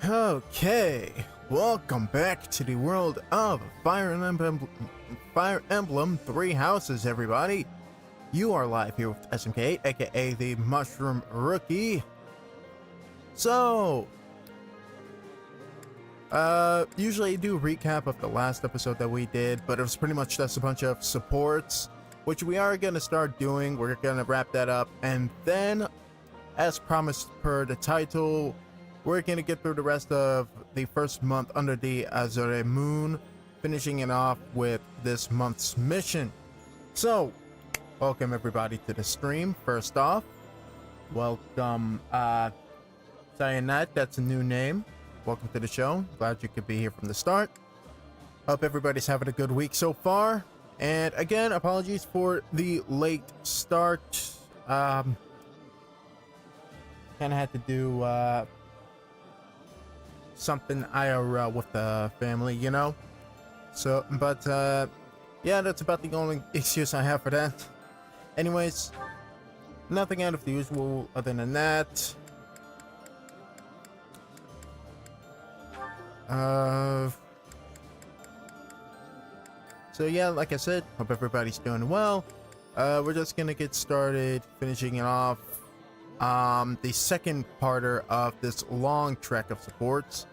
Okay, welcome back to the world of Fire Emblem Three Houses, everybody. You are live here with SMK8, aka the Mushroom Rookie. So, usually I do a recap of the last episode that we did, but it was pretty much just a bunch of supports, which we are going to start doing. We're going to wrap that up, and then, as promised per the title, we're going to get through the rest of the first month under the Azure Moon, finishing it off with this month's mission. So, welcome everybody to the stream. First off, welcome, Cyanide, that's a new name. Welcome to the show. Glad you could be here from the start. Hope everybody's having a good week so far. And again, apologies for the late start. Kind of had to do, something IRL with the family, you know. So, but yeah, that's about the only excuse I have for that. Anyways, nothing out of the usual other than that. So yeah, like I said, hope everybody's doing well. We're just gonna get started finishing it off. The second parter of this long trek of supports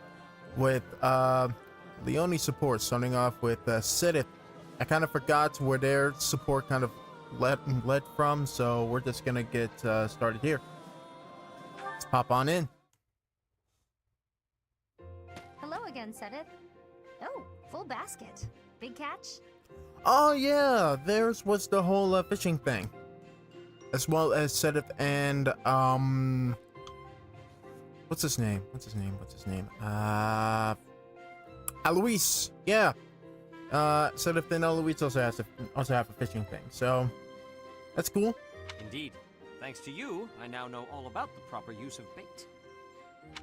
with the only support, starting off with Sidith. I kind of forgot where their support kind of led from, so we're just gonna get started here. Let's pop on in. Hello again, Sidith. Oh, full basket. Big catch? Oh yeah, theirs was the whole fishing thing. As well as Sidith and what's his name? Alois. Yeah. Sidith and Alois also have a fishing thing. So that's cool. Indeed. Thanks to you, I now know all about the proper use of bait.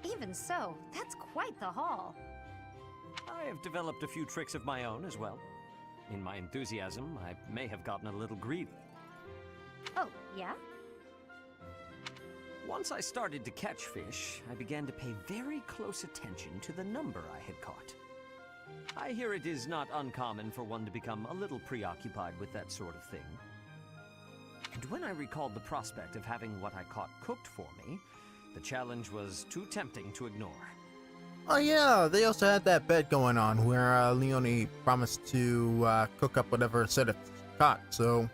Even so, that's quite the haul. I have developed a few tricks of my own as well. In my enthusiasm, I may have gotten a little greedy. Oh, yeah? Once I started to catch fish, I began to pay very close attention to the number I had caught. I hear it is not uncommon for one to become a little preoccupied with that sort of thing. And when I recalled the prospect of having what I caught cooked for me, the challenge was too tempting to ignore. Oh yeah, they also had that bet going on where Leonie promised to cook up whatever Sidith caught, so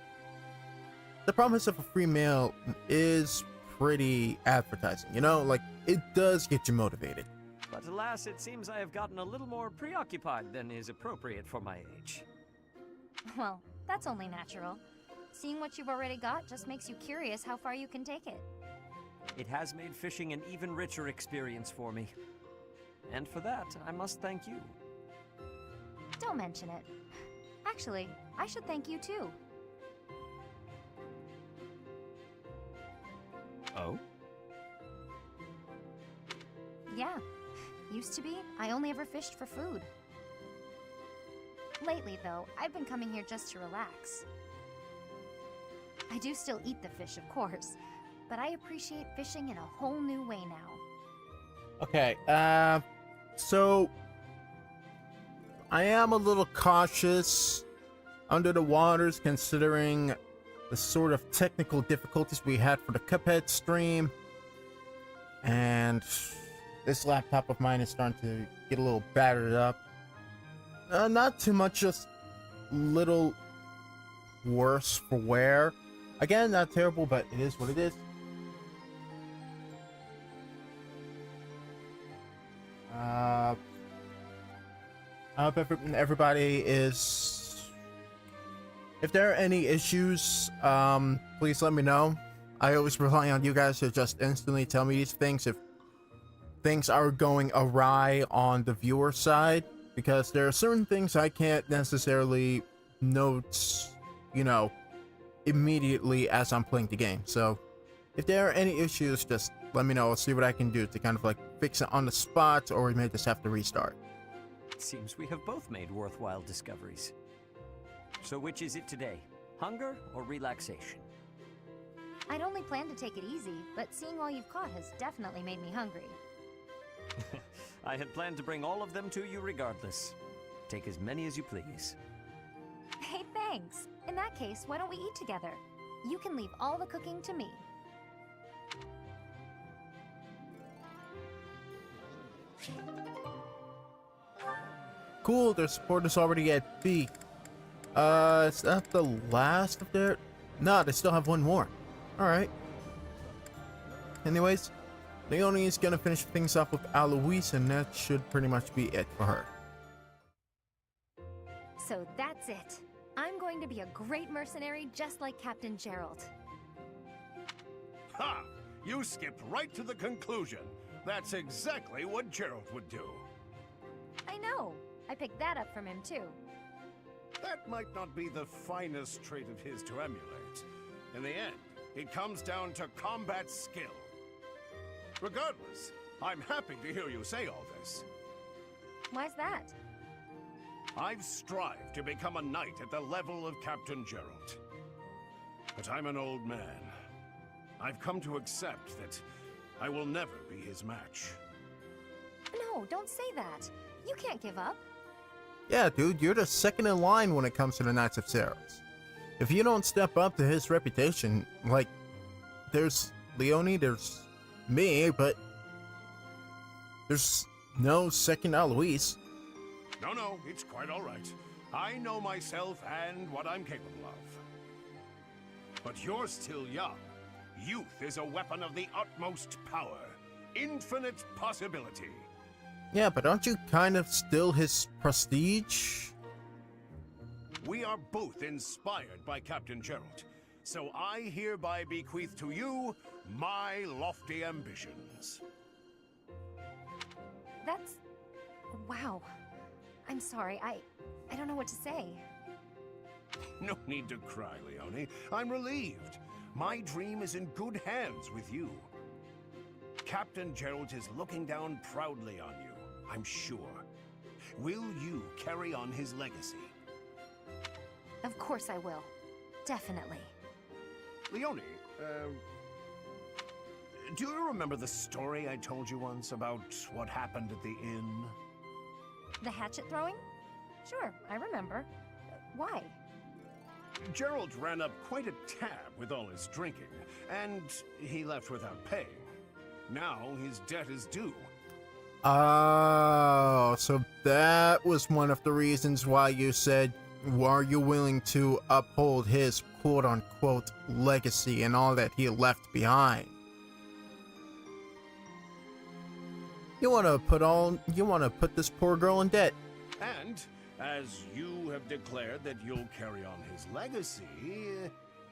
the promise of a free meal is pretty advertising, you know, like it does get you motivated. But alas, it seems I have gotten a little more preoccupied than is appropriate for my age. Well, that's only natural. Seeing what you've already got just makes you curious how far you can take it. It has made fishing an even richer experience for me. And for that, I must thank you. Don't mention it. Actually, I should thank you too. Oh? Yeah. Used to be, I only ever fished for food. Lately, though, I've been coming here just to relax. I do still eat the fish, of course, but I appreciate fishing in a whole new way now. Okay, so I am a little cautious under the waters considering the sort of technical difficulties we had for the Cuphead stream, and this laptop of mine is starting to get a little battered up. Not too much, just little worse for wear. Again, not terrible, but it is what it is. I hope everybody is... If there are any issues, please let me know. I always rely on you guys to just instantly tell me these things if things are going awry on the viewer side, because there are certain things I can't necessarily note, you know, immediately as I'm playing the game. So if there are any issues, just let me know. I'll see what I can do to kind of like fix it on the spot, or we may just have to restart. It seems we have both made worthwhile discoveries. So which is it today? Hunger or relaxation? I'd only planned to take it easy, but seeing all you've caught has definitely made me hungry. I had planned to bring all of them to you regardless. Take as many as you please. Hey, thanks. In that case, why don't we eat together? You can leave all the cooking to me. Cool, their support is already at B. Is that the last of their... No, they still have one more. Alright. Anyways, Leonie is gonna finish things off with Aloise, and that should pretty much be it for her. So that's it. I'm going to be a great mercenary just like Captain Gerald. Ha! You skipped right to the conclusion. That's exactly what Gerald would do. I know. I picked that up from him too. That might not be the finest trait of his to emulate. In the end, it comes down to combat skill. Regardless, I'm happy to hear you say all this. Why's that? I've strived to become a knight at the level of Captain Gerald. But I'm an old man. I've come to accept that I will never be his match. No, don't say that. You can't give up. Yeah, dude, you're the second in line when it comes to the Knights of Saros. If you don't step up to his reputation, like, there's Leonie, there's me, but there's no second Aloise. No, it's quite all right. I know myself and what I'm capable of. But you're still young. Youth is a weapon of the utmost power. Infinite possibility. Yeah, but aren't you kind of still his prestige? We are both inspired by Captain Gerald, so I hereby bequeath to you my lofty ambitions. That's... wow. I'm sorry, I don't know what to say. No need to cry, Leonie. I'm relieved. My dream is in good hands with you. Captain Gerald is looking down proudly on you, I'm sure. Will you carry on his legacy? Of course I will. Definitely. Leonie, do you remember the story I told you once about what happened at the inn? The hatchet throwing? Sure, I remember. Why? Gerald ran up quite a tab with all his drinking, and he left without paying. Now his debt is due. Oh, so that was one of the reasons why you said, are you willing to uphold his quote-unquote legacy and all that he left behind? You want to put this poor girl in debt. And, as you have declared that you'll carry on his legacy...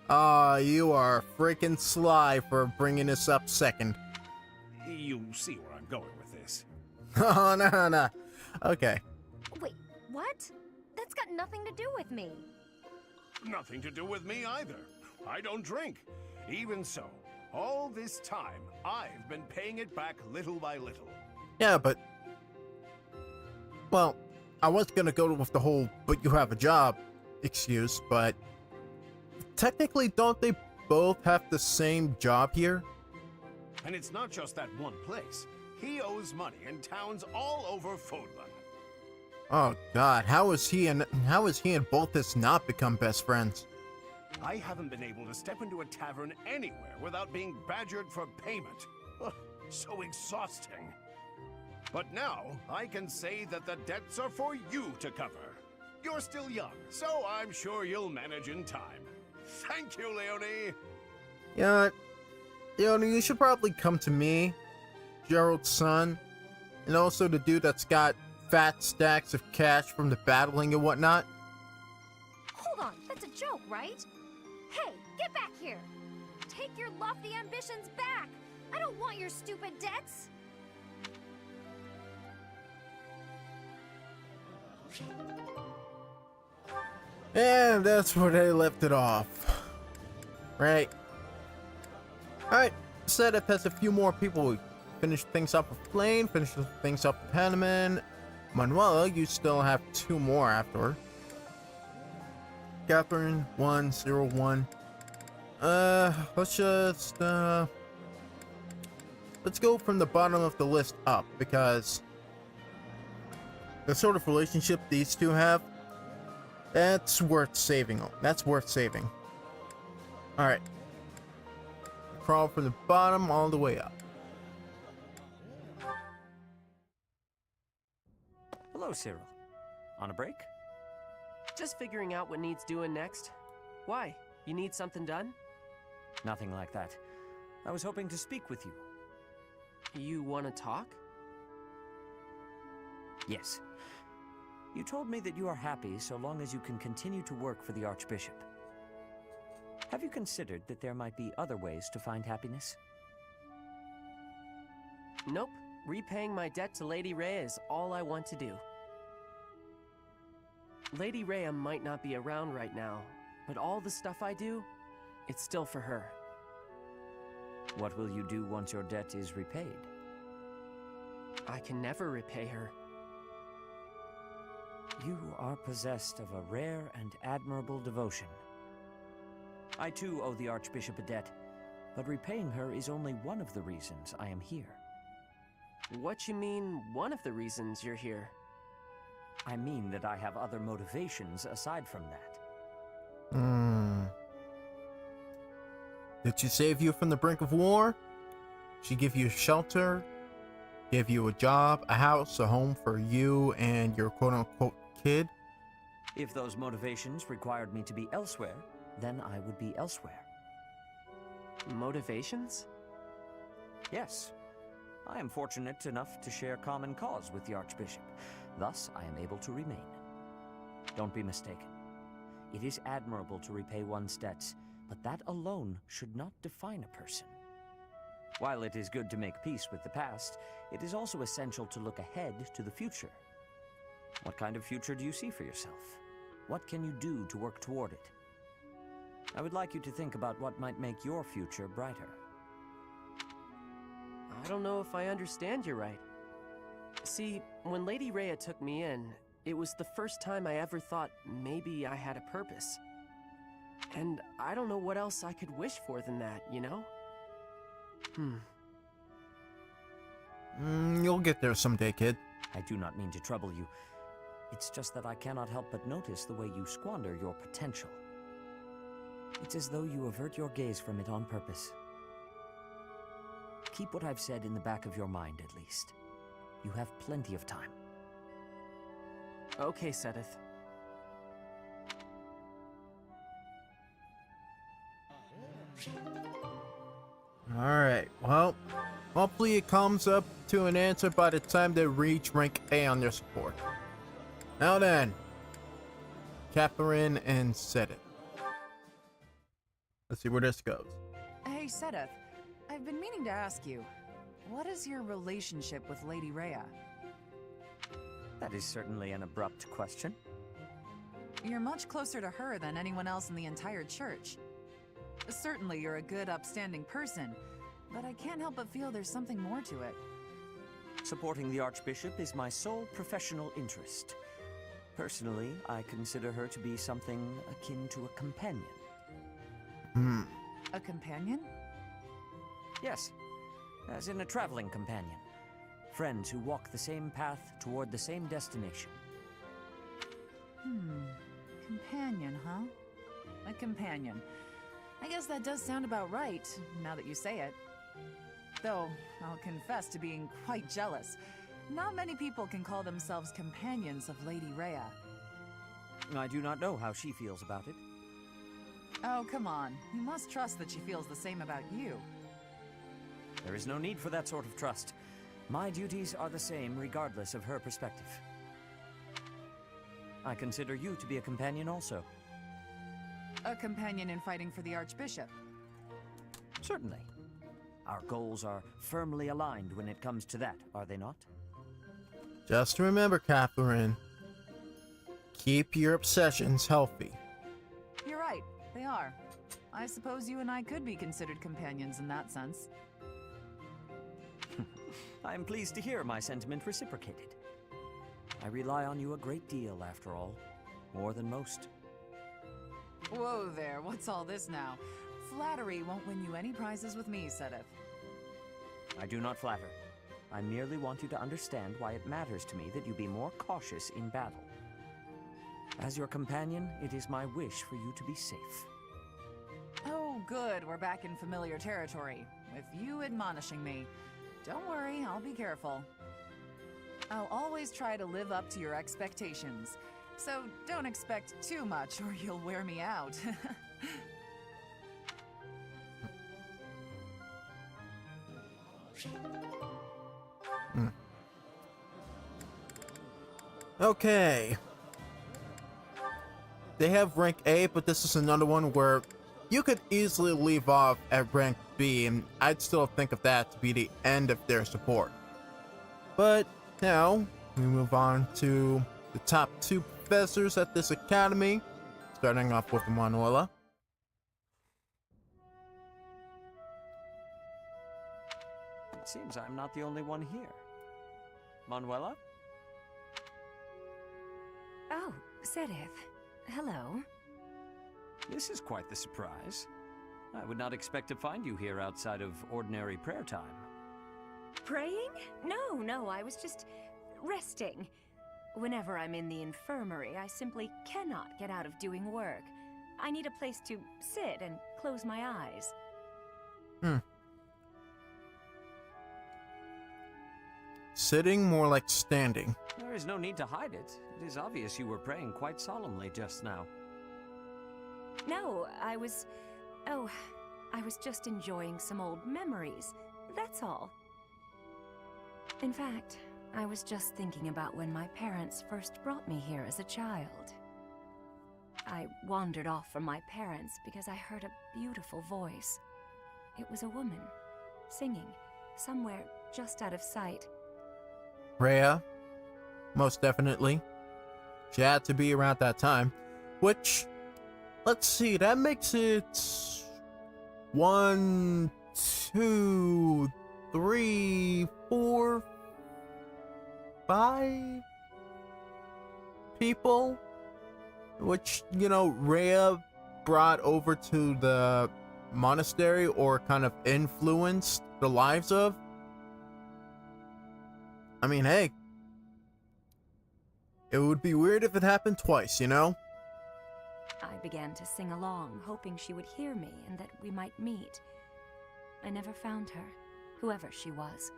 You are freaking sly for bringing this up second. You see where I'm going with this. Oh, no. Okay. Wait, what? That's got nothing to do with me. Nothing to do with me either. I don't drink. Even so, all this time, I've been paying it back little by little. Yeah, but... well, I was gonna go with the whole, but you have a job excuse, but... technically, don't they both have the same job here? And it's not just that one place. He owes money in towns all over Fodlan. Oh god, how is he and Bolthus not become best friends? I haven't been able to step into a tavern anywhere without being badgered for payment. Ugh, so exhausting. But now, I can say that the debts are for you to cover. You're still young, so I'm sure you'll manage in time. Thank you, Leonie! Yeah, Leonie, you should probably come to me, Gerald's son, and also the dude that's got fat stacks of cash from the battling and whatnot. Hold on, that's a joke, right? Hey, get back here! Take your lofty ambitions back! I don't want your stupid debts! And that's where they left it off. Right. Alright, Setup has a few more people. Finish things up with Blaine, finish things up with Hanneman. Manuela, you still have two more after. Catherine, 101. Let's just, let's go from the bottom of the list up, because The sort of relationship these two have, that's worth saving. That's worth saving. Alright. Crawl from the bottom all the way up. Hello, Cyril. On a break? Just figuring out what needs doing next. Why? You need something done? Nothing like that. I was hoping to speak with you. You want to talk? Yes. You told me that you are happy so long as you can continue to work for the Archbishop. Have you considered that there might be other ways to find happiness? Nope. Repaying my debt to Lady Rhea is all I want to do. Lady Rhea might not be around right now, but all the stuff I do, it's still for her. What will you do once your debt is repaid? I can never repay her. You are possessed of a rare and admirable devotion. I too owe the Archbishop a debt, but repaying her is only one of the reasons I am here. What you mean, one of the reasons you're here? I mean that I have other motivations aside from that. Did she save you from the brink of war? She give you shelter? Give you a job, a house, a home for you and your quote-unquote kid? If those motivations required me to be elsewhere, then I would be elsewhere. Motivations? Yes. I am fortunate enough to share common cause with the Archbishop. Thus, I am able to remain. Don't be mistaken. It is admirable to repay one's debts, but that alone should not define a person. While it is good to make peace with the past, it is also essential to look ahead to the future. What kind of future do you see for yourself? What can you do to work toward it? I would like you to think about what might make your future brighter. I don't know if I understand you right. See, when Lady Rhea took me in, it was the first time I ever thought maybe I had a purpose. And I don't know what else I could wish for than that, you know? You'll get there someday, kid. I do not mean to trouble you. It's just that I cannot help but notice the way you squander your potential. It's as though you avert your gaze from it on purpose. Keep what I've said in the back of your mind, at least. You have plenty of time. Okay, Sedith. Alright, well, hopefully it comes up to an answer by the time they reach rank A on their support. Now then, Catherine and Sedith. Let's see where this goes. Hey, Sedith. I've been meaning to ask you, what is your relationship with Lady Rhea? That is certainly an abrupt question. You're much closer to her than anyone else in the entire church. Certainly you're a good, upstanding person, but I can't help but feel there's something more to it. Supporting the Archbishop is my sole professional interest. Personally, I consider her to be something akin to a companion. A companion? Yes, as in a traveling companion. Friends who walk the same path toward the same destination. Companion, huh? A companion. I guess that does sound about right, now that you say it. Though, I'll confess to being quite jealous. Not many people can call themselves companions of Lady Rhea. I do not know how she feels about it. Oh, come on. You must trust that she feels the same about you. There is no need for that sort of trust. My duties are the same regardless of her perspective. I consider you to be a companion also. A companion in fighting for the Archbishop. Certainly. Our goals are firmly aligned when it comes to that, are they not? Just remember, Catherine, keep your obsessions healthy. You're right, they are. I suppose you and I could be considered companions in that sense. I am pleased to hear my sentiment reciprocated. I rely on you a great deal, after all. More than most. Whoa there, what's all this now? Flattery won't win you any prizes with me, Sedith. I do not flatter. I merely want you to understand why it matters to me that you be more cautious in battle. As your companion, it is my wish for you to be safe. Oh, good. We're back in familiar territory, with you admonishing me. Don't worry, I'll be careful. I'll always try to live up to your expectations, so don't expect too much or you'll wear me out. Okay. They have rank A, but this is another one where you could easily leave off at rank B, and I'd still think of that to be the end of their support. But now, we move on to the top 2 professors at this academy, starting off with Manuela. It seems I'm not the only one here. Manuela? Oh, Sedith. Hello. This is quite the surprise. I would not expect to find you here outside of ordinary prayer time. Praying? No, I was just resting. Whenever I'm in the infirmary, I simply cannot get out of doing work. I need a place to sit and close my eyes. Sitting more like standing. There is no need to hide it. It is obvious you were praying quite solemnly just now. No, I was just enjoying some old memories. That's all. In fact, I was just thinking about when my parents first brought me here as a child. I wandered off from my parents because I heard a beautiful voice. It was a woman, singing, somewhere just out of sight. Rhea, most definitely. She had to be around that time, which, let's see, that makes it 1, 2, 3, 4, 5 people, which, you know, Rhea brought over to the monastery or kind of influenced the lives of. I mean, hey, it would be weird if it happened twice, you know? I began to sing along, hoping she would hear me and that we might meet. I never found her, whoever she was.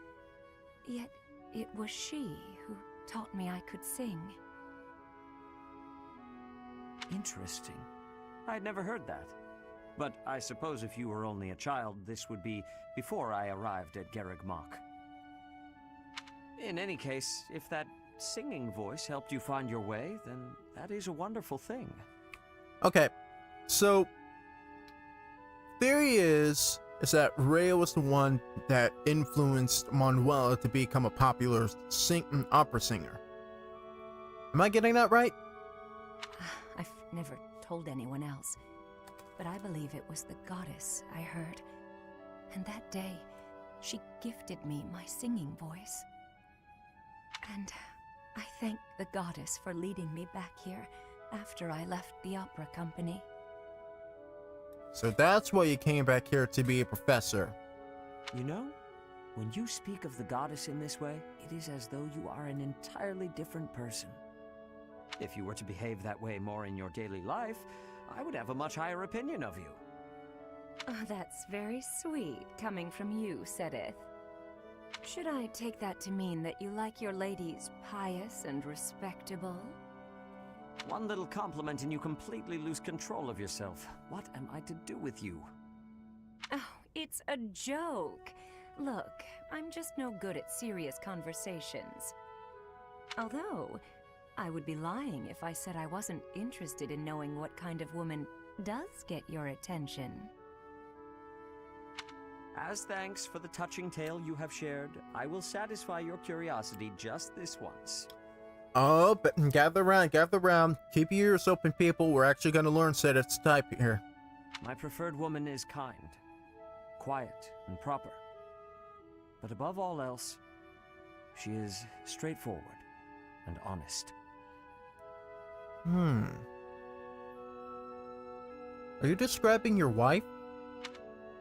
Yet, it was she who taught me I could sing. Interesting. I'd never heard that. But I suppose if you were only a child, this would be before I arrived at Garreg Mach. In any case, if that singing voice helped you find your way, then that is a wonderful thing. Okay, so theory is that Rhea was the one that influenced Manuela to become a popular opera singer. Am I getting that right? I've never told anyone else, but I believe it was the goddess I heard. And that day, she gifted me my singing voice. And I thank the goddess for leading me back here after I left the opera company. So that's why you came back here to be a professor. You know, when you speak of the goddess in this way, it is as though you are an entirely different person. If you were to behave that way more in your daily life, I would have a much higher opinion of you. Oh, that's very sweet, coming from you, Sedith. Should I take that to mean that you like your ladies pious and respectable? One little compliment and you completely lose control of yourself. What am I to do with you? Oh, it's a joke. Look, I'm just no good at serious conversations. Although, I would be lying if I said I wasn't interested in knowing what kind of woman does get your attention. As thanks for the touching tale you have shared, I will satisfy your curiosity just this once. Oh, but gather around. Keep your ears open, people. We're actually going to learn Sedith's type here. My preferred woman is kind, quiet, and proper. But above all else, she is straightforward and honest. Are you describing your wife?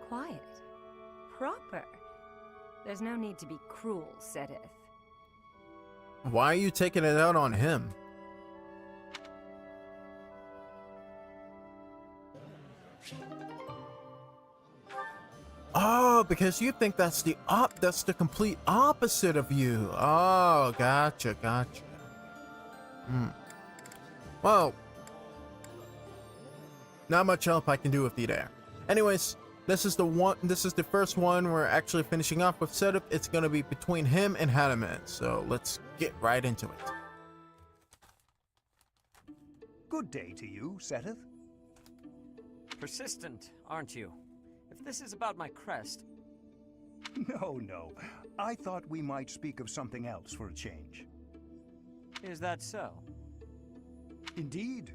Quiet. Proper. There's no need to be cruel, Sedith. Why are you taking it out on him? Oh, because you think that's the complete opposite of you. Oh, gotcha. Well, not much help I can do with you there. Anyways, this is the first one we're actually finishing off with setup. It's gonna be between him and Hanuman, so let's get right into it. Good day to you, Seteth. Persistent, aren't you? If this is about my crest... No. I thought we might speak of something else for a change. Is that so? Indeed.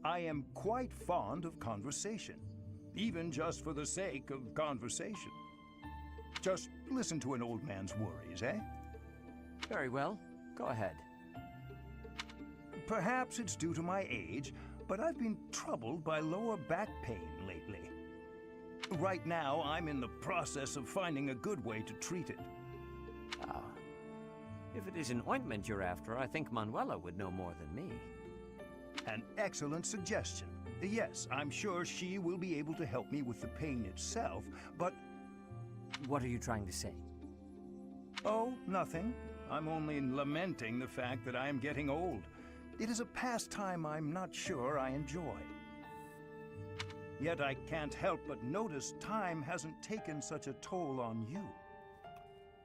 I am quite fond of conversation, even just for the sake of conversation. Just listen to an old man's worries, eh? Very well. Go ahead. Perhaps it's due to my age, but I've been troubled by lower back pain lately. Right now, I'm in the process of finding a good way to treat it. Ah. If it is an ointment you're after, I think Manuela would know more than me. An excellent suggestion. Yes, I'm sure she will be able to help me with the pain itself, but... What are you trying to say? Oh, nothing. I'm only lamenting the fact that I am getting old. It is a pastime I'm not sure I enjoy. Yet I can't help but notice time hasn't taken such a toll on you.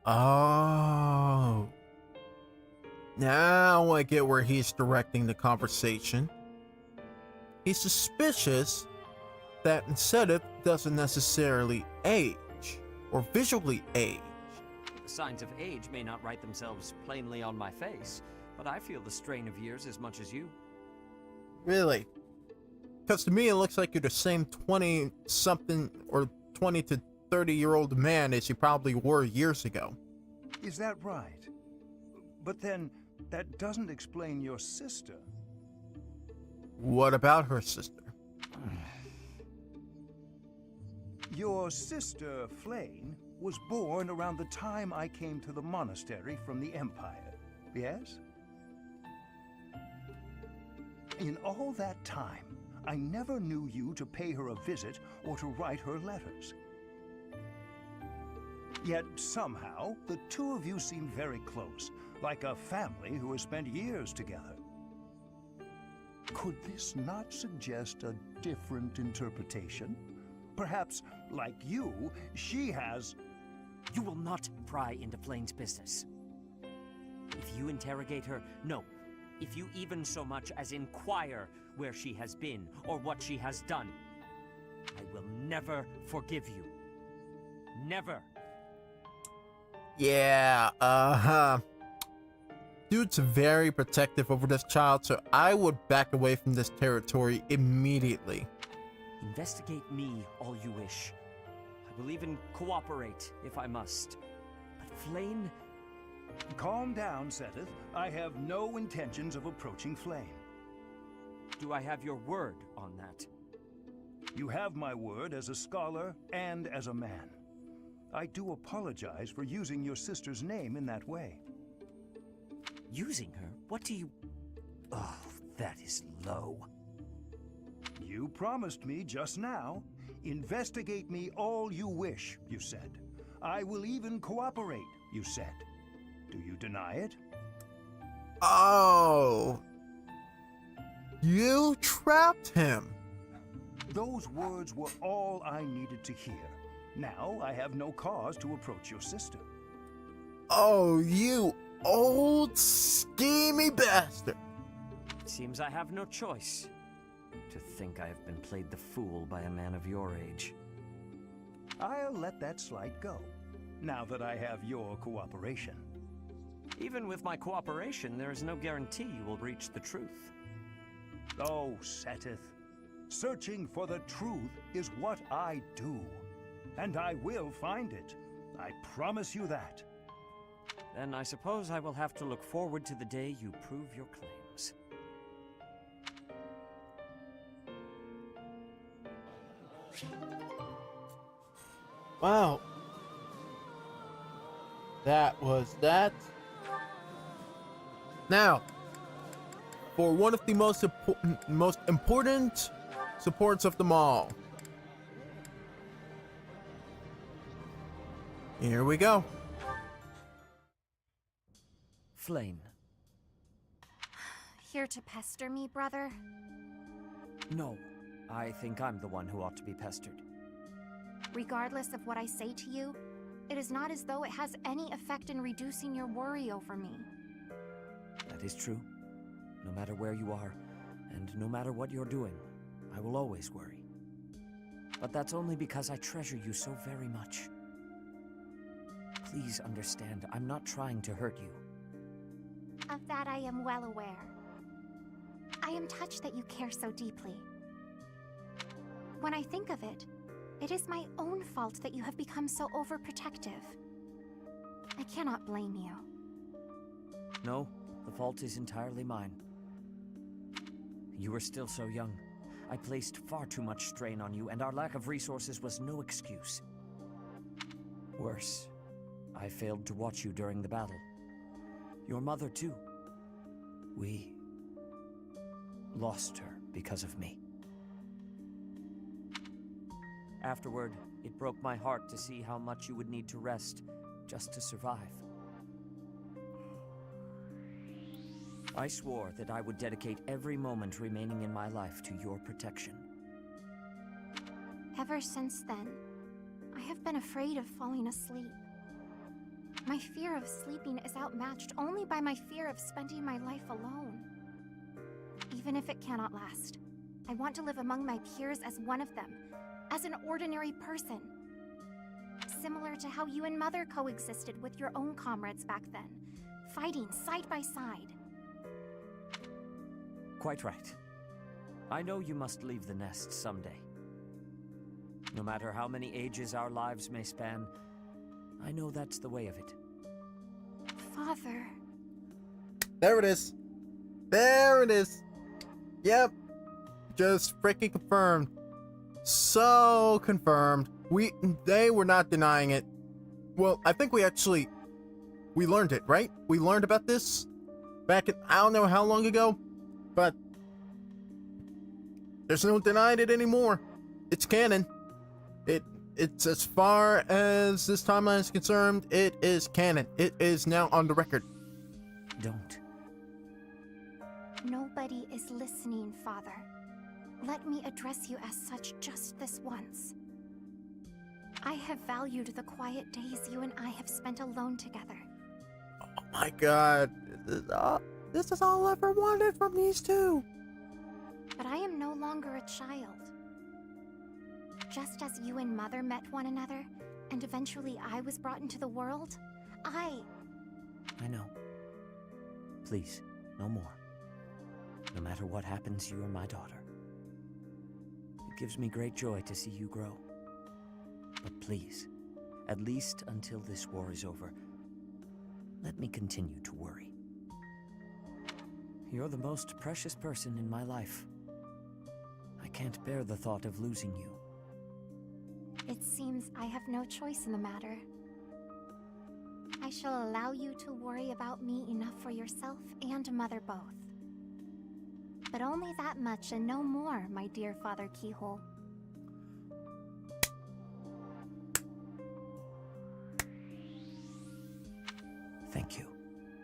Oh. Now I get where he's directing the conversation. He's suspicious that Sedith doesn't necessarily age, or visually age. The signs of age may not write themselves plainly on my face, but I feel the strain of years as much as you. Really? Because to me it looks like you're the same 20-something or 20 to 30-year-old man as you probably were years ago. Is that right? But then, that doesn't explain your sister. What about her sister? Your sister, Flane, was born around the time I came to the monastery from the Empire, yes? In all that time, I never knew you to pay her a visit or to write her letters. Yet somehow, the two of you seem very close, like a family who has spent years together. Could this not suggest a different interpretation? Perhaps, like you, she has... You will not pry into Flane's business. If you interrogate her, no. If you even so much as inquire where she has been or what she has done, I will never forgive you. Never. Yeah, Dude's very protective over this child, so I would back away from this territory immediately. Investigate me all you wish. I will even cooperate if I must. But Flane... Calm down, Seteth. I have no intentions of approaching Flame. Do I have your word on that? You have my word as a scholar and as a man. I do apologize for using your sister's name in that way. Using her? What do you... Oh, that is low. You promised me just now. Investigate me all you wish, you said. I will even cooperate, you said. Do you deny it? Oh. You trapped him. Those words were all I needed to hear. Now I have no cause to approach your sister. Oh, you old schemy bastard. It seems I have no choice. To think I have been played the fool by a man of your age. I'll let that slight go, now that I have your cooperation. Even with my cooperation, there is no guarantee you will reach the truth. Oh, Seteth, searching for the truth is what I do. And I will find it. I promise you that. Then I suppose I will have to look forward to the day you prove your claims. Wow. That was that. Now, for one of the most important supports of them all. Here we go. Flame. Here to pester me, brother? No, I think I'm the one who ought to be pestered. Regardless of what I say to you, it is not as though it has any effect in reducing your worry over me. That is true. No matter where you are, and no matter what you're doing, I will always worry. But that's only because I treasure you so very much. Please understand, I'm not trying to hurt you. Of that I am well aware. I am touched that you care so deeply. When I think of it, it is my own fault that you have become so overprotective. I cannot blame you. No, the fault is entirely mine. You were still so young. I placed far too much strain on you, and our lack of resources was no excuse. Worse, I failed to watch you during the battle. Your mother, too. We lost her because of me. Afterward, it broke my heart to see how much you would need to rest just to survive. I swore that I would dedicate every moment remaining in my life to your protection. Ever since then, I have been afraid of falling asleep. My fear of sleeping is outmatched only by my fear of spending my life alone. Even if it cannot last, I want to live among my peers as one of them, as an ordinary person. Similar to how you and Mother coexisted with your own comrades back then, fighting side by side. Quite right. I know you must leave the nest someday. No matter how many ages our lives may span, I know that's the way of it. Father... There it is. There it is. Yep. Just freaking confirmed. So confirmed. They were not denying it. Well, I think we learned it, right? We learned about this back in, I don't know how long ago, but there's no denying it anymore. It's canon. It's as far as this timeline is concerned, it is canon. It is now on the record. Don't. Nobody is listening, Father. Let me address you as such just this once. I have valued the quiet days you and I have spent alone together. Oh my god. This is all I ever wanted from these two. But I am no longer a child. Just as you and Mother met one another, and eventually I was brought into the world, I know. Please, no more. No matter what happens, you are my daughter. It gives me great joy to see you grow. But please, at least until this war is over, let me continue to worry. You're the most precious person in my life. I can't bear the thought of losing you. It seems I have no choice in the matter. I shall allow you to worry about me enough for yourself and Mother both. But only that much and no more, my dear Father Keyhole. Thank you,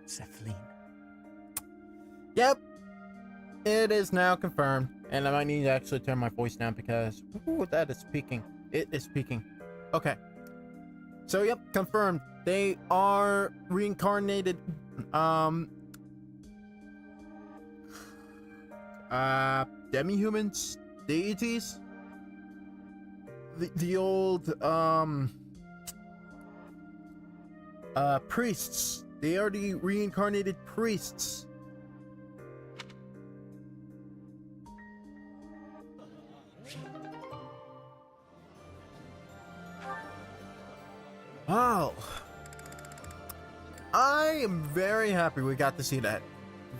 Cephaline. Yep. It is now confirmed. And I might need to actually turn my voice down because that is peaking. It is peaking. Okay. So yep, confirmed. They are reincarnated demi-humans, deities. The old priests. They are the reincarnated priests. Wow. I am very happy we got to see that.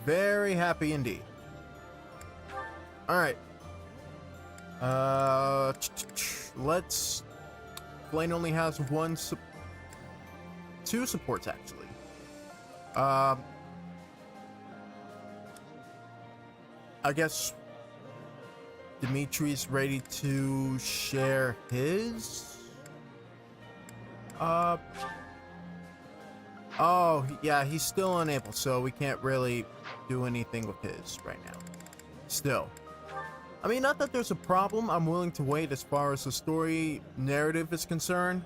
Very happy indeed. Alright. Let's... Blaine only has one two supports actually. I guess Dimitri's ready to share his. Oh, yeah, he's still unable, so we can't really do anything with his right now. Still. I mean, not that there's a problem. I'm willing to wait as far as the story narrative is concerned.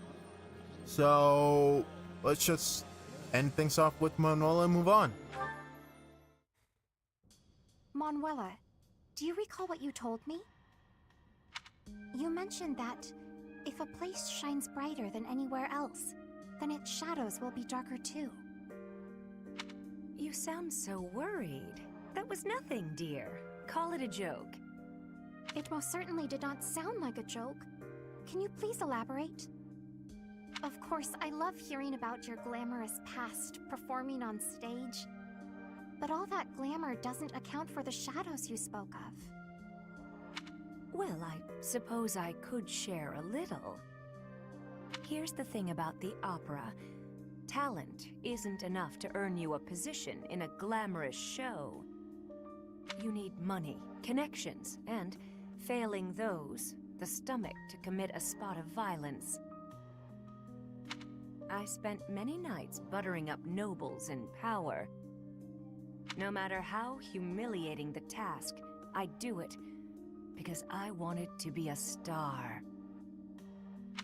So, let's just end things off with Manuela and move on. Manuela, do you recall what you told me? You mentioned that if a place shines brighter than anywhere else, then its shadows will be darker too. You sound so worried. That was nothing, dear. Call it a joke. It most certainly did not sound like a joke. Can you please elaborate? Of course, I love hearing about your glamorous past performing on stage. But all that glamour doesn't account for the shadows you spoke of. Well, I suppose I could share a little. Here's the thing about the opera. Talent isn't enough to earn you a position in a glamorous show. You need money, connections, and, failing those, the stomach to commit a spot of violence. I spent many nights buttering up nobles in power. No matter how humiliating the task, I'd do it because I wanted to be a star.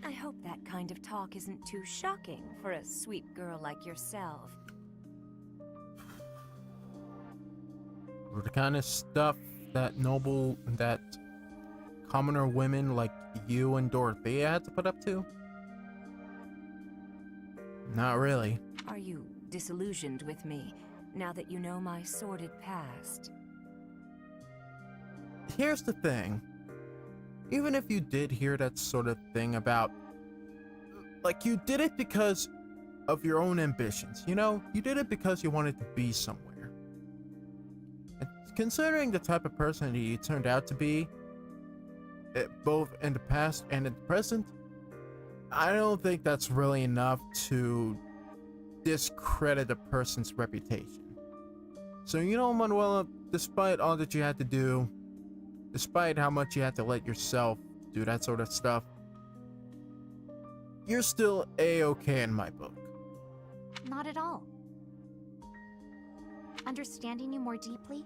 I hope that kind of talk isn't too shocking for a sweet girl like yourself. The kind of stuff that commoner women like you and Dorothea had to put up to? Not really. Are you disillusioned with me, now that you know my sordid past? Here's the thing. Even if you did hear that sort of thing about... Like, you did it because of your own ambitions, you know? You did it because you wanted to be somewhere. And considering the type of person that you turned out to be, both in the past and in the present, I don't think that's really enough to discredit a person's reputation. So, you know, Manuela, despite all that you had to do, despite how much you had to let yourself do that sort of stuff, you're still A-okay in my book. Not at all. Understanding you more deeply,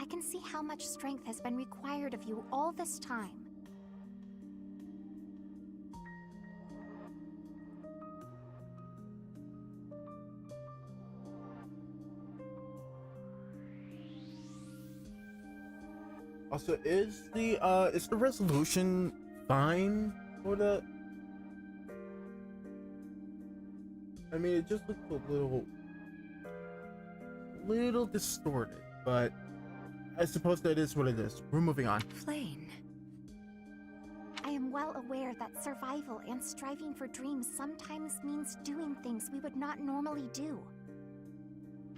I can see how much strength has been required of you all this time. Also, is the resolution fine for the... I mean, it just looks a little distorted, but I suppose that is what it is. We're moving on. Flame. I am well aware that survival and striving for dreams sometimes means doing things we would not normally do.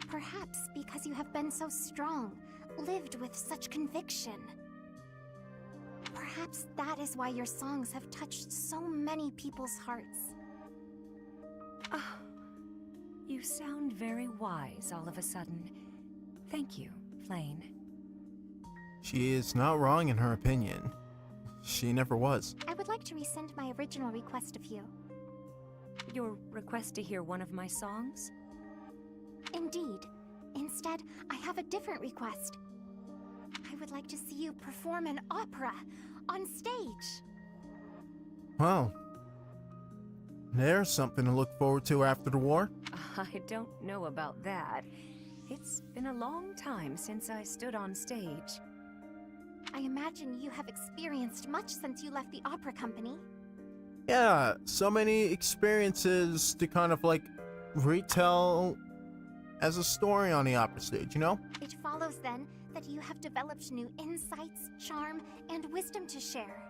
Perhaps because you have been so strong, lived with such conviction. Perhaps that is why your songs have touched so many people's hearts. Oh, you sound very wise all of a sudden. Thank you, Flame. She is not wrong in her opinion. She never was. I would like to rescind my original request of you. Your request to hear one of my songs? Indeed. Instead, I have a different request. I would like to see you perform an opera on stage. Well, there's something to look forward to after the war. I don't know about that. It's been a long time since I stood on stage. I imagine you have experienced much since you left the opera company. Yeah, so many experiences to kind of like retell as a story on the opera stage, you know? It follows then that you have developed new insights, charm, and wisdom to share.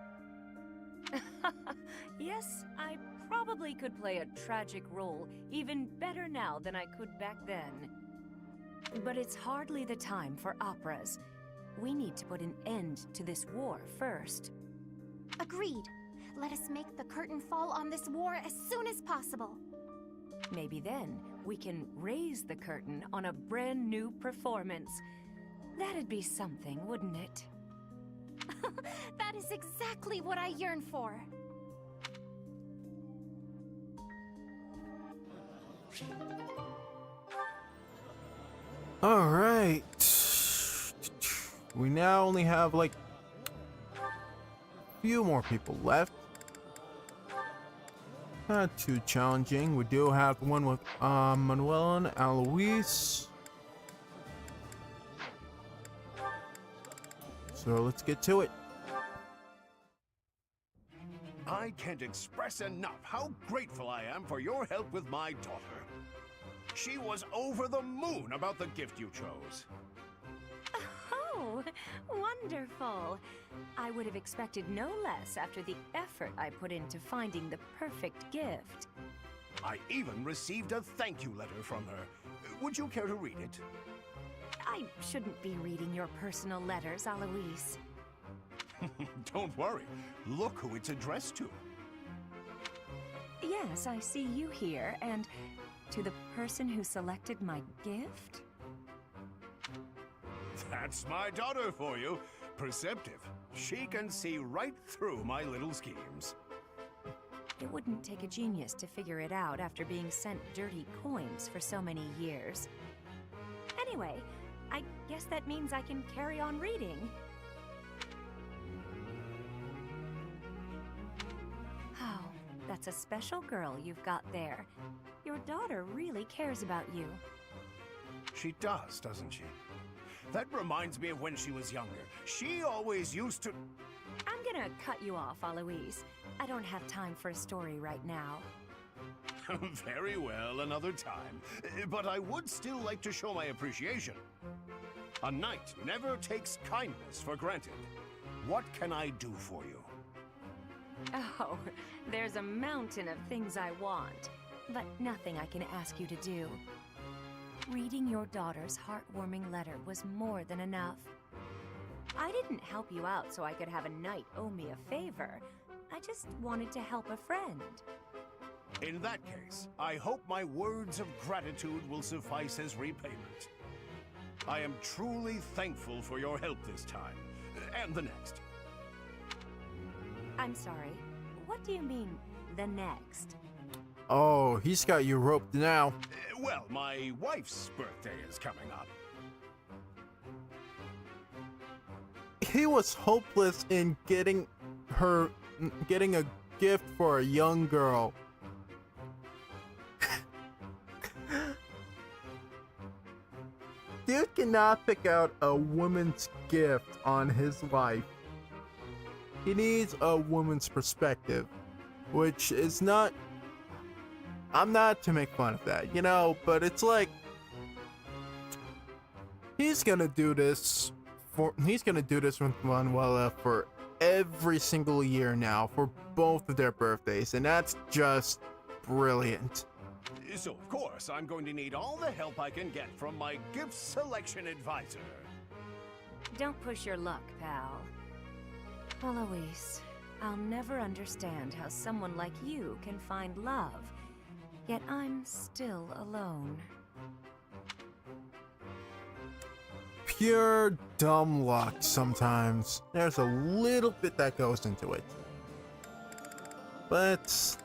Yes, I probably could play a tragic role even better now than I could back then. But it's hardly the time for operas. We need to put an end to this war first. Agreed. Let us make the curtain fall on this war as soon as possible. Maybe then we can raise the curtain on a brand new performance. That'd be something, wouldn't it? That is exactly what I yearn for. All right. We now only have like a few more people left. Not too challenging. We do have one with Manuel and Alois. So let's get to it. I can't express enough how grateful I am for your help with my daughter. She was over the moon about the gift you chose. Oh, wonderful. I would have expected no less after the effort I put into finding the perfect gift. I even received a thank you letter from her. Would you care to read it? I shouldn't be reading your personal letters, Alois. Don't worry. Look who it's addressed to. Yes, I see you here, and to the person who selected my gift? That's my daughter for you. Perceptive. She can see right through my little schemes. It wouldn't take a genius to figure it out after being sent dirty coins for so many years. Anyway, I guess that means I can carry on reading. Oh, that's a special girl you've got there. Your daughter really cares about you. She does, doesn't she? That reminds me of when she was younger. She always used to... I'm gonna cut you off, Alois. I don't have time for a story right now. Very well, another time. But I would still like to show my appreciation. A knight never takes kindness for granted. What can I do for you? Oh, there's a mountain of things I want, but nothing I can ask you to do. Reading your daughter's heartwarming letter was more than enough. I didn't help you out so I could have a knight owe me a favor. I just wanted to help a friend. In that case, I hope my words of gratitude will suffice as repayment. I am truly thankful for your help this time, and the next. I'm sorry. What do you mean, the next? Oh, he's got you roped now. Well, my wife's birthday is coming up. He was hopeless in getting a gift for a young girl. Dude cannot pick out a woman's gift on his life. He needs a woman's perspective, which is not... I'm not to make fun of that, you know, but it's like... He's gonna do this with Manuela for every single year now, for both of their birthdays, and that's just brilliant. So, of course, I'm going to need all the help I can get from my gift selection advisor. Don't push your luck, pal. Alois, I'll never understand how someone like you can find love, yet I'm still alone. Pure dumb luck sometimes. There's a little bit that goes into it. But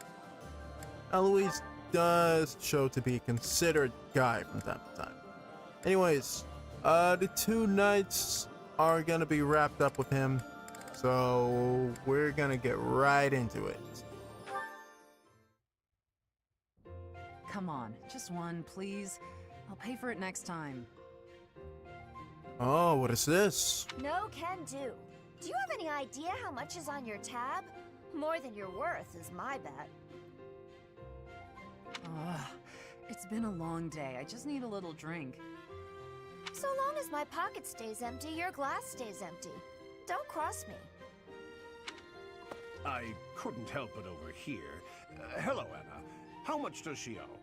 Alois does show to be a considerate guy from time to time. Anyways, the two knights are gonna be wrapped up with him, so we're gonna get right into it. Come on, just one, please. I'll pay for it next time. Oh, what is this? No can do. Do you have any idea how much is on your tab? More than you're worth is my bet. Ugh, it's been a long day. I just need a little drink. So long as my pocket stays empty, your glass stays empty. Don't cross me. I couldn't help but overhear. Hello, Anna. How much does she owe?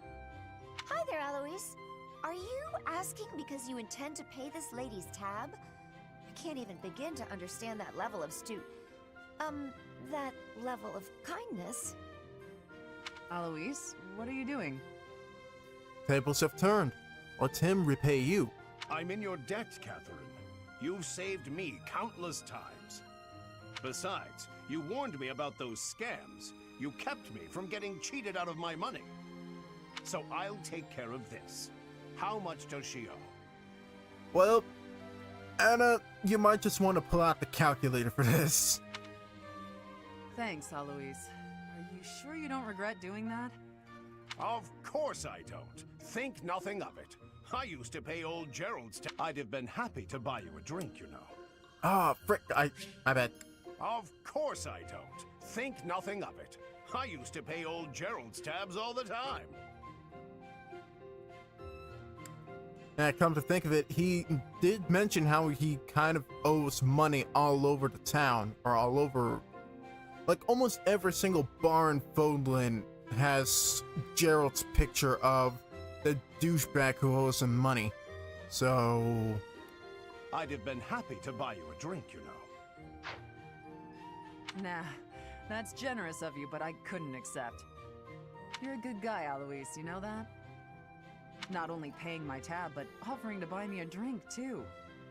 Hi there, Alois. Are you asking because you intend to pay this lady's tab? I can't even begin to understand that level of that level of kindness. Alois, what are you doing? tables have turned. Let him repay you. I'm in your debt, Catherine. You've saved me countless times. Besides, you warned me about those scams. You kept me from getting cheated out of my money. So I'll take care of this. How much does she owe? Well, Anna, you might just want to pull out the calculator for this. Thanks, Alois. Are you sure you don't regret doing that? Of course I don't. Think nothing of it. I used to pay old Gerald's I'd have been happy to buy you a drink, you know. Ah, frick, my bad. Of course I don't. Think nothing of it. I used to pay old Gerald's tabs all the time. And come to think of it, he did mention how he kind of owes money all over the town, or all over, like almost every single bar in Fodlan has Gerald's picture of the douchebag who owes him money. So I'd have been happy to buy you a drink, you know. Nah, that's generous of you, but I couldn't accept. You're a good guy, Alois, you know that? Not only paying my tab, but offering to buy me a drink, too.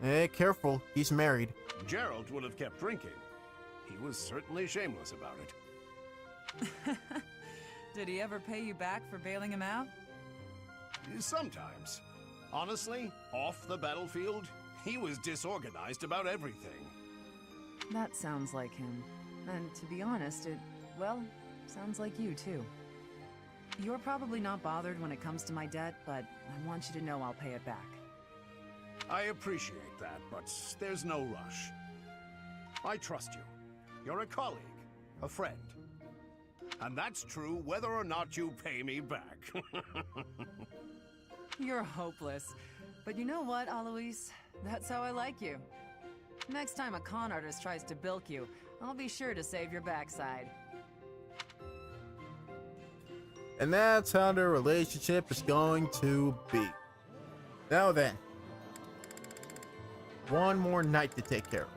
hey, careful, he's married. Gerald would have kept drinking. He was certainly shameless about it. Did he ever pay you back for bailing him out? Sometimes. Honestly, off the battlefield, he was disorganized about everything. That sounds like him. And to be honest, well, sounds like you, too. You're probably not bothered when it comes to my debt, but I want you to know I'll pay it back. I appreciate that, but there's no rush. I trust you. You're a colleague, a friend. And that's true whether or not you pay me back. You're hopeless. But you know what, Alois? That's how I like you. Next time a con artist tries to bilk you, I'll be sure to save your backside. And that's how their relationship is going to be. Now then, one more night to take care of.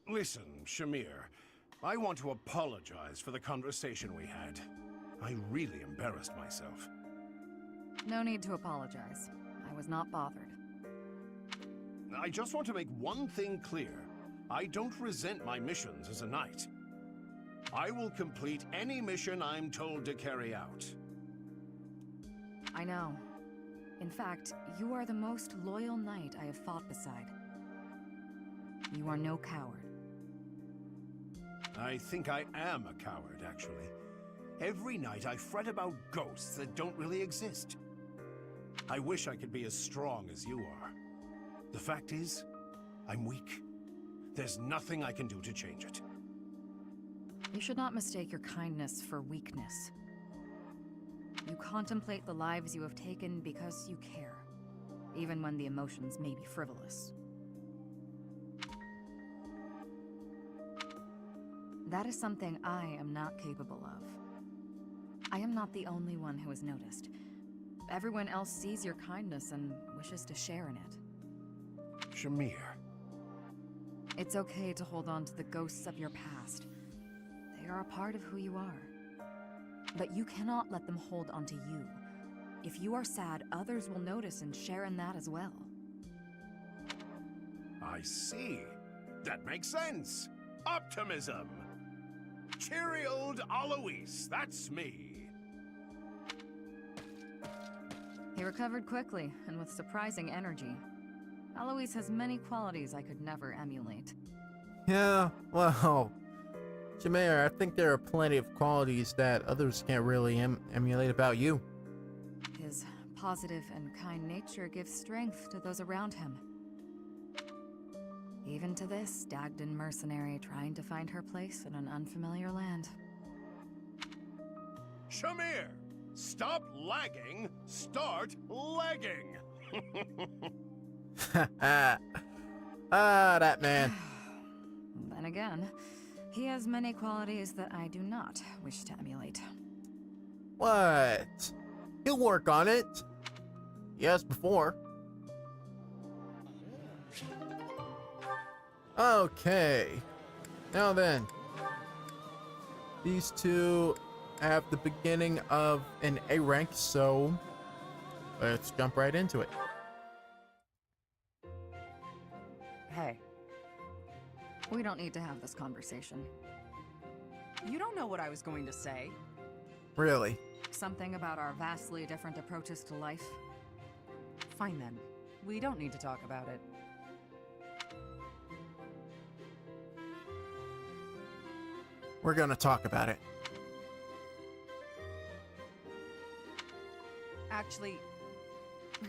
Listen, Shamir, I want to apologize for the conversation we had. I really embarrassed myself. No need to apologize. I was not bothered. I just want to make one thing clear. I don't resent my missions as a knight. I will complete any mission I'm told to carry out. I know. In fact, you are the most loyal knight I have fought beside. You are no coward. I think I am a coward, actually. Every night I fret about ghosts that don't really exist. I wish I could be as strong as you are. The fact is, I'm weak. There's nothing I can do to change it. You should not mistake your kindness for weakness. You contemplate the lives you have taken because you care, even when the emotions may be frivolous. That is something I am not capable of. I am not the only one who has noticed. Everyone else sees your kindness and wishes to share in it. Shamir. It's okay to hold on to the ghosts of your past. They are a part of who you are. But you cannot let them hold onto you. If you are sad, others will notice and share in that as well. I see. That makes sense. Optimism. Cheery old Alois, that's me. He recovered quickly, and with surprising energy. Alois has many qualities I could never emulate. Yeah, well, Jameer, I think there are plenty of qualities that others can't really emulate about you. His positive and kind nature gives strength to those around him. Even to this Dagdan mercenary trying to find her place in an unfamiliar land. Shamir, stop lagging, start legging. That man. Then again, he has many qualities that I do not wish to emulate. What? He'll work on it. Yes, before. Okay. Now then. These two have the beginning of an A rank, so let's jump right into it. Hey. We don't need to have this conversation. You don't know what I was going to say. Really? Something about our vastly different approaches to life? Fine then. We don't need to talk about it. We're gonna talk about it. Actually,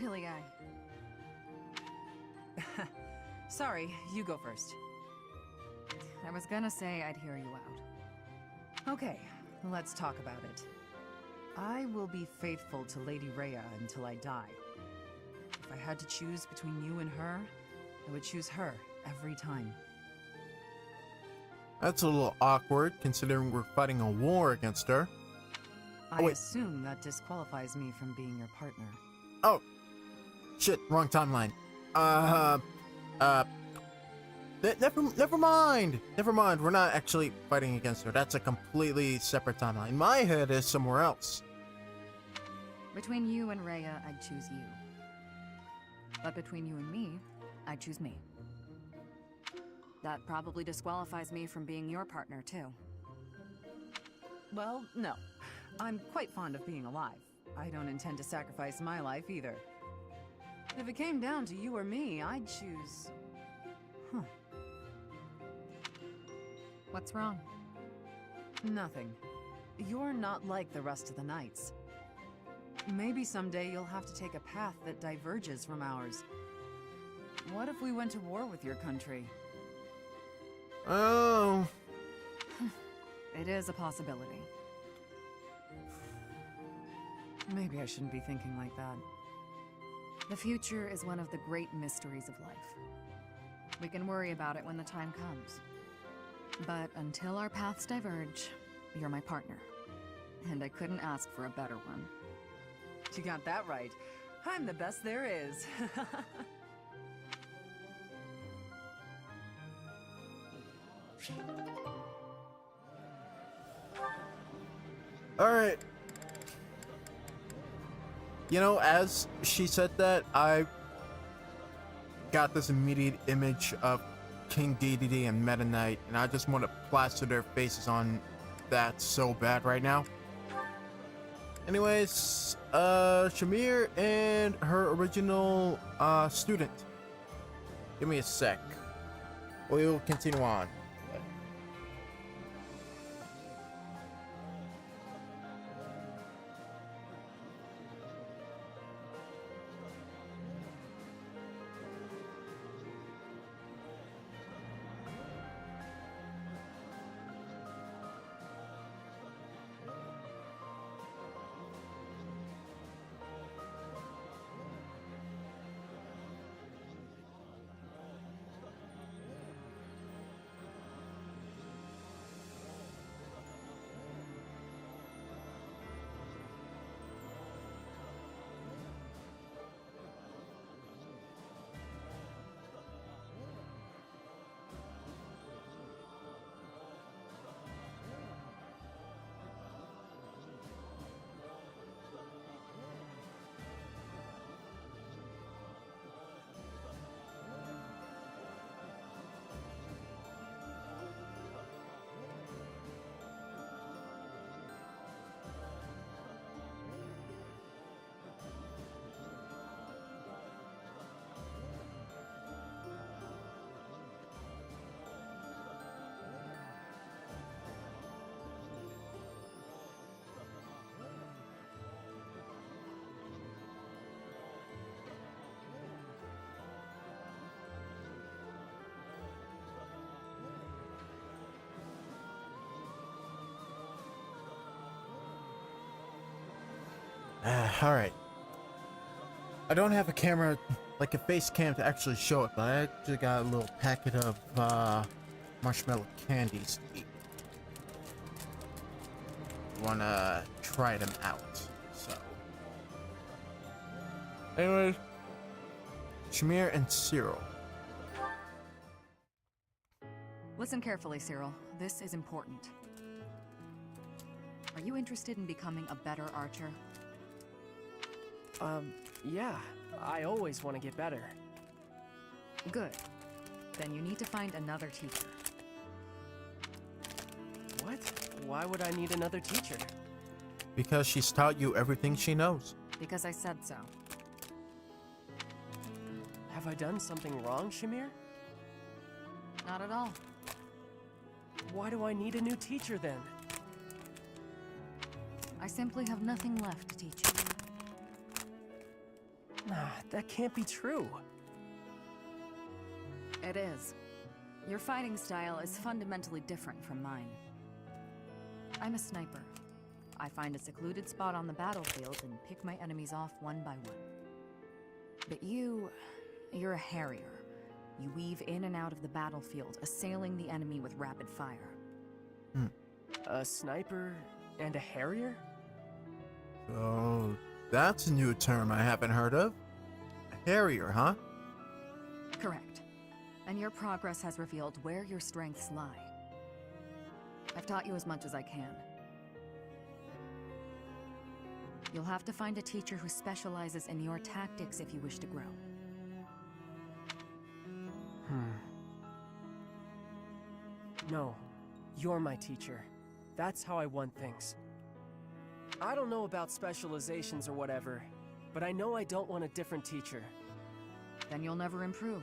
really, Sorry, you go first. I was gonna say I'd hear you out. Okay, let's talk about it. I will be faithful to Lady Rhea until I die. If I had to choose between you and her, I would choose her every time. That's a little awkward, considering we're fighting a war against her. I wait. assume that disqualifies me from being your partner. Oh! Shit, wrong timeline. Never mind! Never mind, we're not actually fighting against her. That's a completely separate timeline. My head is somewhere else. Between you and Rhea, I'd choose you. But between you and me, I'd choose me. That probably disqualifies me from being your partner, too. Well, no. I'm quite fond of being alive. I don't intend to sacrifice my life, either. If it came down to you or me, I'd choose... What's wrong? Nothing. You're not like the rest of the knights. Maybe someday you'll have to take a path that diverges from ours. What if we went to war with your country? Oh... It is a possibility. Maybe I shouldn't be thinking like that. The future is one of the great mysteries of life. We can worry about it when the time comes. But until our paths diverge, you're my partner. And I couldn't ask for a better one. You got that right. I'm the best there is. Alright. You know, as she said that, I got this immediate image of King DDD and Meta Knight, and I just want to plaster their faces on that so bad right now. Anyways, Shamir and her original student. Give me a sec. We'll continue on. Alright. I don't have a camera, like a face cam to actually show it, but I actually got a little packet of marshmallow candies to eat. Wanna try them out, so. Anyways, Shamir and Cyril. Listen carefully, Cyril. This is important. Are you interested in becoming a better archer? Yeah. I always want to get better. Good. Then you need to find another teacher. What? Why would I need another teacher? Because she's taught you everything she knows. Because I said so. Have I done something wrong, Shamir? Not at all. Why do I need a new teacher then? I simply have nothing left to teach you. Nah, that can't be true. It is. Your fighting style is fundamentally different from mine. I'm a sniper. I find a secluded spot on the battlefield and pick my enemies off one by one. But you're a harrier. You weave in and out of the battlefield, assailing the enemy with rapid fire. A sniper and a harrier? Oh, that's a new term I haven't heard of. A harrier, huh? Correct. And your progress has revealed where your strengths lie. I've taught you as much as I can. You'll have to find a teacher who specializes in your tactics if you wish to grow. No, you're my teacher. That's how I want things. I don't know about specializations or whatever, but I know I don't want a different teacher. Then you'll never improve.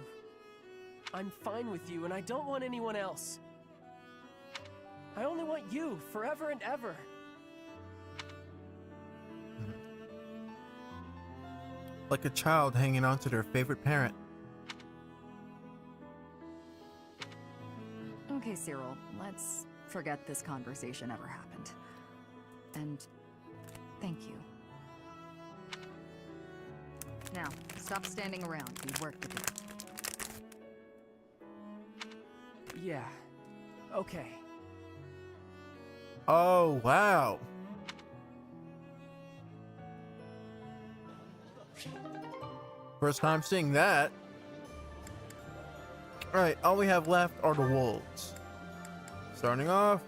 I'm fine with you, and I don't want anyone else. I only want you, forever and ever. Like a child hanging on to their favorite parent. Okay, Cyril, let's forget this conversation ever happened. And thank you. Now, stop standing around. We've work to do. Yeah. Okay. Oh, wow. First time seeing that. Alright, all we have left are the wolves. Starting off,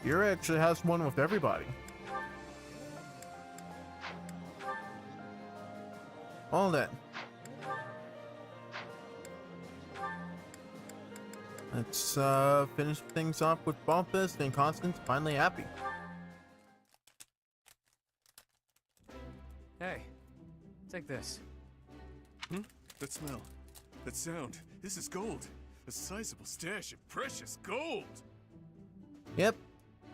Yuri actually has one with everybody. All that. Let's finish things off with Bumpus and Constance finally happy. Hey, take this. That smell. That sound. This is gold. A sizable stash of precious gold. Yep,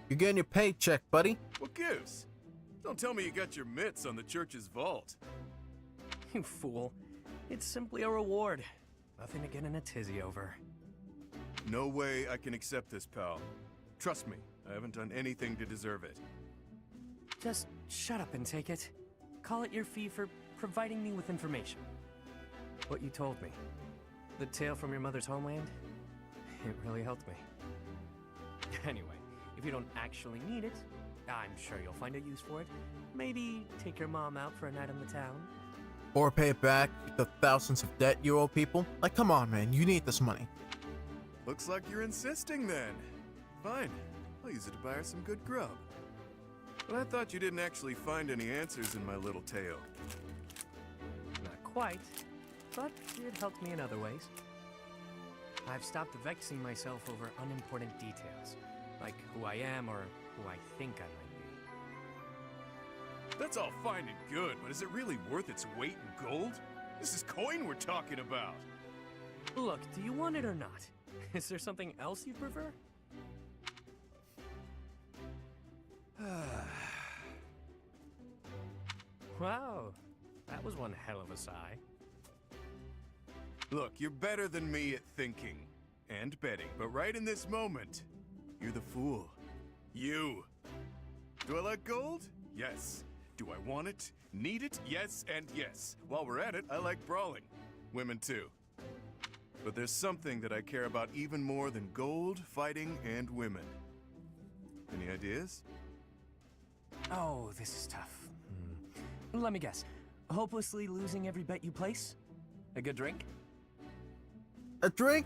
you're getting your paycheck, buddy. What gives? Don't tell me you got your mitts on the church's vault. You fool. It's simply a reward. Nothing to get in a tizzy over. No way I can accept this, pal. Trust me, I haven't done anything to deserve it. Just shut up and take it. Call it your fee for providing me with information. What you told me. The tale from your mother's homeland? It really helped me. Anyway, if you don't actually need it, I'm sure you'll find a use for it. Maybe take your mom out for a night in the town. Or pay it back the thousands of debt you owe people. Like, come on, man, you need this money. Looks like you're insisting then. Fine, I'll use it to buy her some good grub. But I thought you didn't actually find any answers in my little tale. Not quite, but it helped me in other ways. I've stopped vexing myself over unimportant details, like who I am or who I think I might be. That's all fine and good, but is it really worth its weight in gold? This is coin we're talking about. Look, do you want it or not? Is there something else you prefer? Wow, that was one hell of a sigh. Look, you're better than me at thinking and betting, but right in this moment, you're the fool. You. Do I like gold? Yes. Do I want it? Need it? Yes and yes. While we're at it, I like brawling. Women too. But there's something that I care about even more than gold, fighting, and women. Any ideas? Oh, this is tough. Let me guess. Hopelessly losing every bet you place? A good drink? A drink?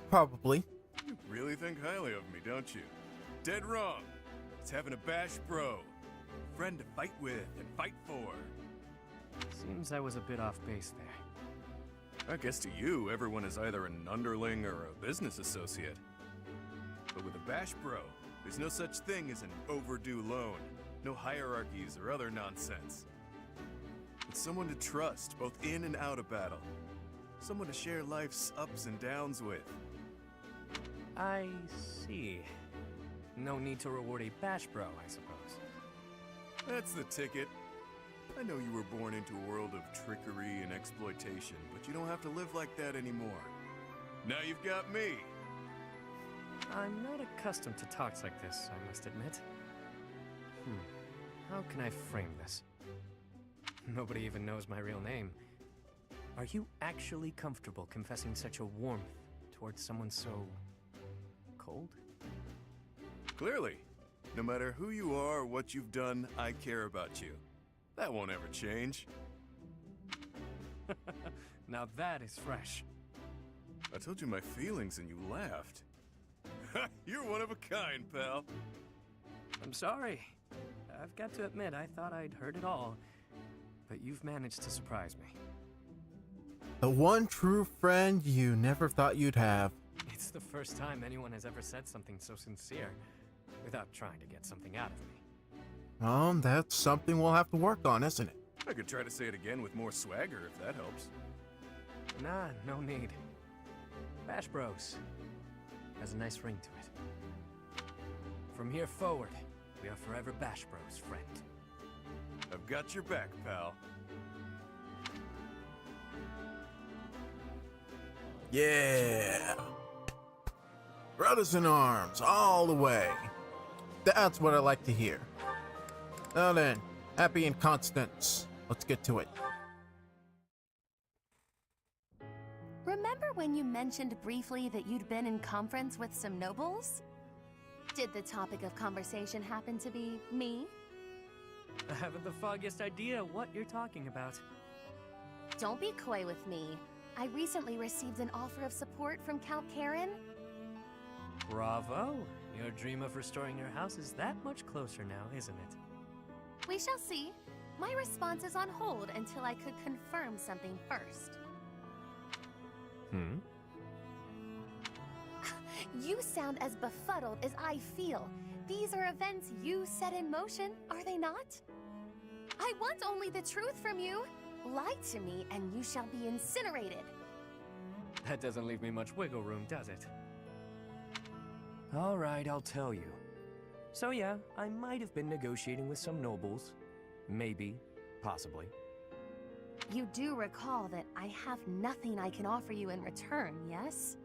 Probably. You Really think highly of me, don't you? Dead wrong. It's having a bash bro. Friend to fight with and fight for. Seems I was a bit off base there. I guess to you, everyone is either an underling or a business associate. But with a bash bro, there's no such thing as an overdue loan. No hierarchies or other nonsense. It's someone to trust, both in and out of battle. Someone to share life's ups and downs with. I see. No need to reward a bash bro, I suppose. That's the ticket. I know you were born into a world of trickery and exploitation, but you don't have to live like that anymore. Now you've got me. I'm not accustomed to talks like this, I must admit. How can I frame this? Nobody even knows my real name. Are you actually comfortable confessing such a warmth towards someone so... cold? Clearly. No matter who you are or what you've done, I care about you. That won't ever change. Now that is fresh. I told you my feelings and you laughed. You're one of a kind, pal. I'm sorry. I've got to admit, I thought I'd heard it all. But you've managed to surprise me. The one true friend you never thought you'd have. It's the first time anyone has ever said something so sincere, without trying to get something out of me. That's something we'll have to work on, isn't it? I could try to say it again with more swagger if that helps. Nah, no need. Bash Bros has a nice ring to it. From here forward, we are forever Bash Bros, friend. I've got your back, pal. Yeah! Brothers in arms, all the way. That's what I like to hear. Now then, Happy and Constance. Let's get to it. Remember when you mentioned briefly that you'd been in conference with some nobles? Did the topic of conversation happen to be me? I haven't the foggiest idea what you're talking about. Don't be coy with me. I recently received an offer of support from Count Karen. Bravo! Your dream of restoring your house is that much closer now, isn't it? We shall see. My response is on hold until I could confirm something first. You sound as befuddled as I feel. These are events you set in motion, are they not? I want only the truth from you. Lie to me and you shall be incinerated. That doesn't leave me much wiggle room, does it? All right, I'll tell you. So yeah, I might have been negotiating with some nobles. Maybe. Possibly. You do recall that I have nothing I can offer you in return, yes?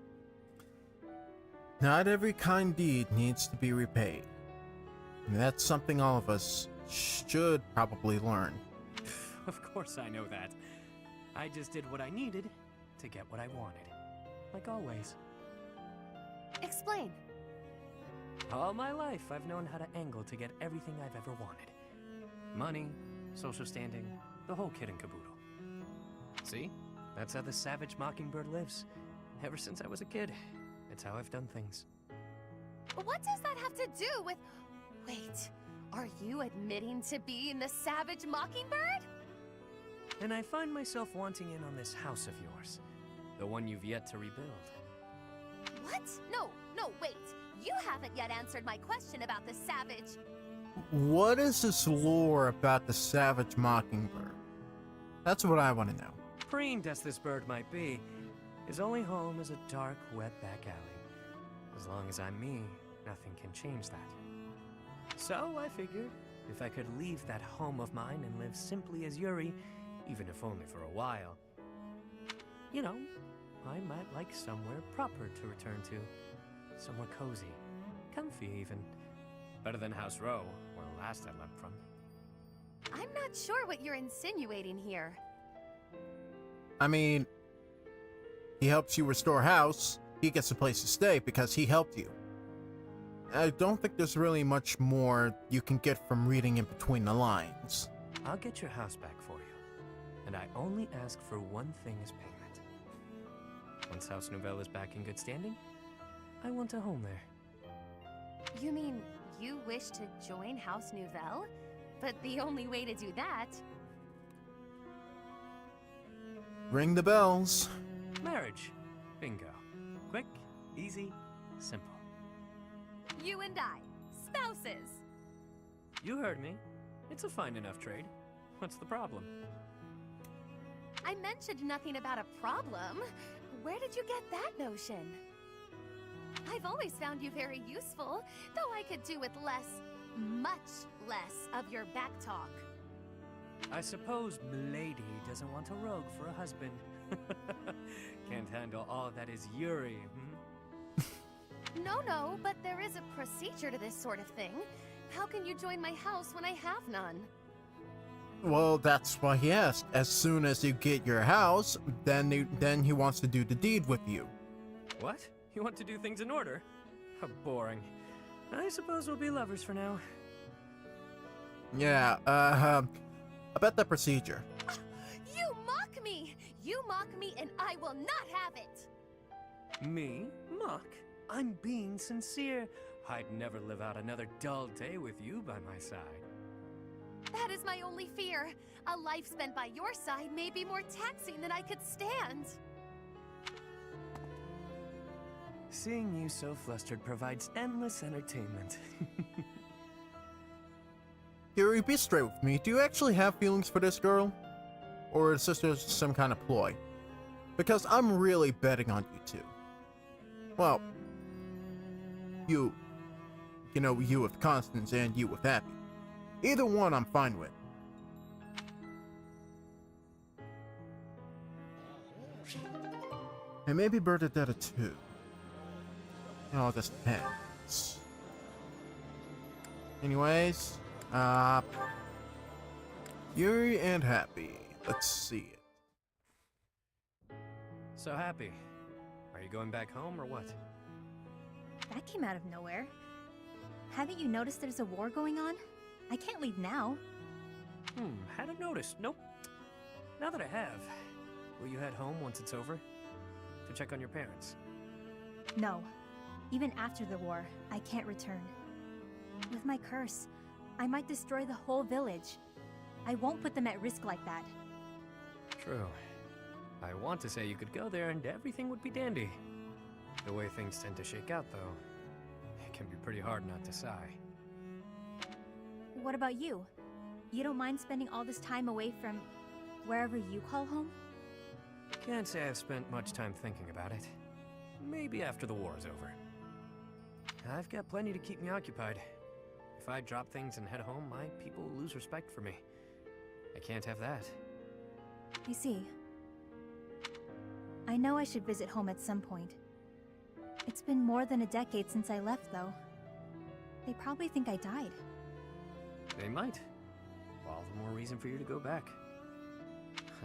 Not every kind deed needs to be repaid. And that's something all of us should probably learn. Of course I know that. I just did what I needed to get what I wanted. Like always. Explain. All my life, I've known how to angle to get everything I've ever wanted. Money, social standing, the whole kit and caboodle. See? That's how the savage mockingbird lives. Ever since I was a kid. It's how I've done things. What does that have to do with... Wait, are you admitting to being the savage mockingbird? And I find myself wanting in on this house of yours. The one you've yet to rebuild. What? No, wait. You haven't yet answered my question about the savage... What is this lore about the savage mockingbird? That's what I want to know. Preened as this bird might be, his only home is a dark, wet back alley. As long as I'm me, nothing can change that. So I figured, if I could leave that home of mine and live simply as Yuri, even if only for a while, you know, I might like somewhere proper to return to. Somewhere cozy, comfy even. Better than House Row, where last I left from. I'm not sure what you're insinuating here. I mean, he helps you restore house, he gets a place to stay because he helped you. I don't think there's really much more you can get from reading in between the lines. I'll get your house back for you, and I only ask for one thing as payment. Once House Nouvelle is back in good standing, I want a home there. You mean you wish to join House Nouvelle? But the only way to do that... Ring the bells. Marriage. Bingo. Quick, easy, simple. You and I, spouses! You heard me. It's a fine enough trade. What's the problem? I mentioned nothing about a problem. Where did you get that notion? I've always found you very useful, though I could do with less, much less of your back talk. I suppose Milady doesn't want a rogue for a husband. Can't handle all that is Yuri, No, but there is a procedure to this sort of thing. How can you join my house when I have none? Well, that's why he asked. As soon as you get your house, then he wants to do the deed with you. What? You want to do things in order? How boring. I suppose we'll be lovers for now. Yeah, about the procedure. You mock me! You mock me and I will not have it! Me? Mock? I'm being sincere. I'd never live out another dull day with you by my side. That is my only fear. A life spent by your side may be more taxing than I could stand. Seeing you so flustered provides endless entertainment. Yuri, be straight with me. Do you actually have feelings for this girl? Or is this just some kind of ploy? Because I'm really betting on you two. Well, you with Constance and you with Happy. Either one I'm fine with. And maybe Bernadetta too. It all just depends. Anyways, Yuri and Happy. Let's see it. So Happy, are you going back home or what? That came out of nowhere. Haven't you noticed there's a war going on? I can't leave now. Hadn't noticed. Nope. Now that I have, will you head home once it's over? To check on your parents? No. Even after the war, I can't return. With my curse, I might destroy the whole village. I won't put them at risk like that. True. I want to say you could go there and everything would be dandy. The way things tend to shake out, though, it can be pretty hard not to sigh. What about you? You don't mind spending all this time away from wherever you call home? Can't say I've spent much time thinking about it. Maybe after the war's over. I've got plenty to keep me occupied. If I drop things and head home, my people will lose respect for me. I can't have that. I see. I know I should visit home at some point. It's been more than a decade since I left, though. They probably think I died. They might. All the more reason for you to go back.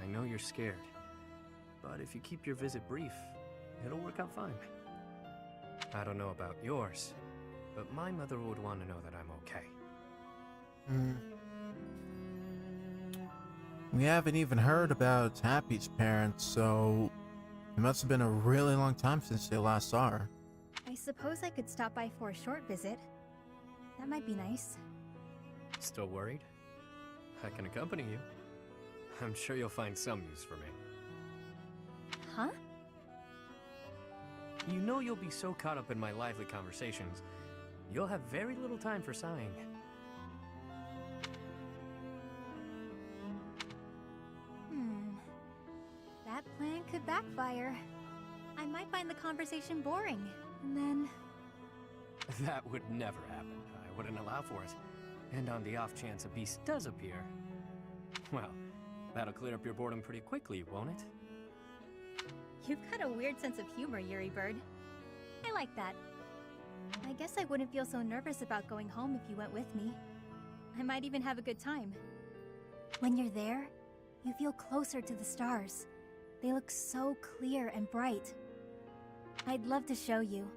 I know you're scared. But if you keep your visit brief, it'll work out fine. I don't know about yours, but my mother would want to know that I'm okay. We haven't even heard about Happy's parents, so it must have been a really long time since they last saw her. I suppose I could stop by for a short visit. That might be nice. Still worried? I can accompany you. I'm sure you'll find some use for me. Huh? You know you'll be so caught up in my lively conversations, you'll have very little time for sighing. That plan could backfire. I might find the conversation boring, and then... That would never happen. I wouldn't allow for it. And on the off chance a beast does appear, well, that'll clear up your boredom pretty quickly, won't it? You've got a weird sense of humor, Yuri Bird. I like that. I guess I wouldn't feel so nervous about going home if you went with me. I might even have a good time. When you're there, you feel closer to the stars. They look so clear and bright. I'd love to show you.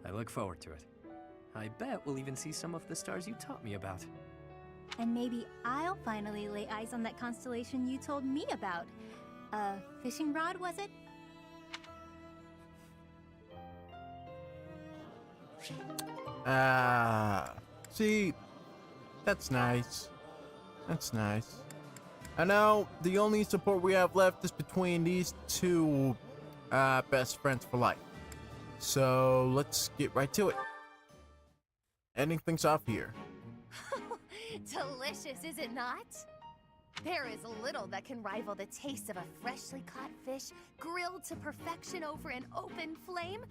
I look forward to it. I bet we'll even see some of the stars you taught me about. And maybe I'll finally lay eyes on that constellation you told me about. A fishing rod, was it? See, that's nice. That's nice. And now, the only support we have left is between these two best friends for life. So, let's get right to it. Ending things off here. Delicious, is it not? There is little that can rival the taste of a freshly caught fish grilled to perfection over an open flame.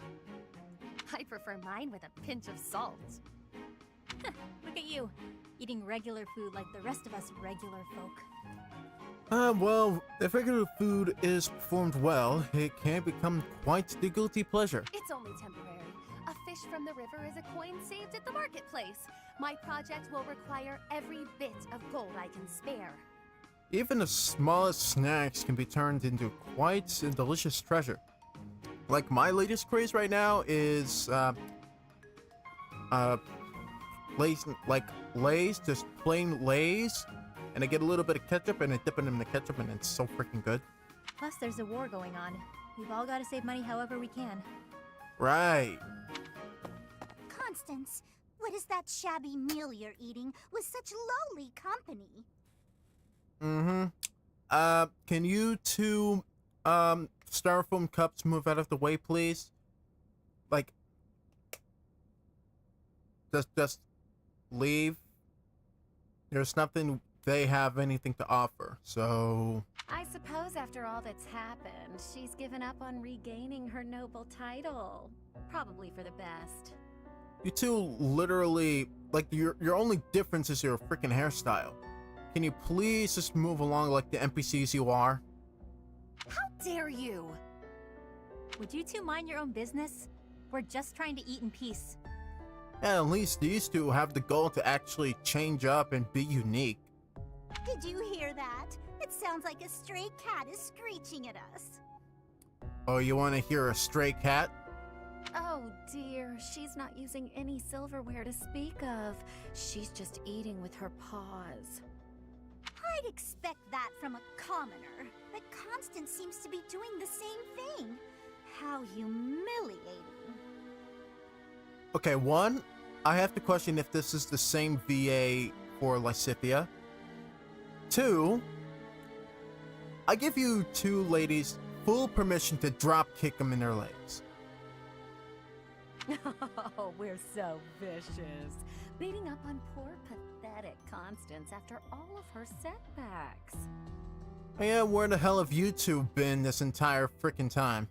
I prefer mine with a pinch of salt. Look at you, eating regular food like the rest of us regular folk. Well, if regular food is performed well, it can become quite the guilty pleasure. It's only temporary. A fish from the river is a coin saved at the marketplace. My project will require every bit of gold I can spare. Even the smallest snacks can be turned into quite a delicious treasure. Like my latest craze right now is Lay's, like Lay's, just plain Lay's, and I get a little bit of ketchup and I dip it in the ketchup and it's so freaking good. Plus, there's a war going on. We've all got to save money however we can. Right. Constance, what is that shabby meal you're eating with such lowly company? Can you two, styrofoam cups move out of the way, please? Like, just leave. There's nothing they have anything to offer, so... I suppose after all that's happened, she's given up on regaining her noble title. Probably for the best. You two literally, like, your only difference is your freaking hairstyle. Can you please just move along like the NPCs you are? How dare you! Would you two mind your own business? We're just trying to eat in peace. Yeah, at least these two have the goal to actually change up and be unique. Did you hear that? It sounds like a stray cat is screeching at us. Oh, you want to hear a stray cat? Oh dear, she's not using any silverware to speak of. She's just eating with her paws. I'd expect that from a commoner, but Constance seems to be doing the same thing. How humiliating. Okay, one, I have to question if this is the same VA for Lysithia. Two, I give you two ladies full permission to drop kick them in their legs. Oh, we're so vicious. Beating up on poor, pathetic Constance after all of her setbacks. Yeah, where the hell have you two been this entire frickin' time?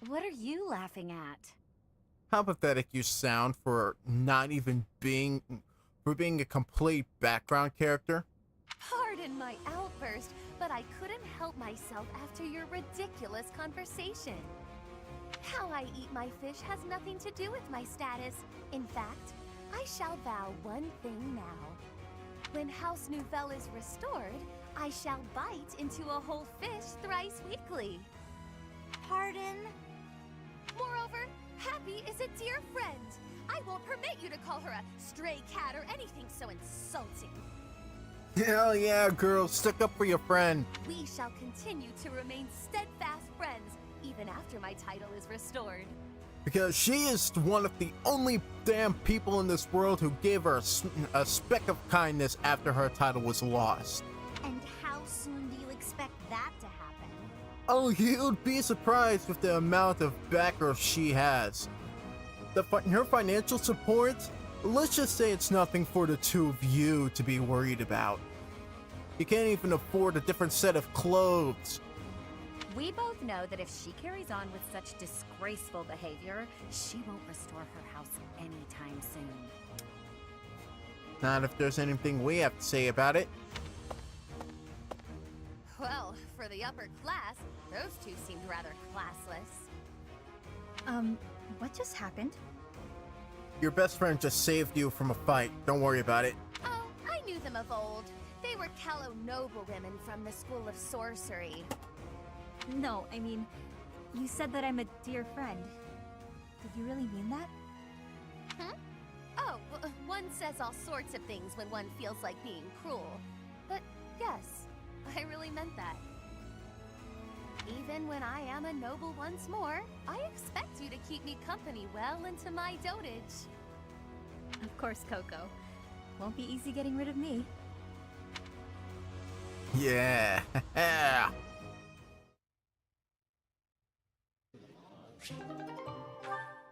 What are you laughing at? How pathetic you sound for not even being a complete background character. Pardon my outburst, but I couldn't help myself after your ridiculous conversation. How I eat my fish has nothing to do with my status. In fact, I shall vow one thing now. When House Nouvelle is restored, I shall bite into a whole fish thrice weekly. Pardon? Moreover, Happy is a dear friend. I won't permit you to call her a stray cat or anything so insulting. Hell yeah, girl, stick up for your friend. We shall continue to remain steadfast friends, even after my title is restored. Because she is one of the only damn people in this world who gave her a speck of kindness after her title was lost. And how soon do you expect that to happen? Oh, you'd be surprised with the amount of backers she has. Her financial support, let's just say it's nothing for the two of you to be worried about. You can't even afford a different set of clothes. We both know that if she carries on with such disgraceful behavior, she won't restore her house anytime soon. Not if there's anything we have to say about it. Well, for the upper class, those two seemed rather classless. What just happened? Your best friend just saved you from a fight. Don't worry about it. Oh, I knew them of old. They were Callow noblewomen from the School of Sorcery. No, I mean, you said that I'm a dear friend. Did you really mean that? Oh, well, one says all sorts of things when one feels like being cruel. But yes, I really meant that. Even then when I am a noble once more, I expect you to keep me company well into my dotage. Of course, Coco. Won't be easy getting rid of me. Yeah.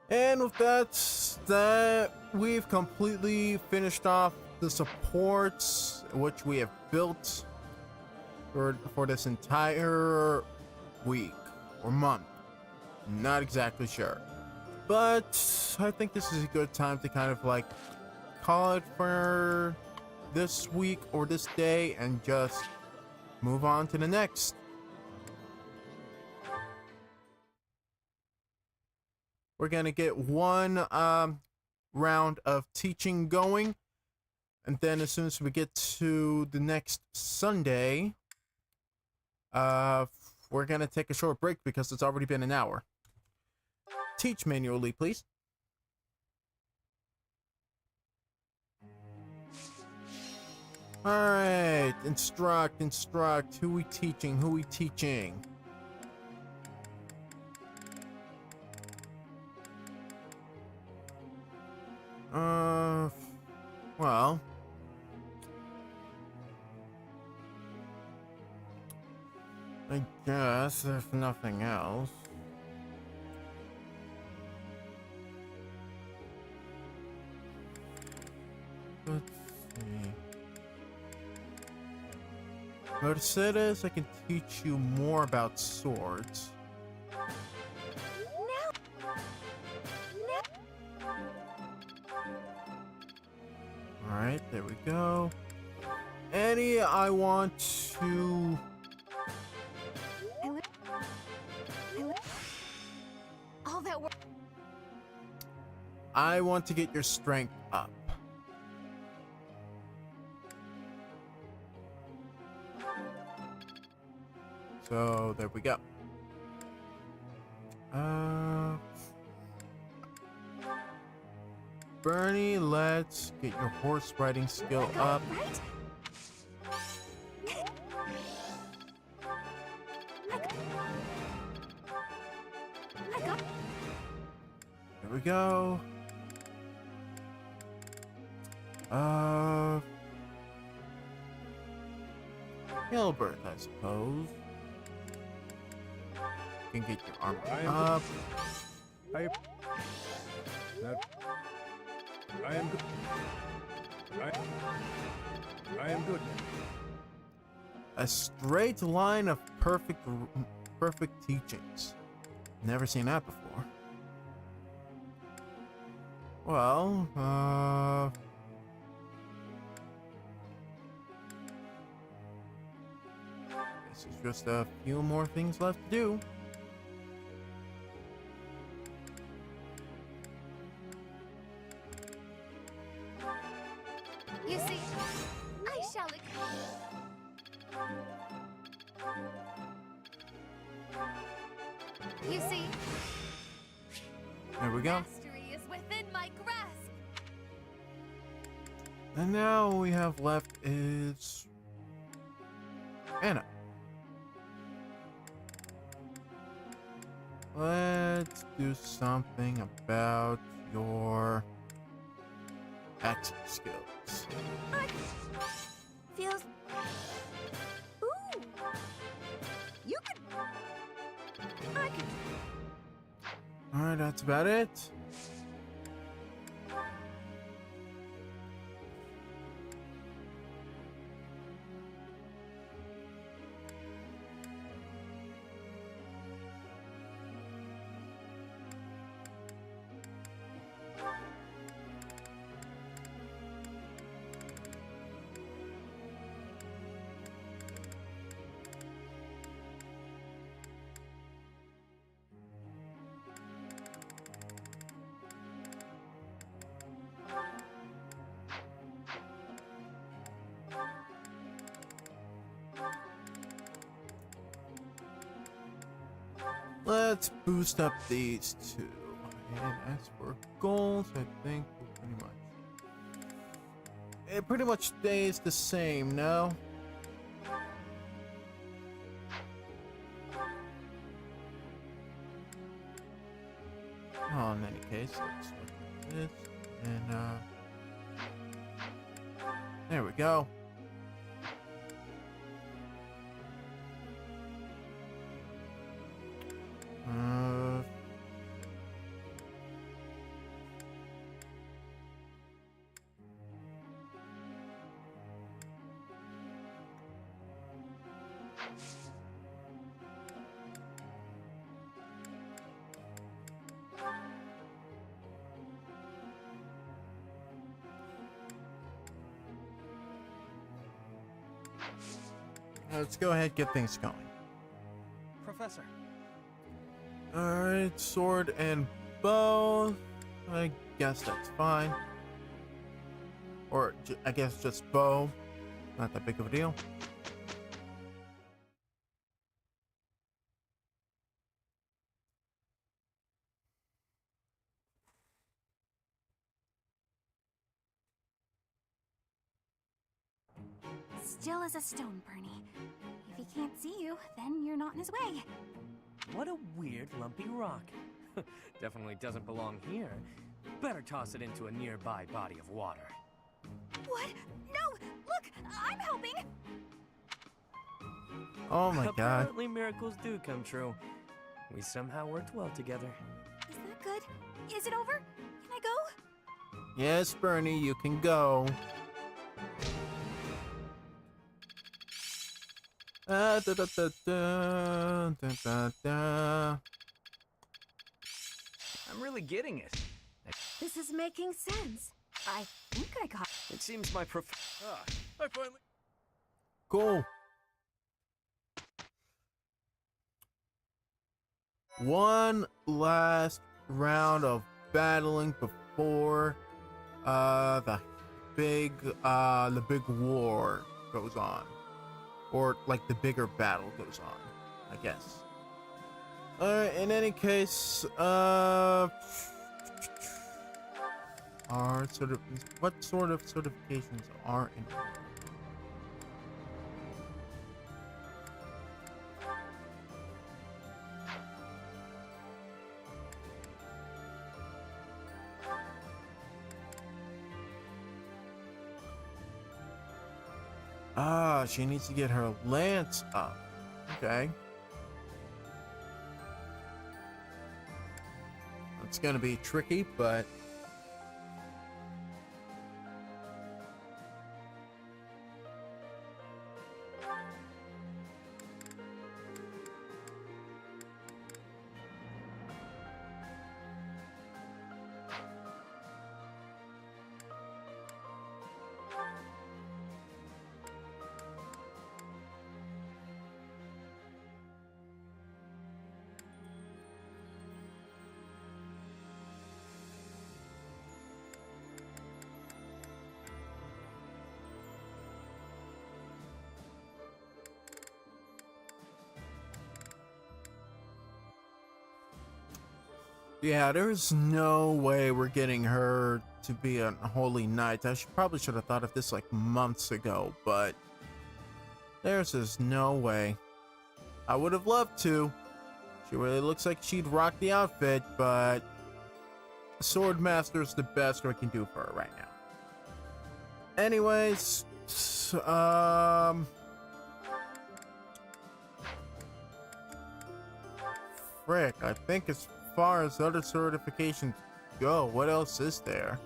And with that, we've completely finished off the supports which we have built for this entire week or month. Not exactly sure, but I think this is a good time to kind of like call it for this week or this day and just move on to the next. We're gonna get one round of teaching going, and then as soon as we get to the next Sunday, we're gonna take a short break because it's already been an hour. Teach manually, please. Alright, instruct. Who we teaching? Well, I guess if nothing else. Let's see. Mercedes, I can teach you more about swords. Alright, there we go. Annie, I want to... All that work. I want to get your strength up. So, there we go. Bernie, let's get your horse riding skill up. There we go. Gilbert, I suppose. You can get your armor up. I am good. I am good. A straight line of perfect teachings. Never seen that before. Well, this is just a few more things left to do. You see, I shall. You see, There we go. mastery is within my grasp. And now all we have left is Anna. Let's do something about your action skills. Feels. Ooh. You could. I could. Alright, that's about it. Let's boost up these two. And as for goals, I think it pretty much stays the same, no? Oh, in any case, let's look at this. And, there we go. Let's go ahead and get things going. Professor. Alright, sword and bow. I guess that's fine. Or, I guess just bow. Not that big of a deal. Still as a stone, Bernie. If he can't see you, then you're not in his way. What a weird lumpy rock. Definitely doesn't belong here. Better toss it into a nearby body of water. What? No! Look! I'm helping! Oh my god. Apparently miracles do come true. We somehow worked well together. Is that good? Is it over? Can I go? Yes, Bernie, you can go. Da, da, da, da, da, da, da. I'm really getting it. This is making sense. I think I got... It seems my I finally... Cool. One last round of battling before the big war goes on. Or like the bigger battle goes on, I guess. In any case, what sort of certifications are in here? Ah, she needs to get her lance up. Okay. It's gonna be tricky, but... yeah, there's no way we're getting her to be a holy knight. I probably should have thought of this like months ago, but there's just no way. I would have loved to. She really looks like she'd rock the outfit, but Swordmaster's the best we can do for her right now. Anyways, frick, I think as far as other certifications go, what else is there?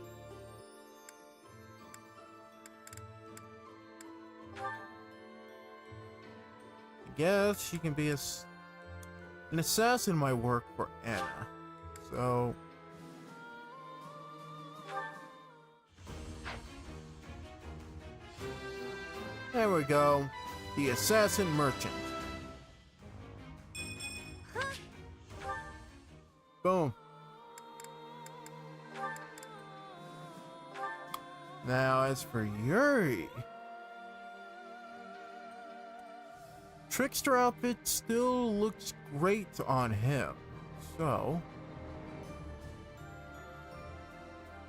I guess she can be an assassin might work for Anna. So there we go. The assassin merchant. Boom. Now, as for Yuri, Trickster outfit still looks great on him, so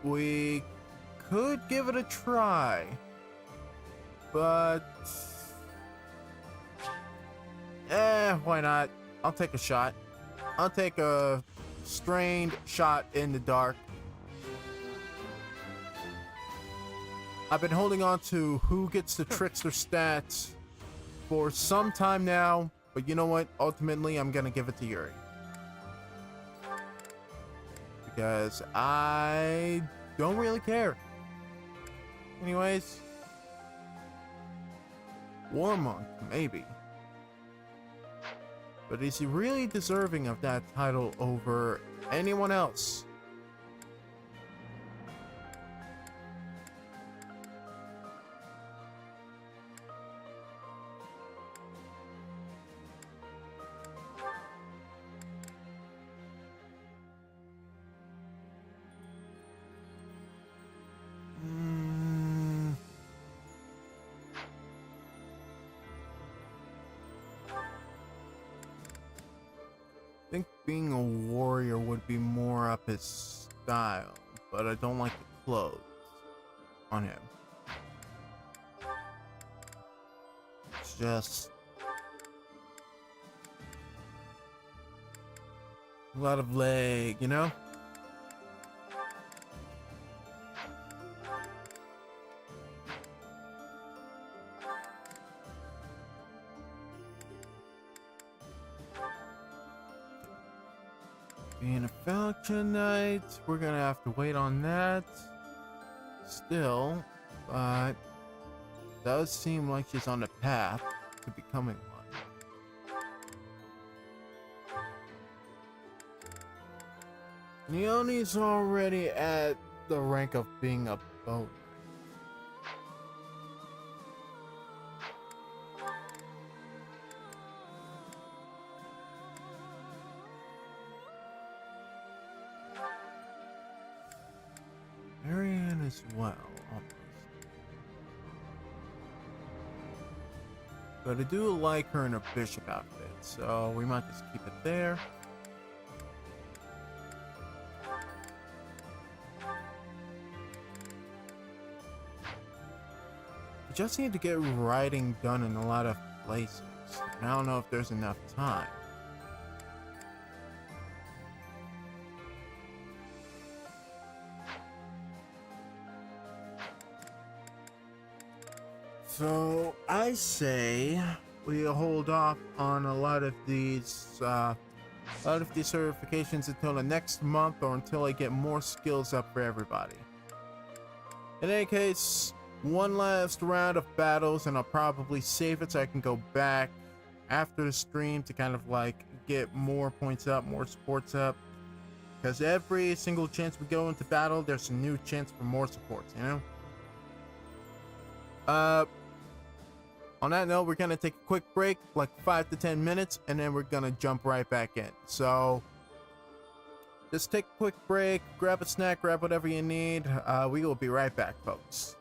we could give it a try, but why not? I'll take a shot. I'll take a strained shot in the dark. I've been holding on to who gets the trickster stats for some time now, but you know what? Ultimately, I'm gonna give it to Yuri. Because I don't really care. Anyways, Warmonk, maybe. But is he really deserving of that title over anyone else? I think being a warrior would be more up his style, but I don't like the clothes on him. It's just a lot of leg, you know? Being a Falcon Knight, we're gonna have to wait on that still, but does seem like she's on the path to becoming one. Leonie's already at the rank of being a boat. Marianne as well, almost. But I do like her in a bishop outfit, so we might just keep it there. We just need to get writing done in a lot of places, and I don't know if there's enough time. So I say we hold off on a lot of these certifications until the next month, or until I get more skills up for everybody. In any case, one last round of battles, and I'll probably save it so I can go back after the stream to kind of like get more points up, more supports up. Because every single chance we go into battle, there's a new chance for more supports, you know? On that note, we're gonna take a quick break, like 5 to 10 minutes, and then we're gonna jump right back in. So just take a quick break, grab a snack, grab whatever you need. We will be right back, folks.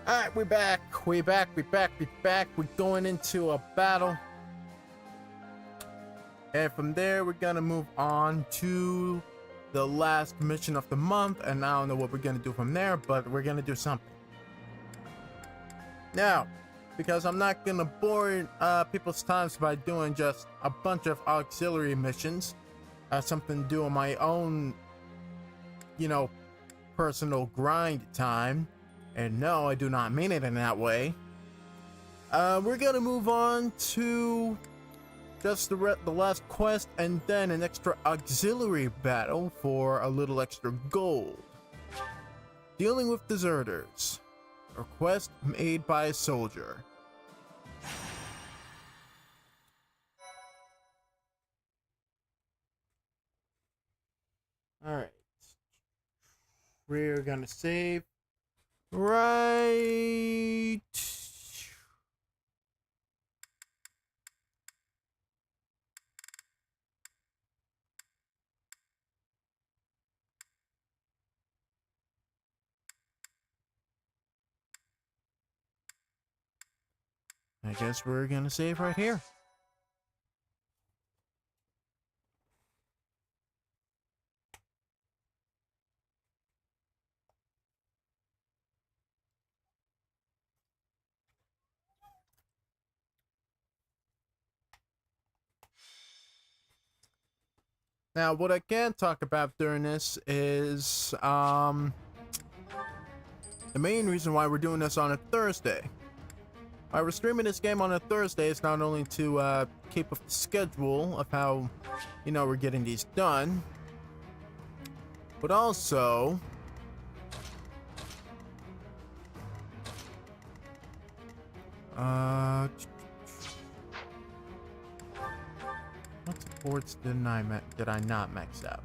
Alright, we're back. We're going into a battle. And from there, we're gonna move on to the last mission of the month. And I don't know what we're gonna do from there, but we're gonna do something. Now, because I'm not gonna bore people's times by doing just a bunch of auxiliary missions, something to do on my own, you know, personal grind time. And no, I do not mean it in that way. We're gonna move on to just the last quest and then an extra auxiliary battle for a little extra gold. Dealing with deserters. A quest made by a soldier. Alright. We're gonna save. Right. I guess we're gonna save right here. Now, what I can talk about during this is, the main reason why we're doing this on a Thursday. Why we're streaming this game on a Thursday is not only to, keep up the schedule of how, you know, we're getting these done, but also, what supports did I not max out?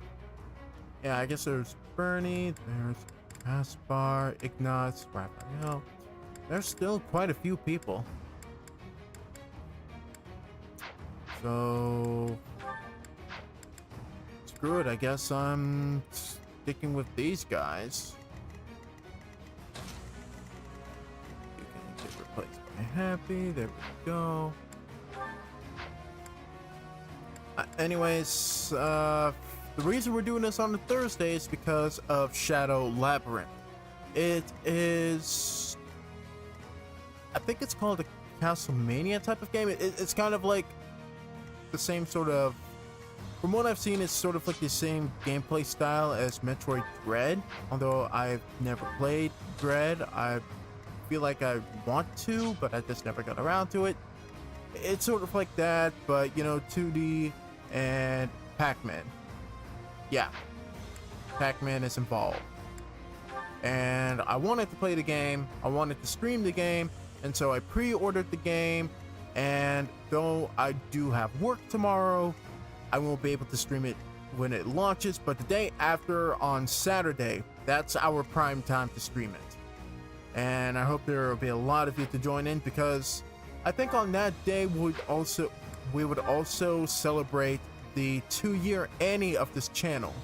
Yeah, I guess there's Bernie, there's Caspar, Ignaz, Raphael. There's still quite a few people. So screw it, I guess I'm sticking with these guys. You can get replaced by Happy, there we go. Anyways, the reason we're doing this on a Thursday is because of Shadow Labyrinth. It is, I think it's called a Castlevania type of game. It's kind of like the same sort of, from what I've seen, it's sort of like the same gameplay style as Metroid Dread. Although I've never played Dread, I feel like I want to, but I just never got around to it. It's sort of like that, but you know, 2D and Pac-Man. Yeah, Pac-Man is involved. And I wanted to play the game, I wanted to stream the game, and so I pre-ordered the game, and though I do have work tomorrow, I won't be able to stream it when it launches, but the day after on Saturday, that's our prime time to stream it. And I hope there will be a lot of you to join in, because I think on that day we would also celebrate the 2-year Annie of this channel.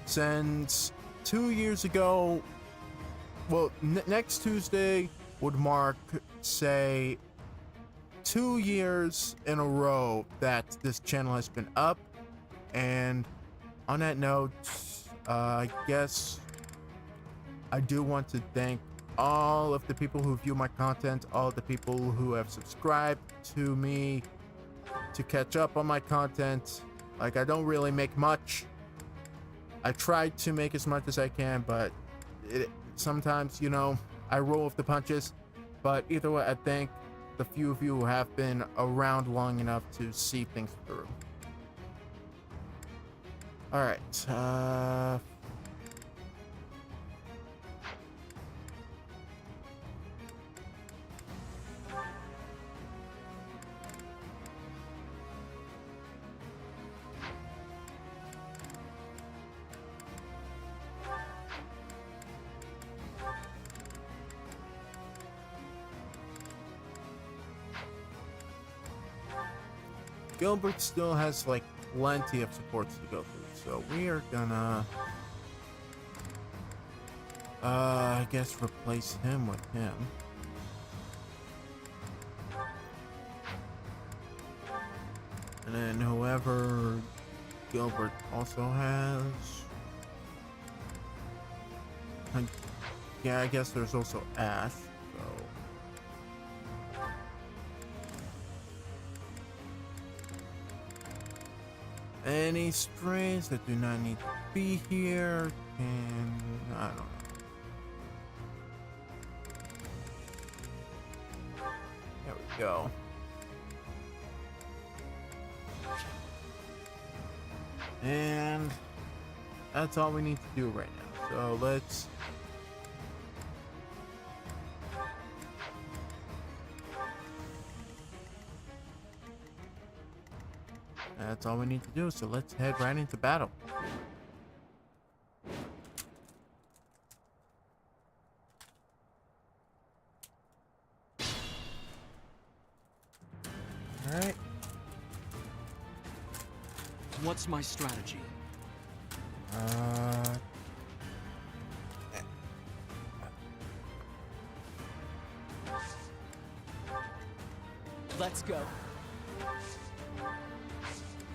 Since 2 years ago, well, next Tuesday would mark, say, 2 years in a row that this channel has been up. And on that note, I guess I do want to thank all of the people who view my content, all the people who have subscribed to me to catch up on my content. Like, I don't really make much. I try to make as much as I can, but sometimes, you know, I roll with the punches. But either way, I thank the few of you who have been around long enough to see things through. Alright, Gilbert still has like plenty of supports to go through, so we are gonna I guess replace him with him. And then whoever Gilbert also has. Yeah, I guess there's also Ash, so. Any strays that do not need to be here can, I don't know. There we go. And that's all we need to do right now. So let's that's all we need to do. So let's head right into battle. All right. What's my strategy? Let's go.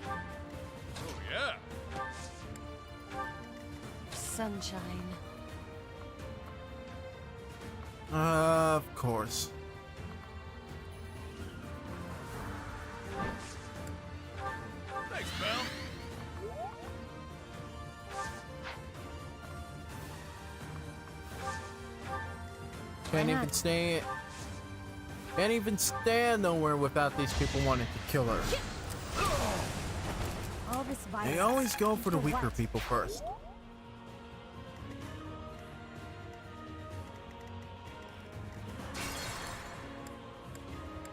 Oh, yeah. Sunshine. Of course. Thanks, pal. Can't even stand nowhere without these people wanting to kill her. All this violence. They always go for the For weaker what? people first.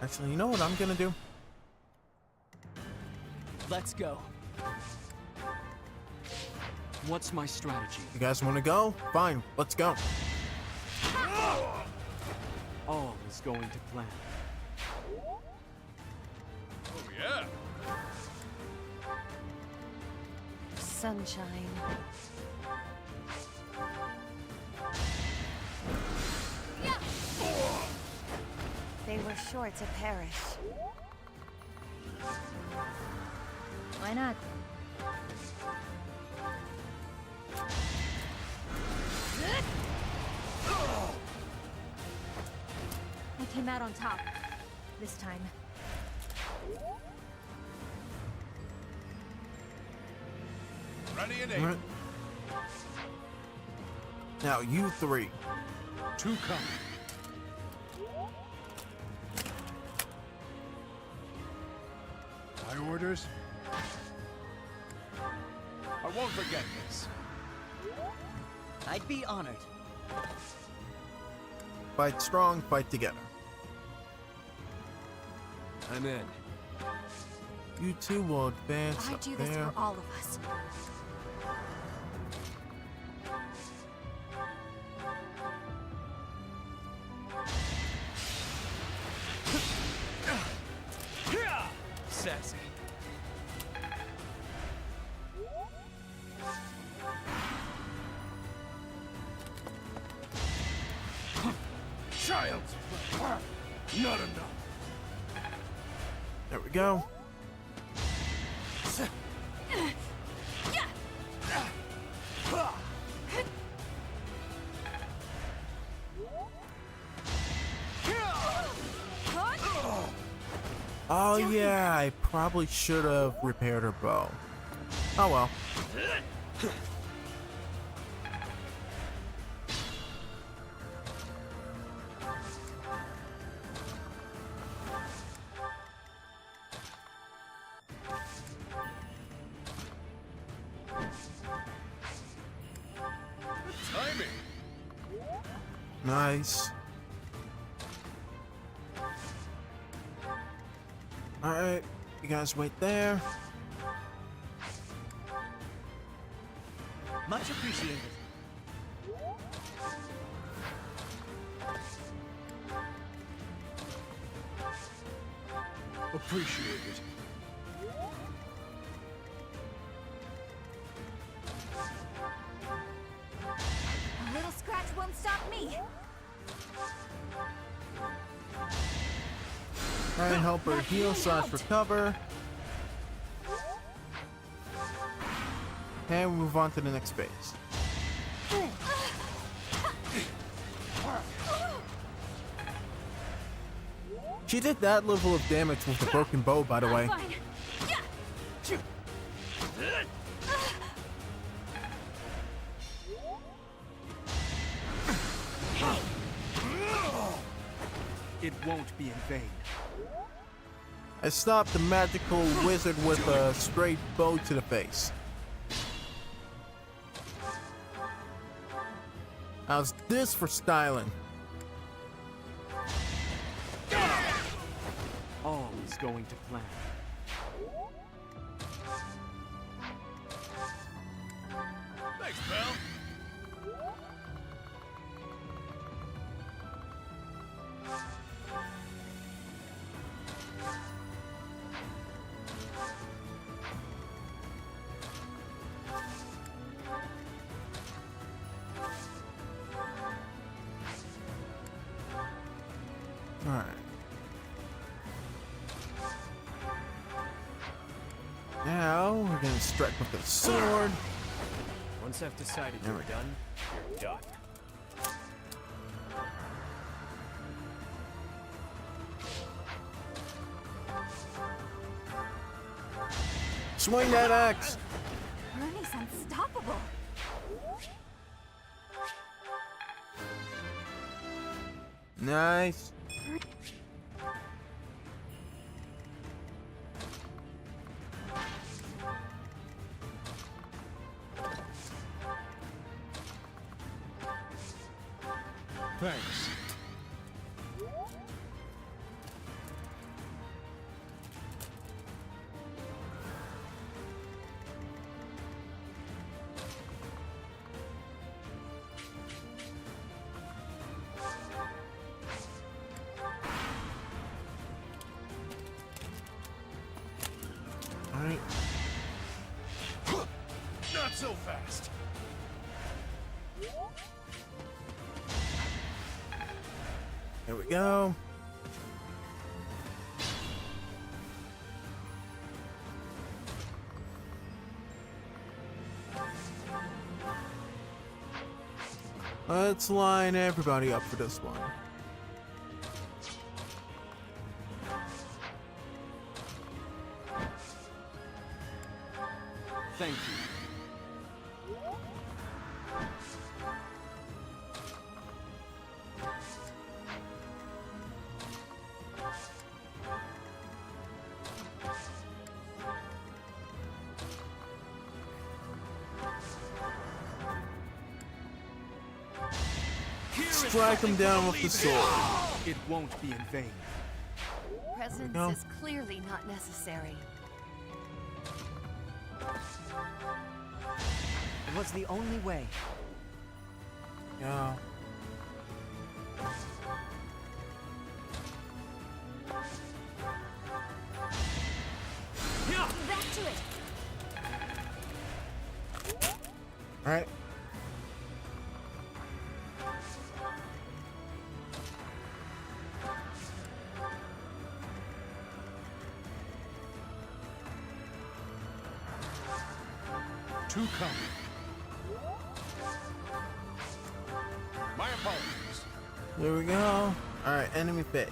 Actually, you know what I'm gonna do? Let's go. What's my strategy? You guys wanna go? Fine, let's go. All is going to plan. Oh, yeah. Sunshine. They were sure to perish. Why not? I came out on top. This time. Ready and All aim. right. Now, you three. Two coming. My orders? I won't forget this. I'd be honored. Fight strong, fight together. I'm in. You two will advance I up do this there. for all of us. Sassy. Child! Not enough. There we go. Oh yeah, I probably should have repaired her bow. Oh well. Timing. Nice. Alright, you guys wait there. Much appreciated. Appreciate it. A little scratch won't way! Try and help her heal / recover. And we move on to the next phase. She did that level of damage with the broken bow, by the way. It won't be in vain. I stopped the magical wizard with a straight bow to the face. How's this for styling? All is going to plan. Thanks, pal. Alright. Now we're gonna strike with the sword. Once I've decided There you're we go. done, you're done. Swing that axe. Ernie's unstoppable. Nice. Thanks. Alright. Not so fast. There we go. Let's line everybody up for this one. Thank you. Strike him down with the sword. It won't be in vain. Presence go. is clearly not necessary. It was the only way. Yeah. Back to it. Alright. Two coming. My apologies. There we go. Alright, enemy phase.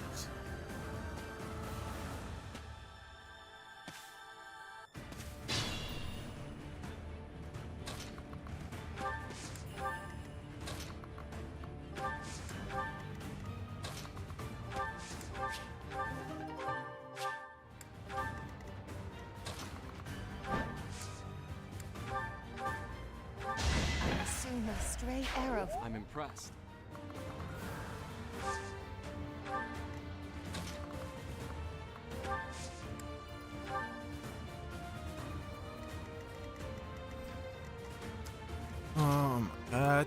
I assume a stray arrow. I'm impressed. Oh my god.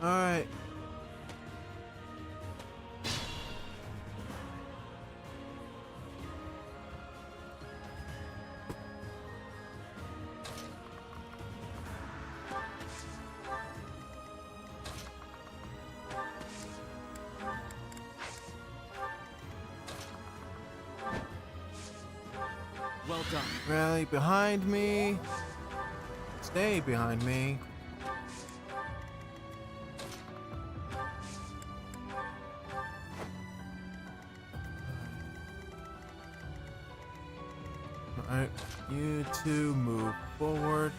Alright. Well done. Rally behind me. Stay behind me. Alright, you two move forward.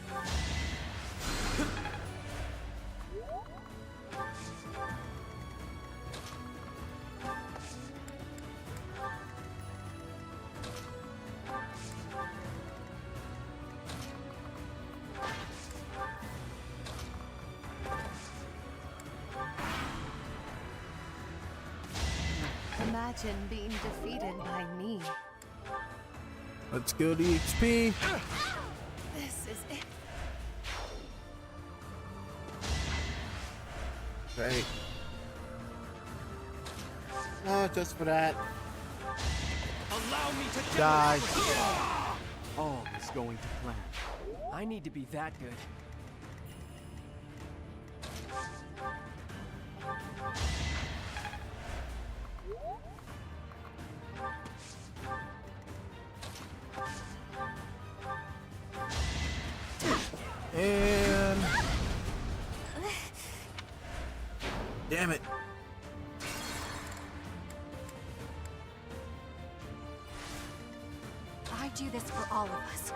Imagine being defeated by me. Let's go to EXP. This is it. Great. Oh, just for that. Allow me to Die. All is going to plan. I need to be that good. And damn it. I do this for all of us.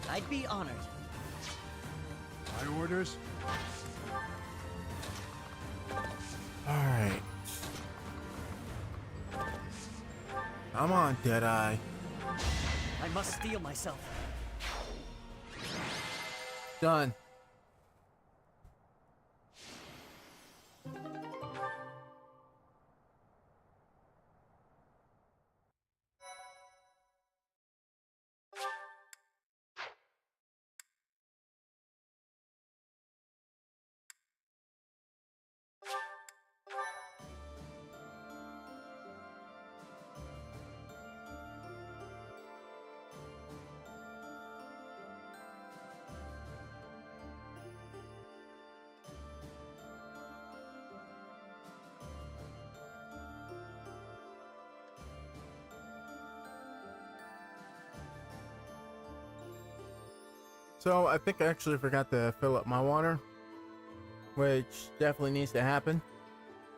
I'd be honored. My orders? Alright. Come on, Deadeye. I must steel myself. Done. So I think I actually forgot to fill up my water, which definitely needs to happen.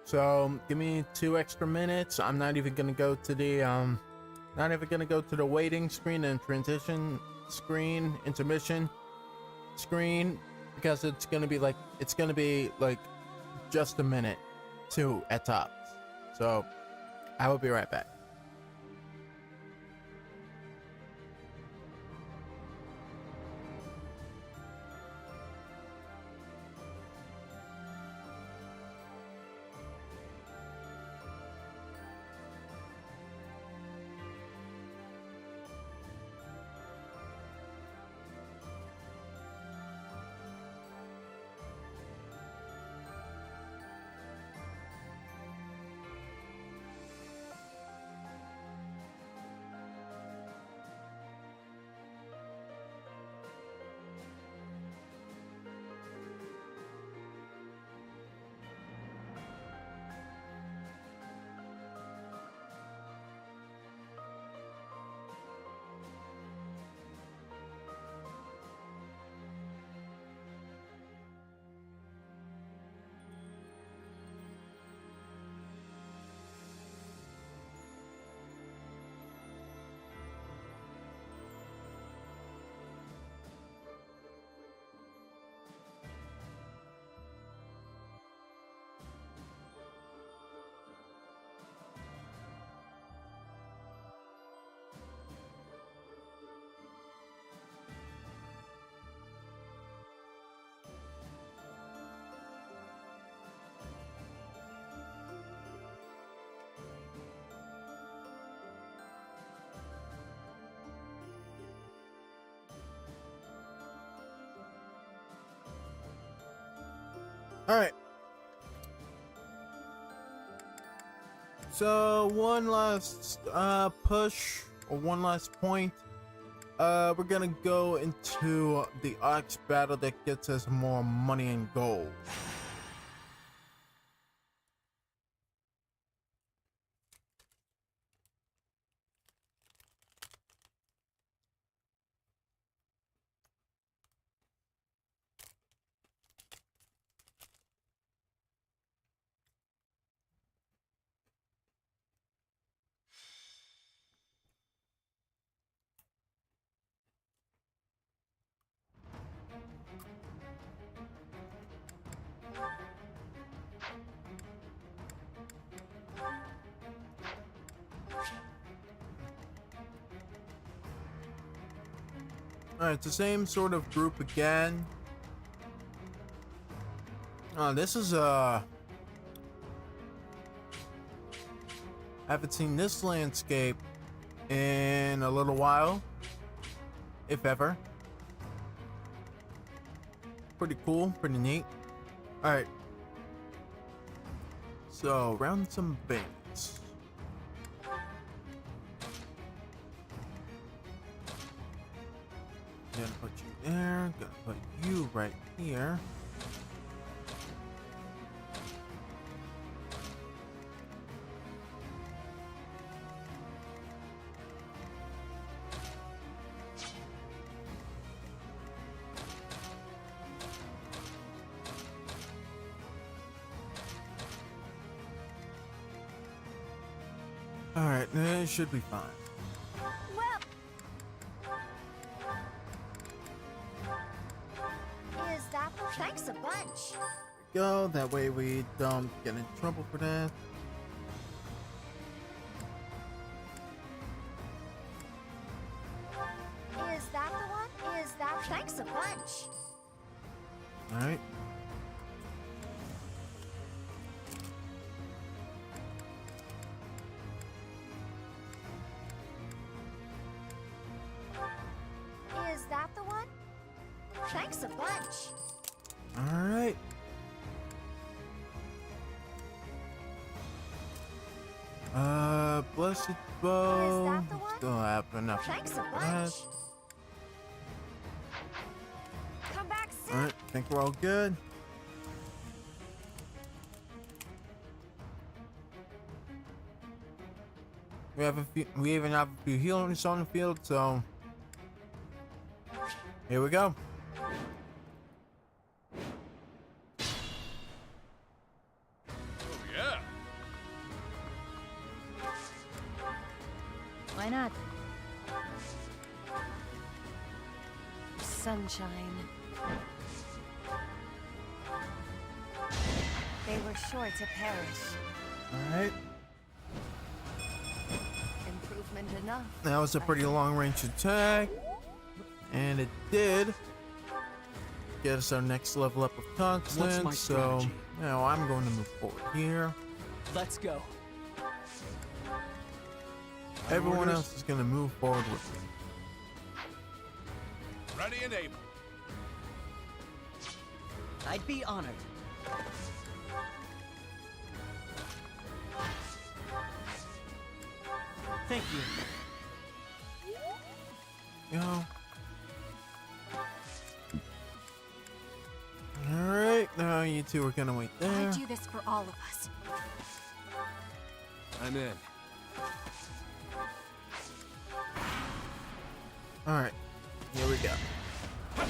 So give me 2 extra minutes. I'm not even gonna go to the waiting screen and transition screen, intermission screen, because it's gonna be like just a minute, 2 at tops. So I will be right back. Alright. So, one last push, or one last point. We're gonna go into the Ox battle that gets us more money and gold. Alright, it's the same sort of group again. This is I haven't seen this landscape in a little while, if ever. Pretty cool, pretty neat. Alright. So, round some bandits. Gonna put you there, gonna put you right here. Alright, it should be fine. Is that the... Thanks a bunch. Go, that way we don't get in trouble for that. Is that the one? Is that... Thanks a bunch. Alright. Is that the one? Thanks a bunch. Alright. Blessed bow. Is that the one? Still have enough. Thanks a for bunch. that. Come back soon. Alright, think we're all good. We even have a few healers on the field, so here we go. Yeah. Why not? Sunshine. They were sure to perish. Alright. Improvement enough. That was a pretty long range attack. And it did get us our next level up of confidence. my So strategy? now I'm going to move forward here. Let's go. Everyone else is going to move forward with me. Ready and able. I'd be honored. Thank you. Go. Alright, now you two are going to wait there. I do this for all of us. I'm in. Alright, here we go. I'm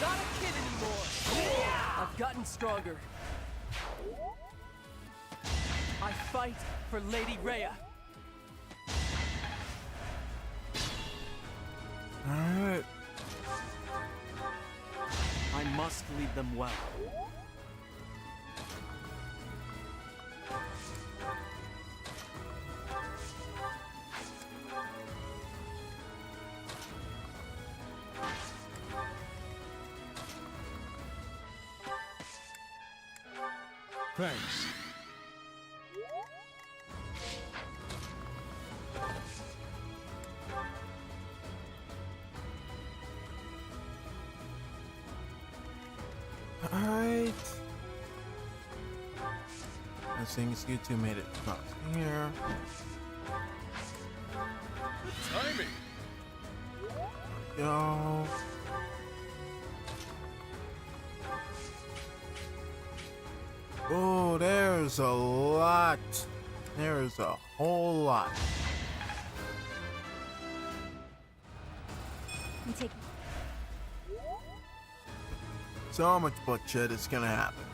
not a kid anymore. I've gotten stronger. I fight for Lady Rhea. Alright. I must lead them well. Thanks. Alright. As soon as you two made it across here. Timing! Go. Oh, there's a lot. There's a whole lot. You take. So much butt shit is gonna happen.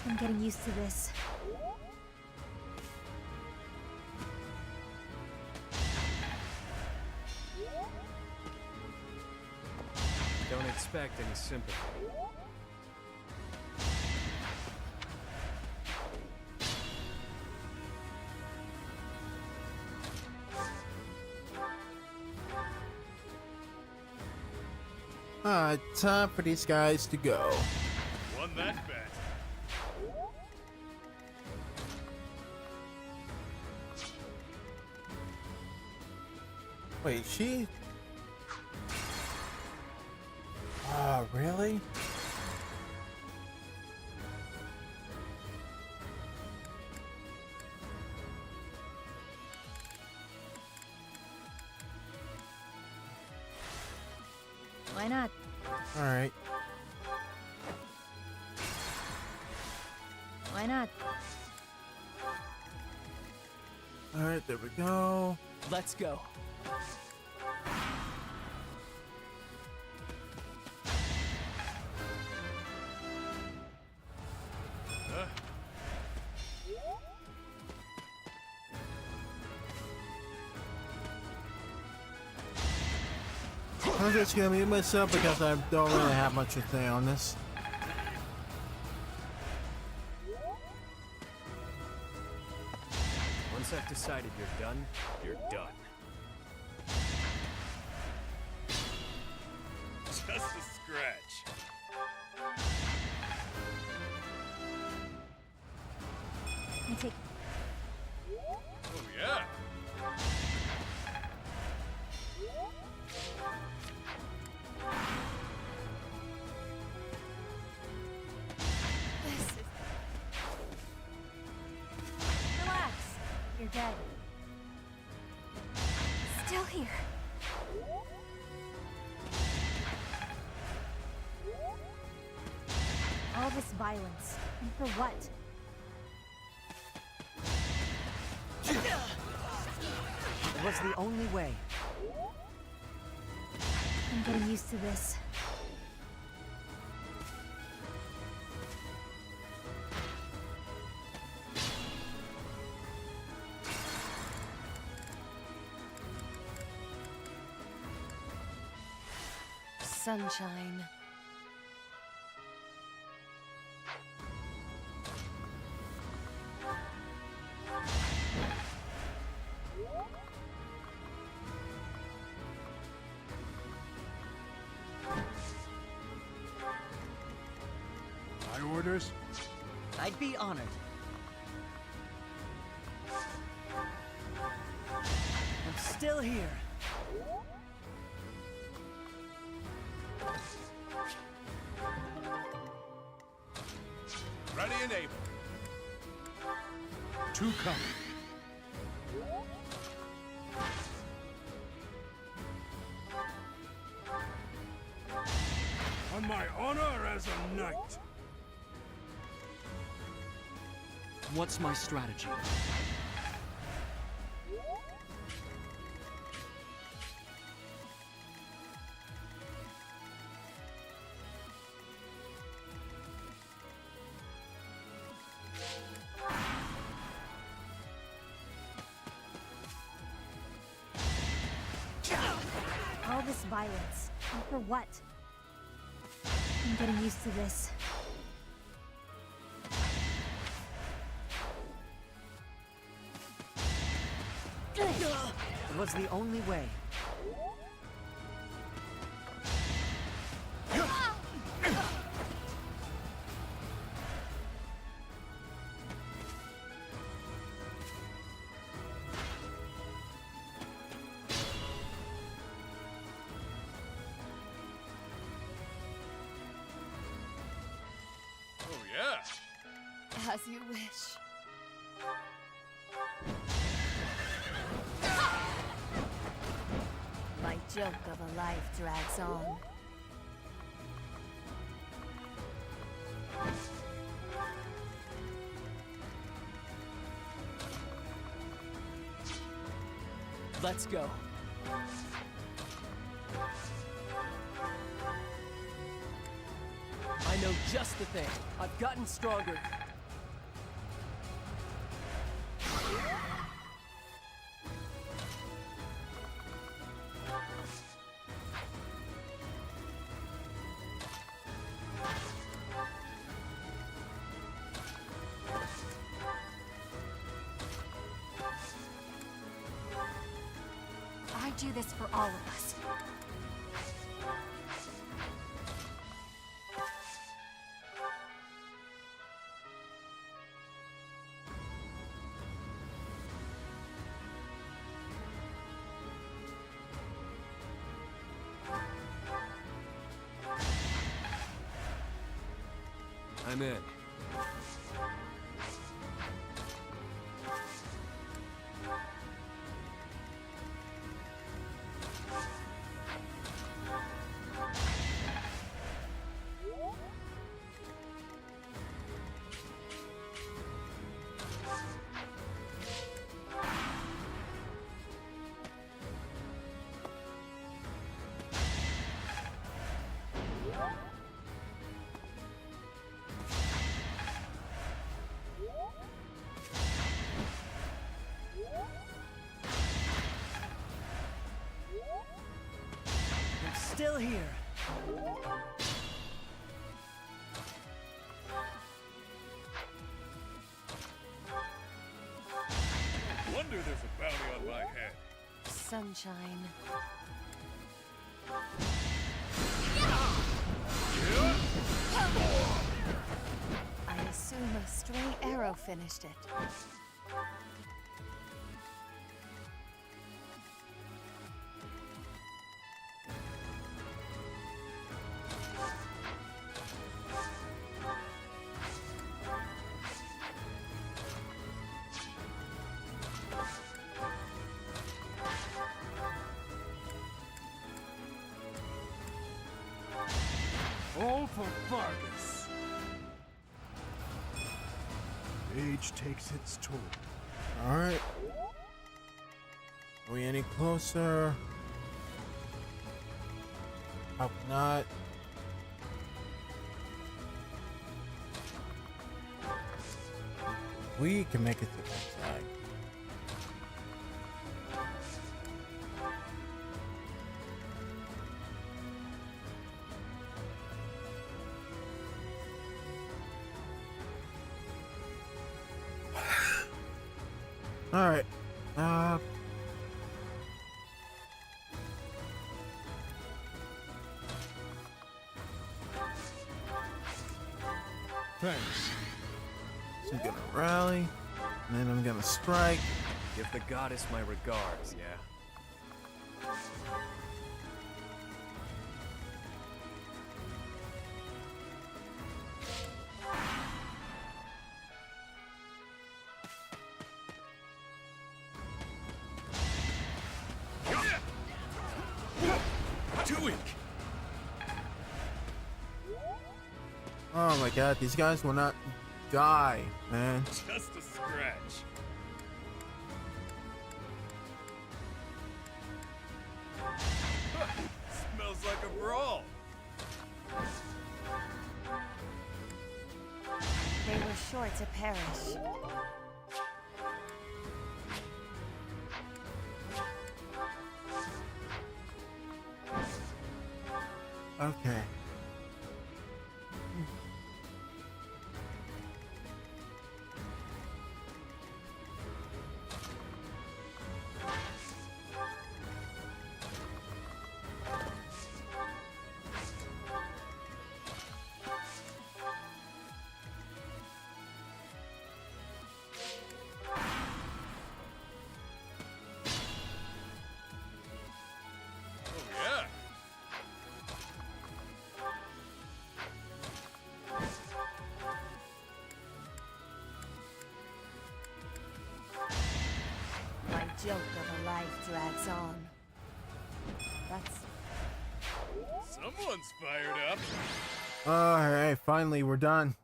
I'm getting used to this. Don't expect any sympathy. Alright, time for these guys to go. Won that bet. Wait, she... really? Why not? Alright. Why not? Alright, there we go. Let's go. I'm just gonna mute myself because I don't really have much to say on this. Once I've decided you're done, you're done. Just a scratch. You take. Oh yeah. Relax. You're dead. Still here. All this violence. And for what? It was the only way. I'm getting used to this. Sunshine. My orders? I'd be honored. I'm still here. Ready and able. Two coming. On my honor as a knight. What's my strategy? All this violence. And for what? I'm getting used to this. It was the only way. As you wish. My joke of a life drags on. Let's go. I know just the thing. I've gotten stronger. I do this for all of us. I'm in. I'm still here. Wonder there's a bounty on my head. Sunshine. I assume a stray arrow finished it. All for Vargas. Age takes its toll. Alright. Are we any closer? Hope not. We can make it to that side. All right. Thanks. So I'm gonna rally, and then I'm gonna strike. Give the goddess my regards, yeah? Too weak. Oh my god, these guys will not die, man. Just a scratch. Smells like a brawl. They were sure to perish. Okay. joke of a life drags on. That's... Someone's fired up. Alright, finally, we're done.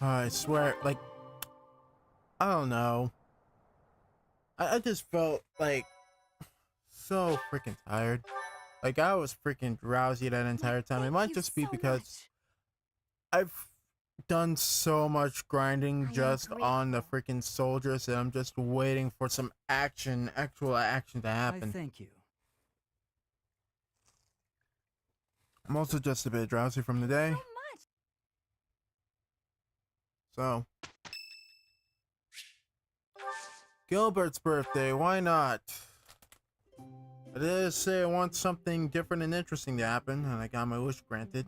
I swear, like, I don't know. I just felt, like, so freaking tired. Like, I was freaking drowsy that entire time. It might just be because I've done so much grinding just on the freaking soldiers that I'm just waiting for some action, actual action to happen. Thank you. I'm also just a bit drowsy from the day. So, Gilbert's birthday, why not? I did say I want something different and interesting to happen, and I got my wish granted.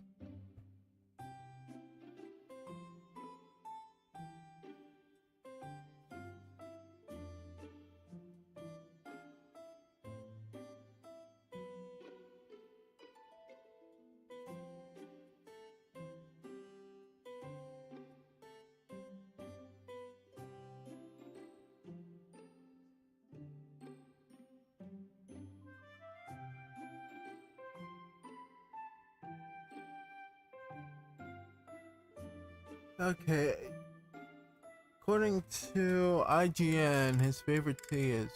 Okay. According to IGN, his favorite tea is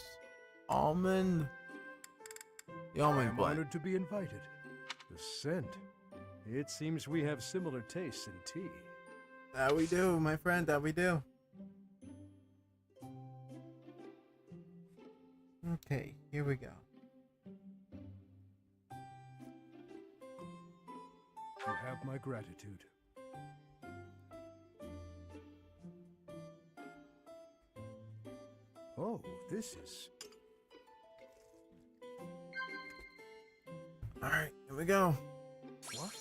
almond. The almond I'm blend. honored to be invited. The scent. It seems we have similar tastes in tea. That we do, my friend, that we do. Okay, here we go. You have my gratitude. Oh, this is... Alright, here we go. What?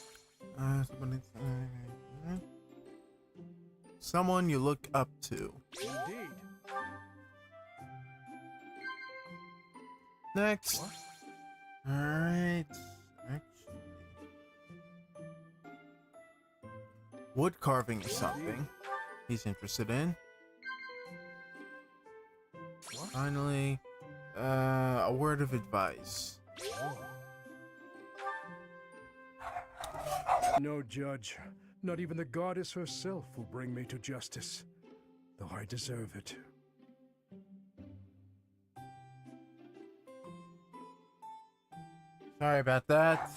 Someone you look up to. Indeed. Next. Alright. Actually, wood carving is something he's interested in. Finally, a word of advice. No judge, not even the goddess herself will bring me to justice, though I deserve it. Sorry about that.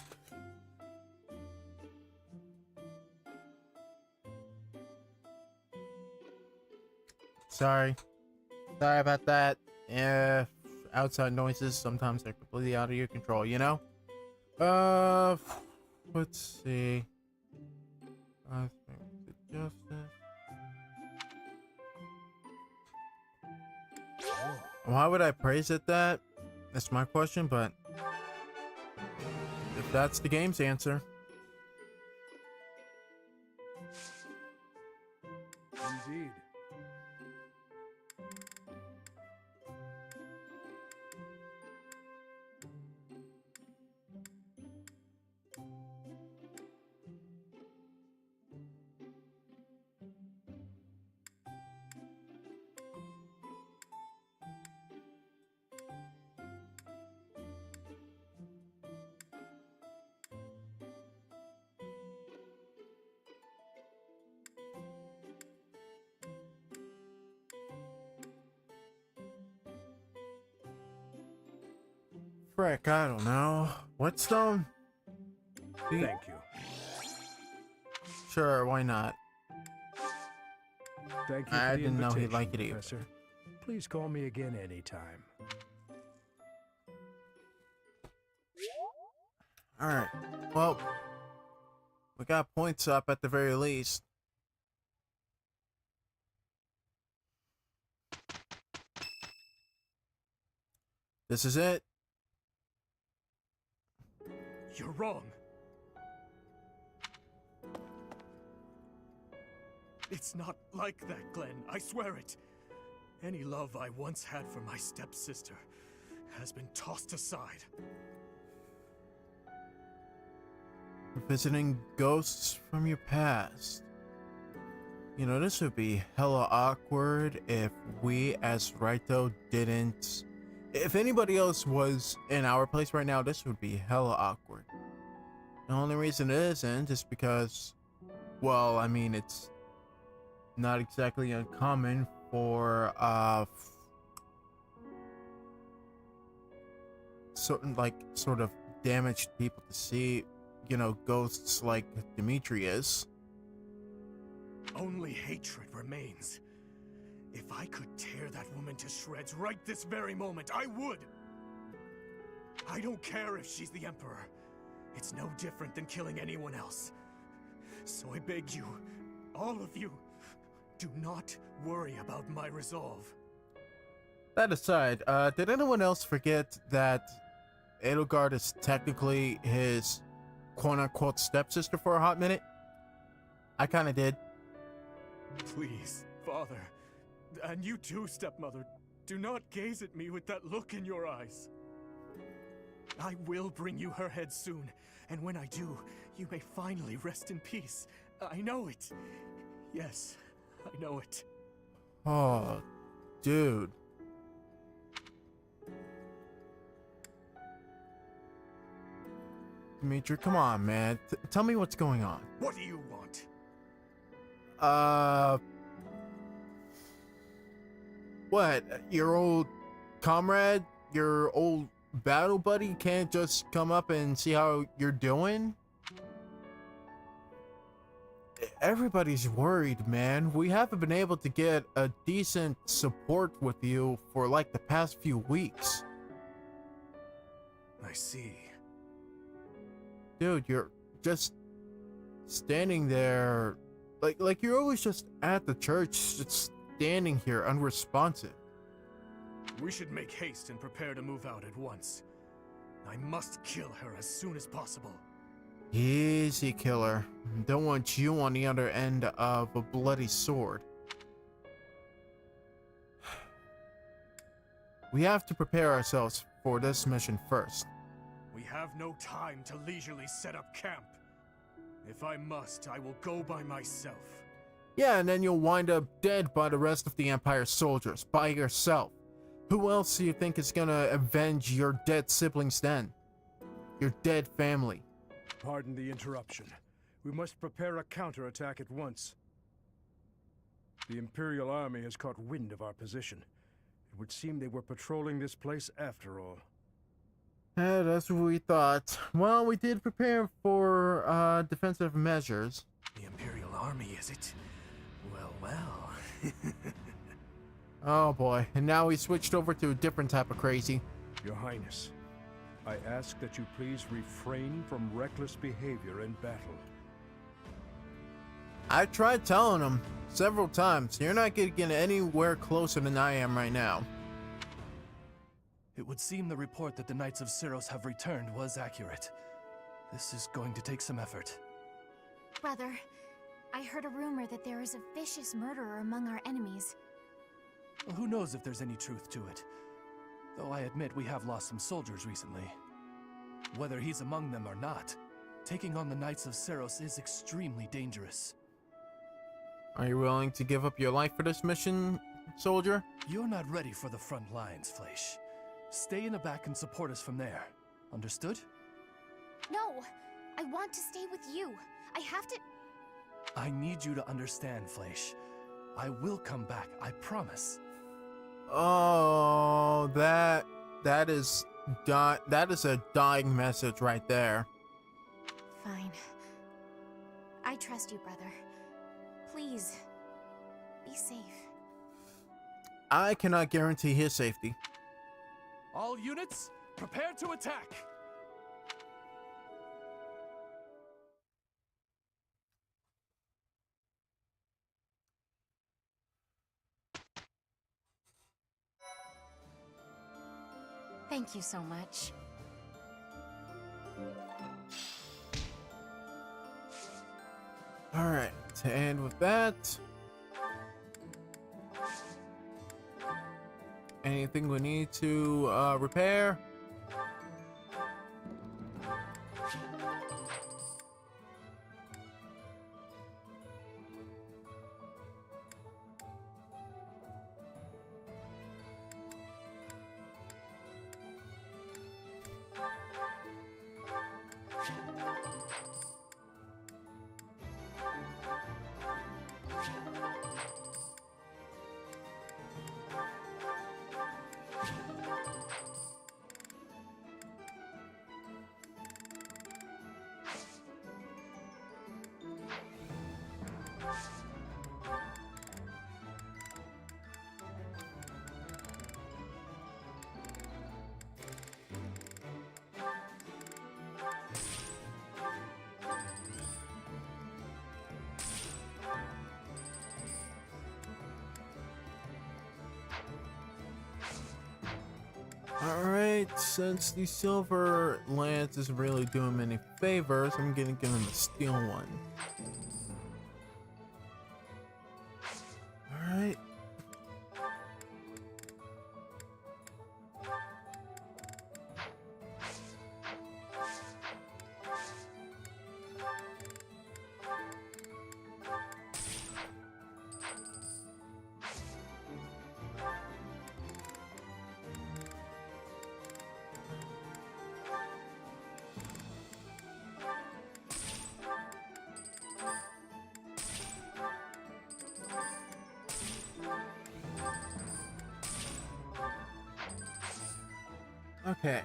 Sorry about that. Yeah, outside noises, sometimes they're completely out of your control, you know? Let's see. I think justice. Why would I praise it that? That's my question, but if that's the game's answer. Indeed. Frick, I don't know. Whetstone? Thank you. Sure, why not? Thank you for I the didn't know he'd invitation, like it either. Professor. Please call me again anytime. Alright, well, we got points up at the very least. This is it. You're wrong. It's not like that, Glenn. I swear it. Any love I once had for my stepsister has been tossed aside. Visiting ghosts from your past. You know, this would be hella awkward if we as Raito didn't... If anybody else was in our place right now, this would be hella awkward. The only reason it isn't is because, well, I mean, it's not exactly uncommon for, sort of damaged people to see, you know, ghosts like Dimitri is. Only hatred remains. If I could tear that woman to shreds right this very moment, I would! I don't care if she's the Emperor. It's no different than killing anyone else. So I beg you, all of you, do not worry about my resolve. That aside, did anyone else forget that Edelgard is technically his quote-unquote stepsister for a hot minute? I kinda did. Please, Father, and you too, stepmother, do not gaze at me with that look in your eyes. I will bring you her head soon, and when I do, you may finally rest in peace. I know it. Yes, I know it. Oh, dude. Dimitri, come on, man. Tell me what's going on. What do you want? What? Your old comrade? Your old battle buddy can't just come up and see how you're doing? Everybody's worried, man. We haven't been able to get a decent support with you for like the past few weeks. I see. Dude, you're just standing there like you're always just at the church, just standing here unresponsive. We should make haste and prepare to move out at once. I must kill her as soon as possible. Easy, killer. Don't want you on the other end of a bloody sword. We have to prepare ourselves for this mission first. We have no time to leisurely set up camp. If I must, I will go by myself. Yeah, and then you'll wind up dead by the rest of the Empire's soldiers, by yourself. Who else do you think is gonna avenge your dead siblings then? Your dead family. Pardon the interruption. We must prepare a counterattack at once. The Imperial Army has caught wind of our position. It would seem they were patrolling this place after all. Yeah, that's what we thought. Well, we did prepare for defensive measures. The Imperial Army, is it? Well, well. Oh boy, and now we switched over to a different type of crazy. Your Highness, I ask that you please refrain from reckless behavior in battle. I tried telling him several times, you're not getting anywhere closer than I am right now. It would seem the report that the Knights of Syros have returned was accurate. This is going to take some effort. Brother, I heard a rumor that there is a vicious murderer among our enemies. Well, who knows if there's any truth to it? Though I admit we have lost some soldiers recently. Whether he's among them or not, taking on the Knights of Syros is extremely dangerous. Are you willing to give up your life for this mission, soldier? You're not ready for the front lines, Fleisch. Stay in the back and support us from there. Understood? No! I want to stay with you. I have to... I need you to understand, Fleisch. I will come back, I promise. Oh, that is a dying message right there. Fine. I trust you, brother. Please, be safe. I cannot guarantee his safety. All units, prepare to attack! Thank you so much. Alright, and with that... anything we need to repair? Alright, since the silver lance isn't really doing me any favors, I'm gonna give him a steel one. Alright. Okay.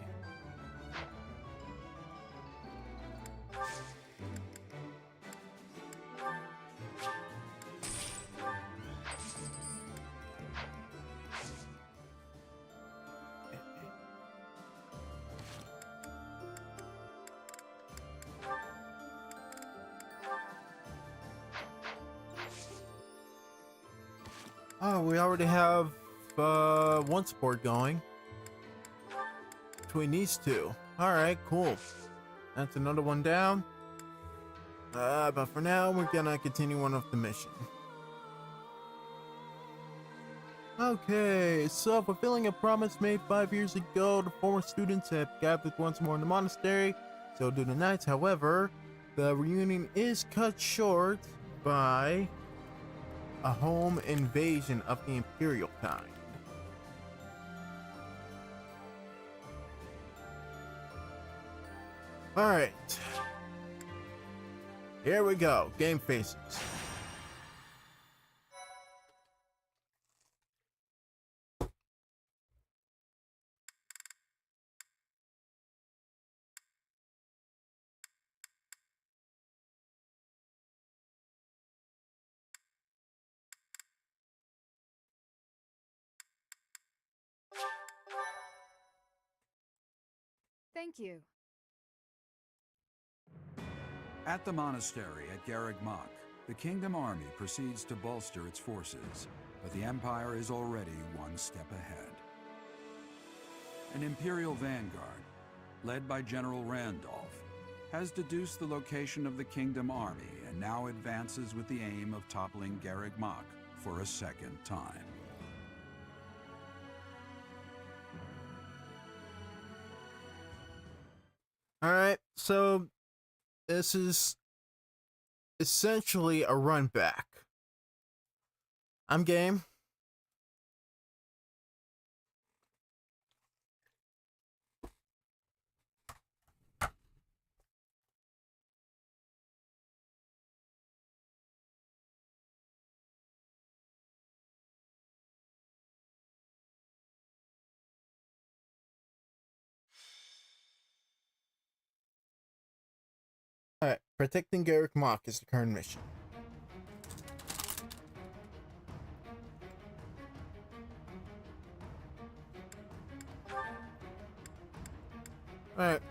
Oh, we already have one support going between these two. Alright, cool. That's another one down. But for now, we're gonna continue on with the mission. Okay, so fulfilling a promise made 5 years ago, the former students have gathered once more in the monastery. So do the knights. However, the reunion is cut short by a home invasion of the imperial kind. Alright. Here we go. Game faces. Thank you. At the monastery at Garreg Mach, the Kingdom Army proceeds to bolster its forces, but the Empire is already one step ahead. An Imperial vanguard, led by General Randolph, has deduced the location of the Kingdom Army and now advances with the aim of toppling Garreg Mach for a second time. Alright, so this is essentially a run back. I'm game. Alright, protecting Garreg Mach is the current mission. Alright.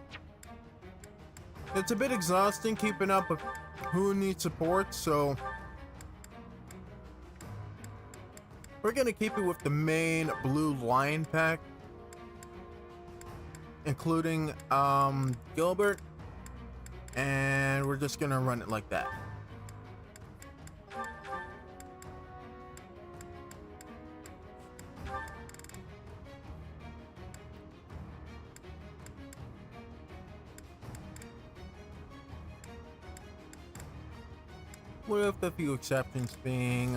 It's a bit exhausting keeping up with who needs support, so we're gonna keep it with the main blue lion pack, including Gilbert, and we're just gonna run it like that. With a few exceptions being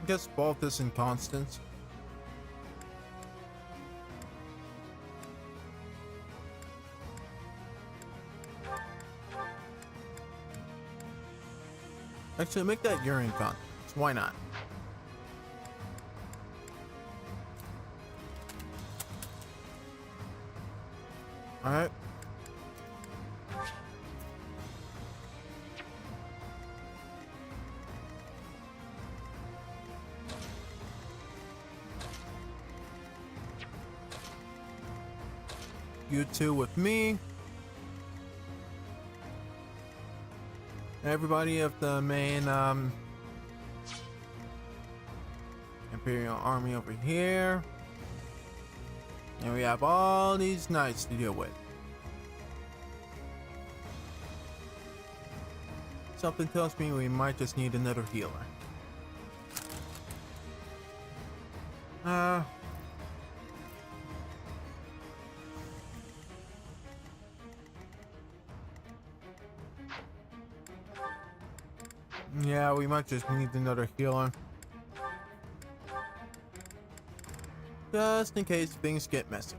I guess Baltus and Constance. Actually, make that urine Constance. Why not? Alright. You two with me. everybody of the main Imperial army over here. And we have all these knights to deal with. Something tells me we might just need another healer. Yeah, we might just need another healer. Just in case things get messy.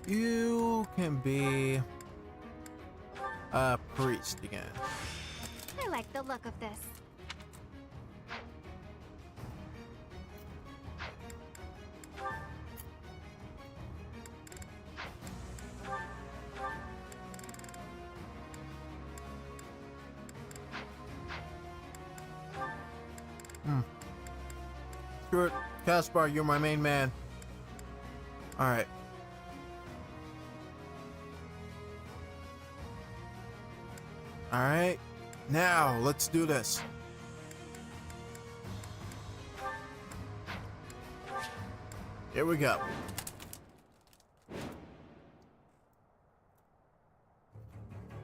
You can be a priest again. I like the look of this. Screw it. Caspar, you're my main man. Alright. Alright. Now, let's do this. Here we go.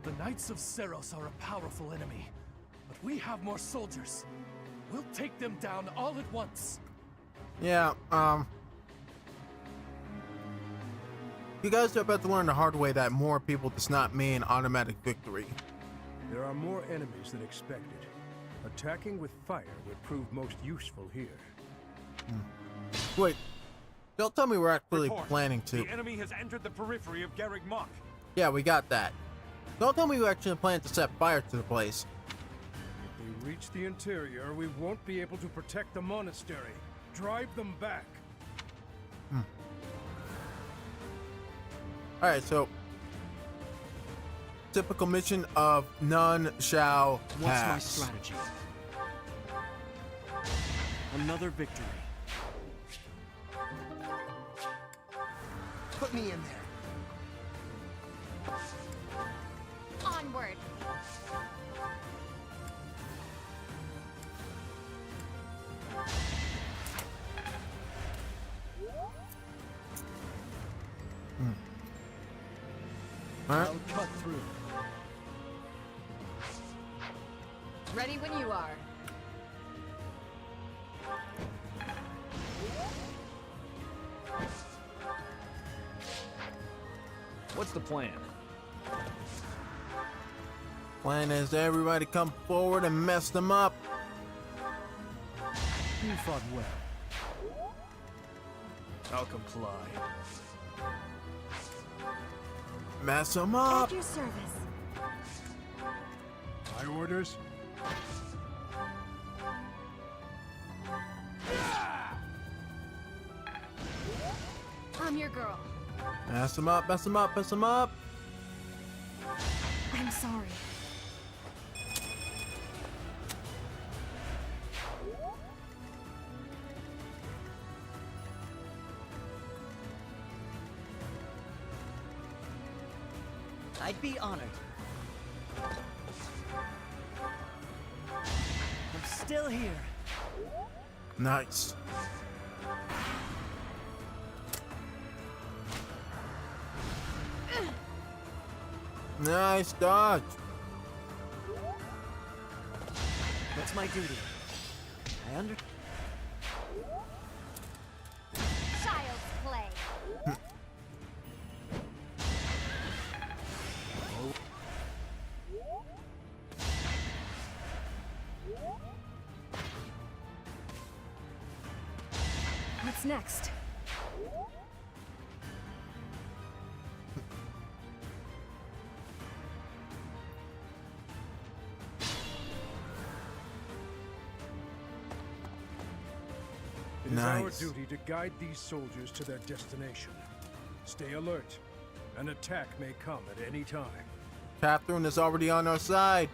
The Knights of Seros are a powerful enemy, but we have more soldiers. We'll take them down all at once. Yeah, you guys are about to learn the hard way that more people does not mean automatic victory. There are more enemies than expected. Attacking with fire would prove most useful here. Wait, don't tell me we're actually Report. planning to. The enemy has entered the periphery of Garreg Mach. Yeah, we got that. Don't tell me you actually plan to set fire to the place. If we reach the interior, we won't be able to protect the monastery. Drive them back. Alright, so typical mission of none shall What's my pass. strategy? Another victory. Put me in there. Onward. Alright. I'll cut through. Ready when you are. What's the plan? Plan is everybody come forward and mess them up. You fought well. I'll comply. Mess them up. At your service. My orders? I'm your girl. Mess them up, mess them up, mess them up. I'm sorry. I'd be honored. I'm still here. Nice. Nice dodge. That's my duty. I under... Child's play. What's next? It is our Nice. duty to guide these soldiers to their destination. Stay alert. An attack may come at any time. Catherine is already on our side.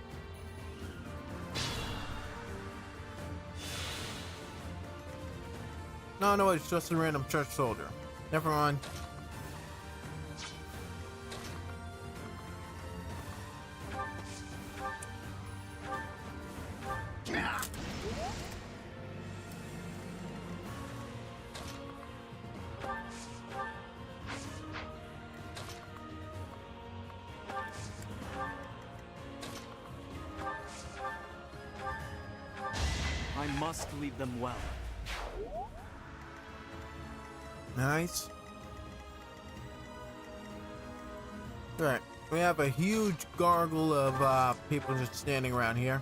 No, it's just a random church soldier. Never mind. I must lead them well. Nice. Alright, we have a huge gargle of people just standing around here.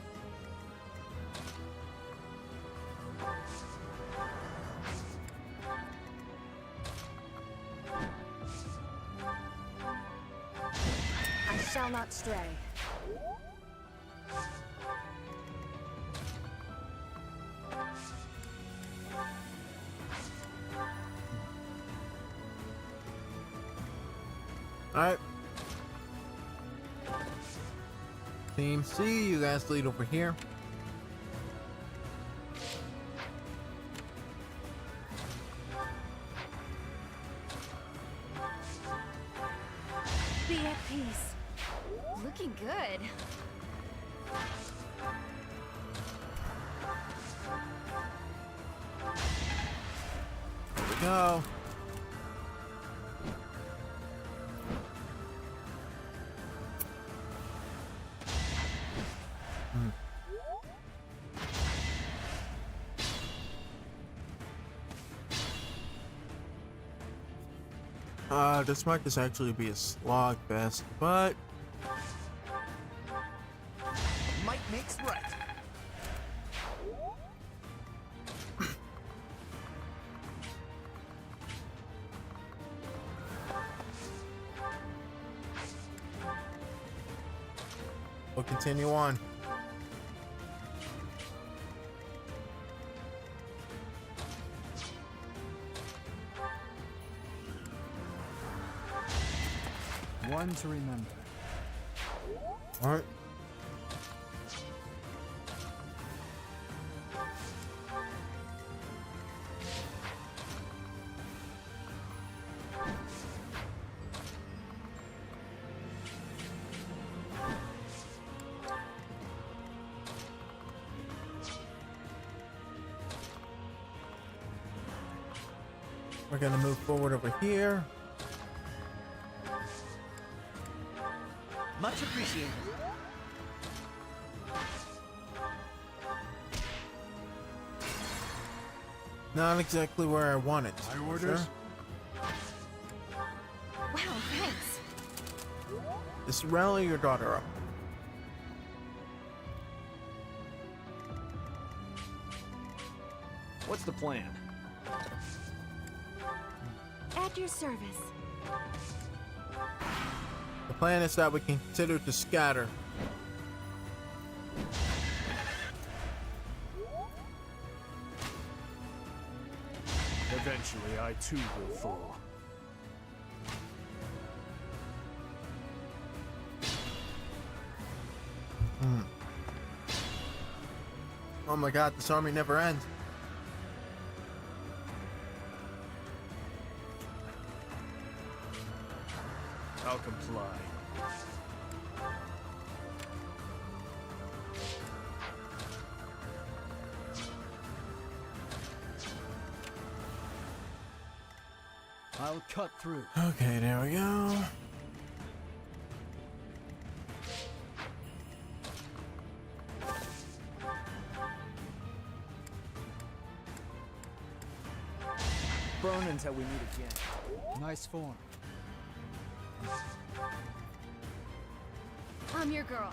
I shall not stray. Alright. Team C, you guys lead over here. Be at peace. Looking good. Here we go. This might just actually be a slogfest, but Might makes right. we'll continue on. One to remember. All right. We're gonna move forward over here. Much appreciated. Not exactly where I want it. My orders? Sir. Wow, thanks. Just rally your daughter up. What's the plan? At your service. The plan is that we can consider to scatter. Eventually, I too will fall. Oh my god, this army never ends. I'll comply. I'll cut through. Okay, there we go. Burn until we meet again. Nice form. I'm your girl.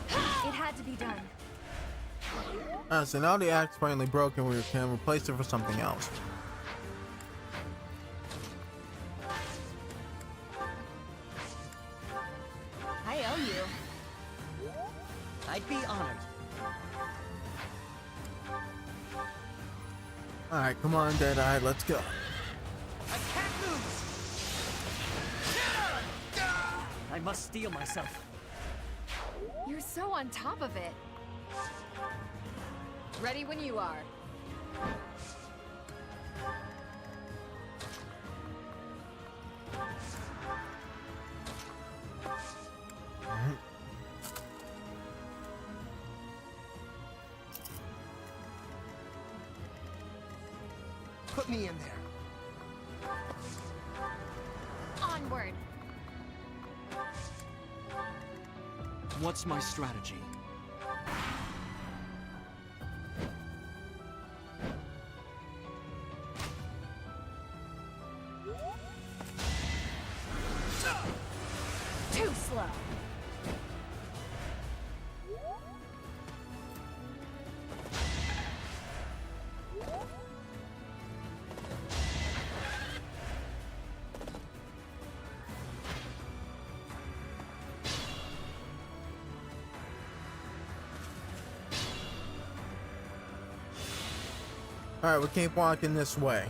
It had to be done. So now the axe's finally broken, we can replace it for something else. I owe you. I'd be honored. Alright, come on, Deadeye, let's go. I can't lose! I must steel myself. You're so on top of it. Ready when you are. Put me in there. Onward. What's my strategy? Too slow. Alright, we keep walking this way.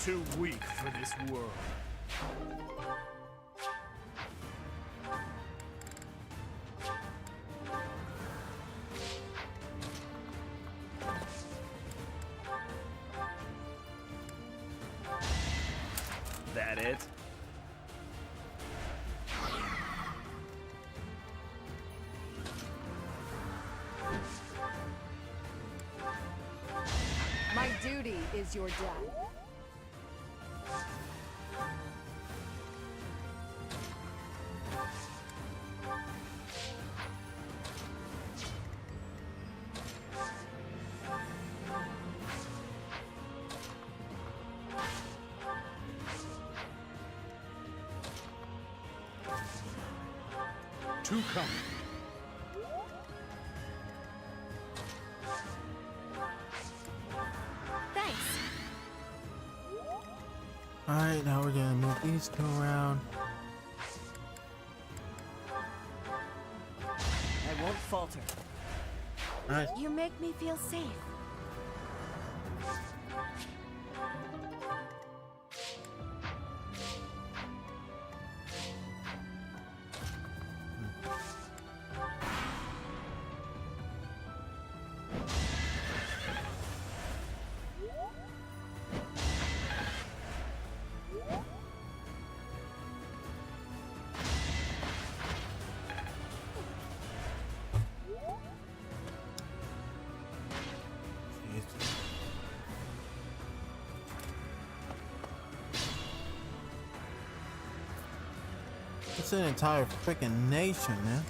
Too weak for this world. That it? My duty is your death. Two coming. Thanks. Alright, now we're gonna move these two around. I won't falter. Nice. You make me feel safe. It's an entire freaking nation, man.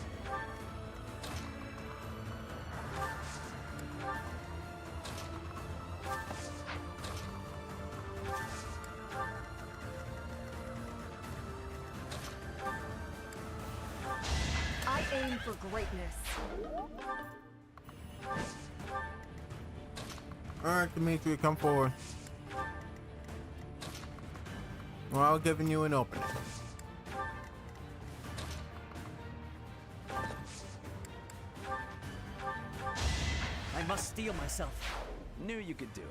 I aim for greatness. Alright, Dimitri, come forward. We're all giving you an opening. I must steel myself. Knew you could do it.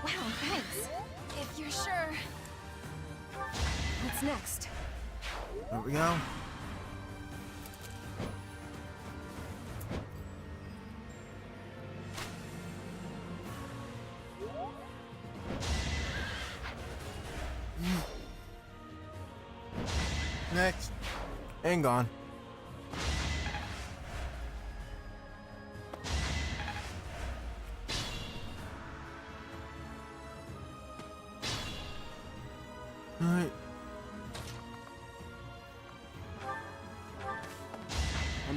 Wow, thanks. If you're sure. What's next? There we go. Next. And gone.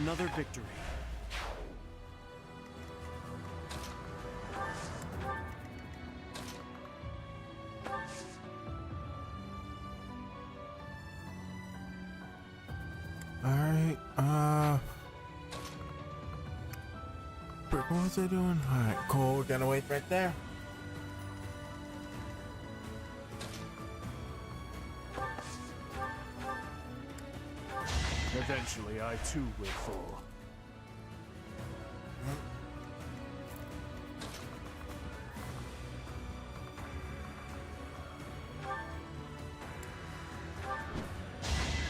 another victory. Alright, what was I doing? Alright, cool, we're gonna wait right there. Eventually, I too will fall.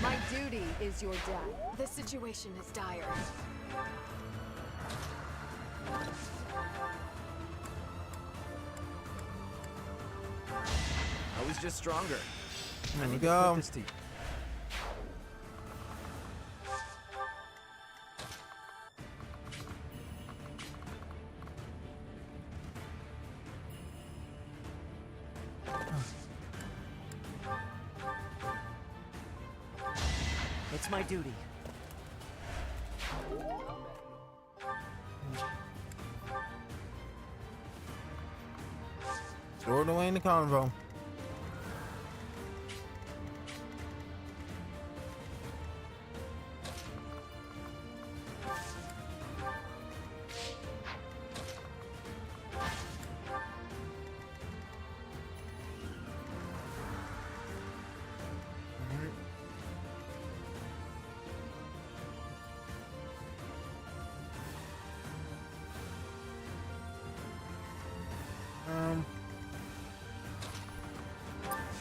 My duty is your death. The situation is dire. I was just stronger. There we go. This team. It's my duty. Stored away in the convo.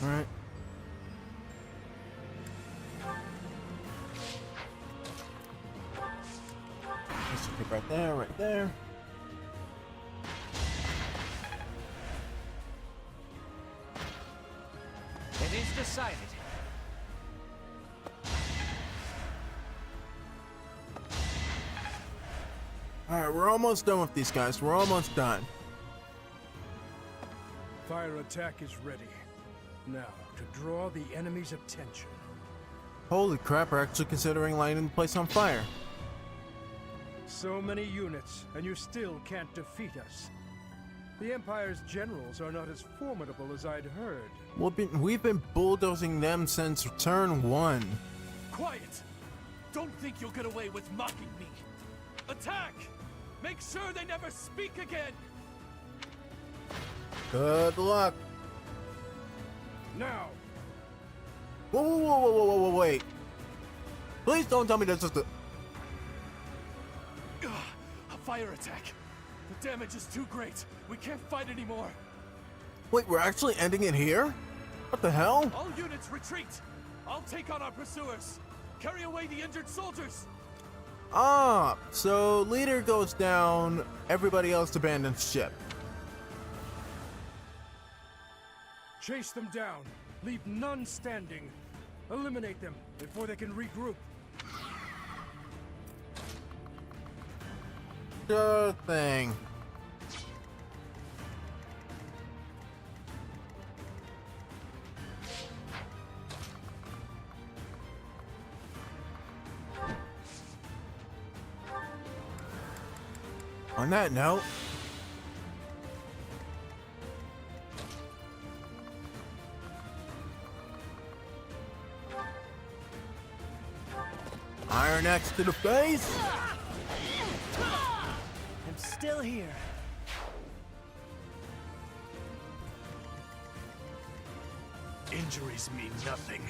Alright. Let's keep right there, right there. It is decided. Alright, we're almost done with these guys. We're almost done. Fire attack is ready. Now, to draw the enemy's attention. Holy crap, we're actually considering lighting the place on fire. So many units, and you still can't defeat us. The Empire's generals are not as formidable as I'd heard. We've been bulldozing them since turn 1. Quiet! Don't think you'll get away with mocking me. Attack! Make sure they never speak again! Good luck. Now! Whoa, whoa, whoa, whoa, whoa, whoa, wait. Please don't tell me that's just a... A fire attack. The damage is too great. We can't fight anymore. Wait, we're actually ending it here? What the hell? All units retreat. I'll take on our pursuers. Carry away the injured soldiers. Ah, so leader goes down, everybody else abandons ship. Chase them down. Leave none standing. Eliminate them before they can regroup. Sure thing. On that note, Iron Axe to the face. I'm still here. Injuries mean nothing.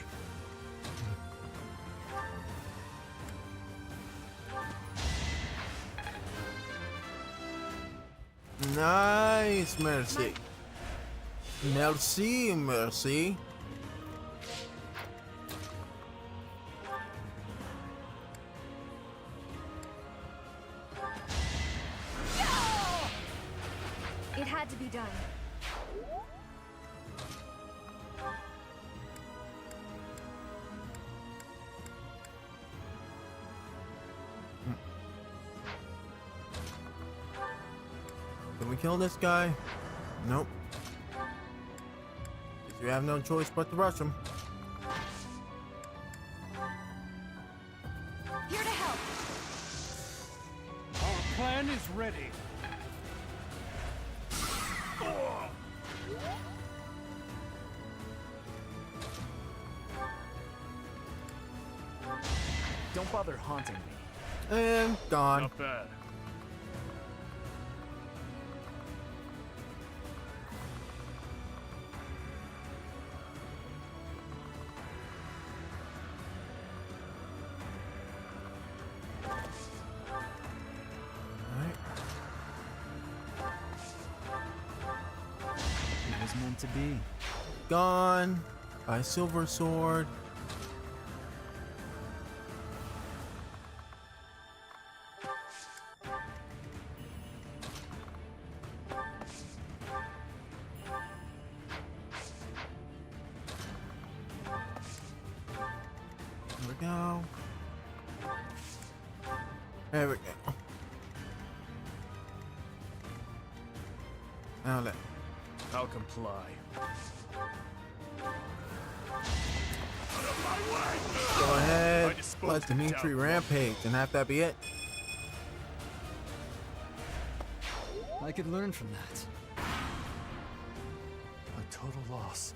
Nice, Mercy. Merci, Mercy. It had to be done. Can we kill this guy? Nope. Guess we have no choice but to rush him. Here to help. plan is ready. Don't bother haunting me. And gone. Not bad. It was meant to be. Gone. By silver sword. There we go. There we go. Now let. I'll comply. Go ahead. I disposed Let of Dimitri doubt. rampage and have that be it. I could learn from that. A total loss.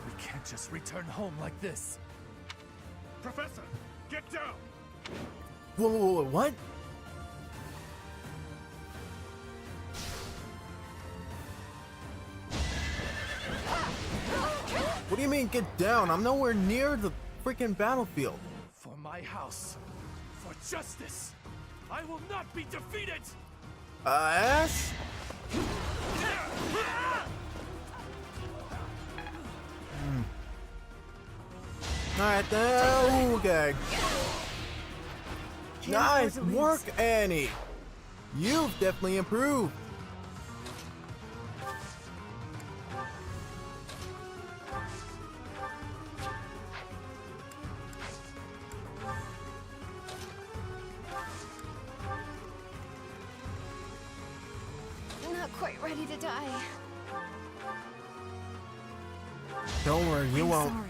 We can't just return home like this. Professor, get down! Whoa, what? What do you mean get down? I'm nowhere near the freaking battlefield. For my house. For justice. I will not be defeated! Ash? Alright, then. Okay. Nice work, Annie. You've definitely improved. I'm not quite ready to die. Don't worry, you I'm won't. sorry.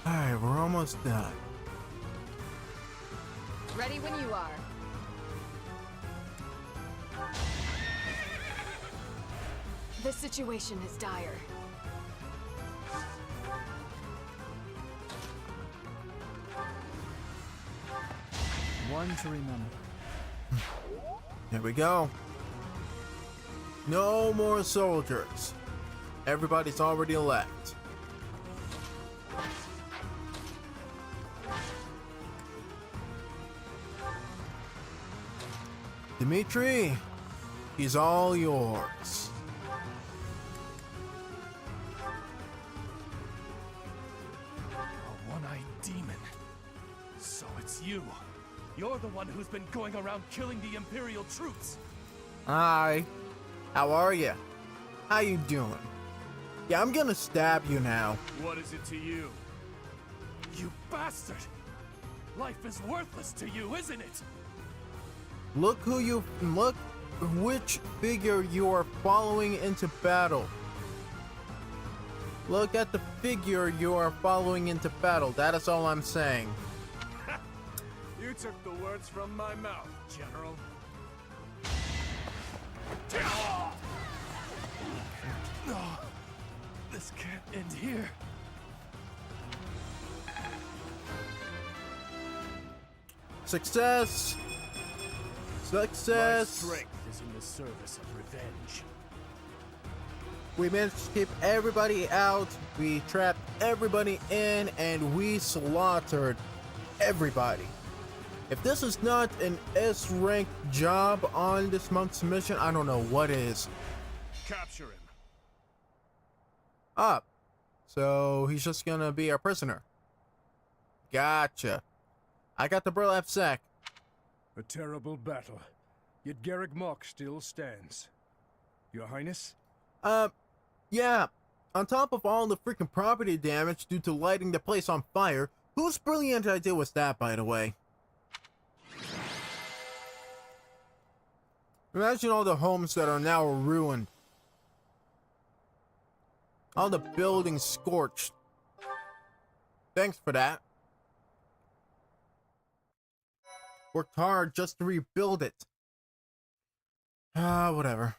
Alright, we're almost done. Ready when you are. The situation is dire. One to remember. Here we go. No more soldiers. Everybody's already left. Dimitri, he's all yours. A one-eyed demon. So it's you. You're the one who's been going around killing the Imperial troops. Hi. How are you? How you doing? Yeah, I'm gonna stab you now. What is it to you? You bastard! Life is worthless to you, isn't it? Look which figure you are following into battle. Look at the figure you are following into battle. That is all I'm saying. You took the words from my mouth, General. No, this can't end here. Success! My Success! strength is in the service of revenge. We managed to keep everybody out, we trapped everybody in, and we slaughtered everybody. If this is not an S-rank job on this month's mission, I don't know what is. Capture him. Up. So he's just gonna be our prisoner. Gotcha. I got the burlap sack. A terrible battle. Yet Garrick Mach still stands. Your Highness? Yeah. On top of all the freaking property damage due to lighting the place on fire, whose brilliant idea was that, by the way? Imagine all the homes that are now ruined. All the buildings scorched. Thanks for that. Worked hard just to rebuild it. Whatever.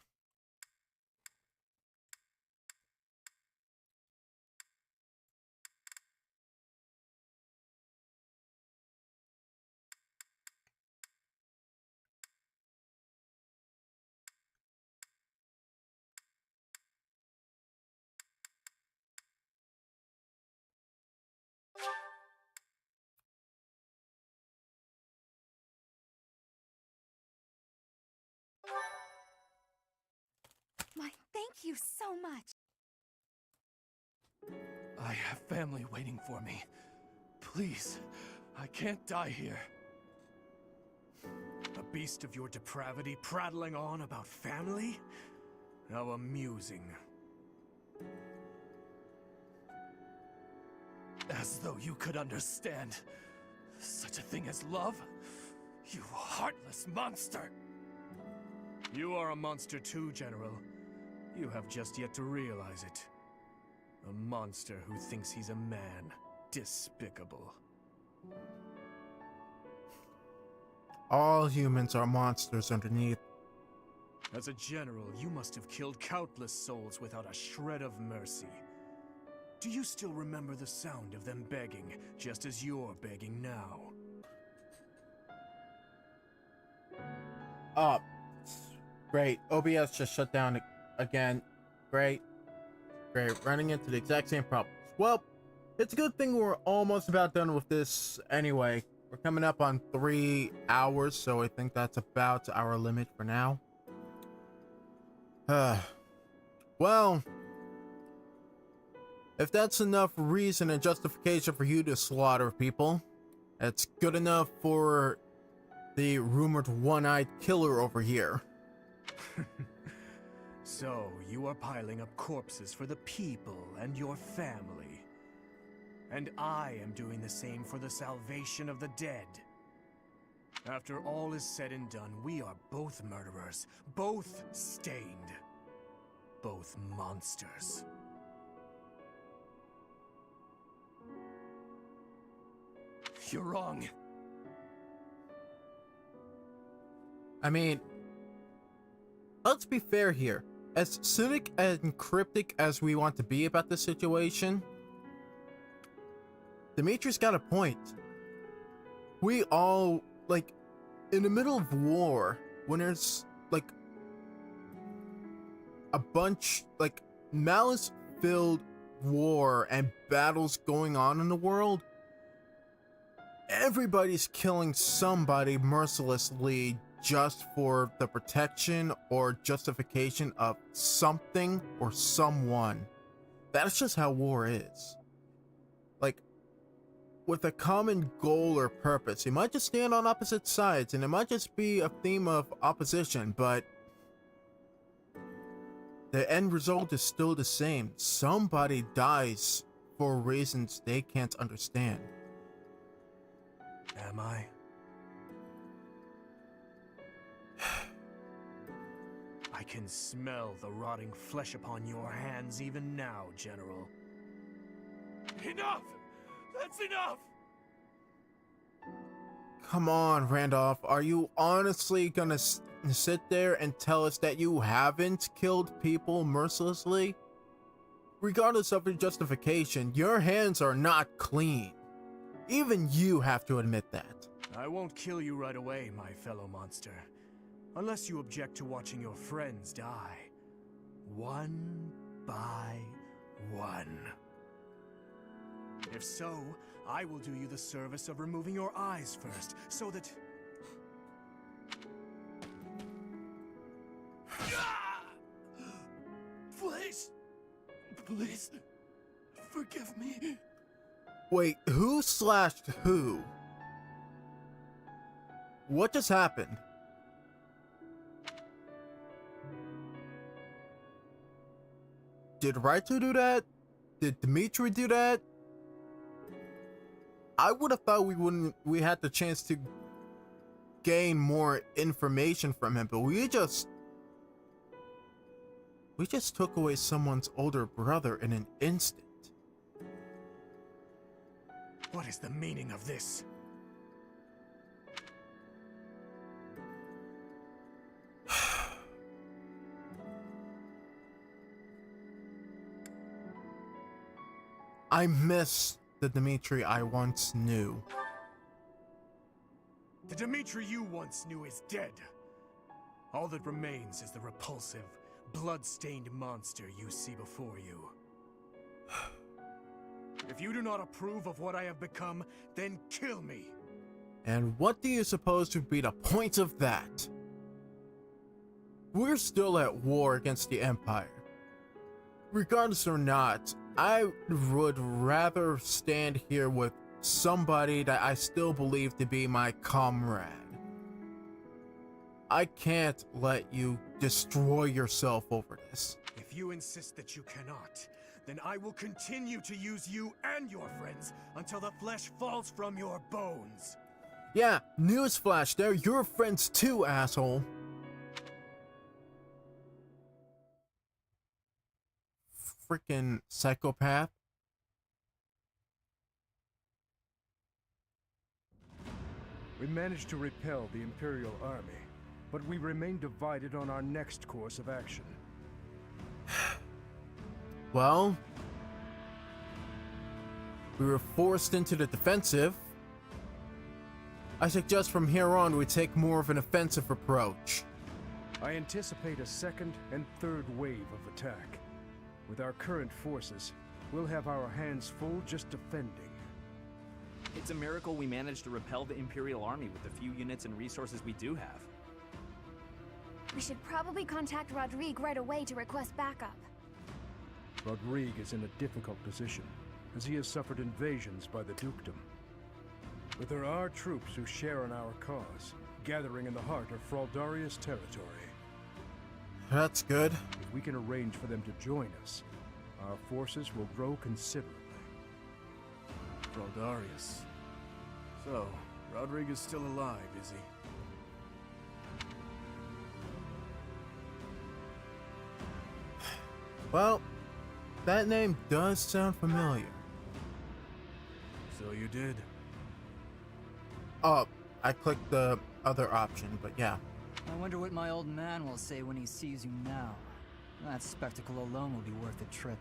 Why, thank you so much. I have family waiting for me. Please, I can't die here. A beast of your depravity prattling on about family? How amusing. As though you could understand such a thing as love? You heartless monster! You are a monster too, General. You have just yet to realize it. A monster who thinks he's a man. Despicable. All humans are monsters underneath. As a general, you must have killed countless souls without a shred of mercy. Do you still remember the sound of them begging, just as you're begging now? Oh, great. OBS just shut down again. Great. Great. Running into the exact same problems. Well, it's a good thing we're almost about done with this anyway. We're coming up on 3 hours, so I think that's about our limit for now. Well, if that's enough reason and justification for you to slaughter people, it's good enough for the rumored one-eyed killer over here. So, you are piling up corpses for the people and your family. And I am doing the same for the salvation of the dead. After all is said and done, we are both murderers, both stained, both monsters. You're wrong. I mean, let's be fair here. As cynic and cryptic as we want to be about this situation, Dimitri's got a point. We all, like, in the middle of war, when there's, like, a bunch, like, malice-filled war and battles going on in the world, everybody's killing somebody mercilessly just for the protection or justification of something or someone. That's just how war is. Like, with a common goal or purpose, you might just stand on opposite sides and it might just be a theme of opposition, but the end result is still the same. Somebody dies for reasons they can't understand. Am I? I can smell the rotting flesh upon your hands even now, General. Enough! That's enough! Come on, Randolph. Are you honestly gonna sit there and tell us that you haven't killed people mercilessly? Regardless of your justification, your hands are not clean. Even you have to admit that. I won't kill you right away, my fellow monster. Unless you object to watching your friends die. One by one. If so, I will do you the service of removing your eyes first, so that... Please! Please, forgive me. Wait, who slashed who? What just happened? Did Raito do that? Did Dimitri do that? I would have thought we had the chance to gain more information from him, but we just We just took away someone's older brother in an instant. What is the meaning of this? I miss the Dimitri I once knew. The Dimitri you once knew is dead. All that remains is the repulsive, blood-stained monster you see before you. If you do not approve of what I have become, then kill me. And what do you suppose would be the point of that? We're still at war against the Empire. Regardless or not, I would rather stand here with somebody that I still believe to be my comrade. I can't let you destroy yourself over this. If you insist that you cannot, then I will continue to use you and your friends until the flesh falls from your bones. Yeah, newsflash, they're your friends too, asshole. Freaking psychopath. We managed to repel the Imperial Army, but we remain divided on our next course of action. Well, we were forced into the defensive. I suggest from here on we take more of an offensive approach. I anticipate a second and third wave of attack. With our current forces, we'll have our hands full just defending. It's a miracle we managed to repel the Imperial Army with the few units and resources we do have. We should probably contact Rodrigue right away to request backup. Rodrigue is in a difficult position, as he has suffered invasions by the dukedom. But there are troops who share in our cause, gathering in the heart of Fraldaria's territory. That's good. If we can arrange for them to join us, our forces will grow considerably. Fraldarius. So, Rodrigue is still alive, is he? Well, that name does sound familiar. So you did? Oh, I clicked the other option, but yeah. I wonder what my old man will say when he sees you now. That spectacle alone will be worth the trip.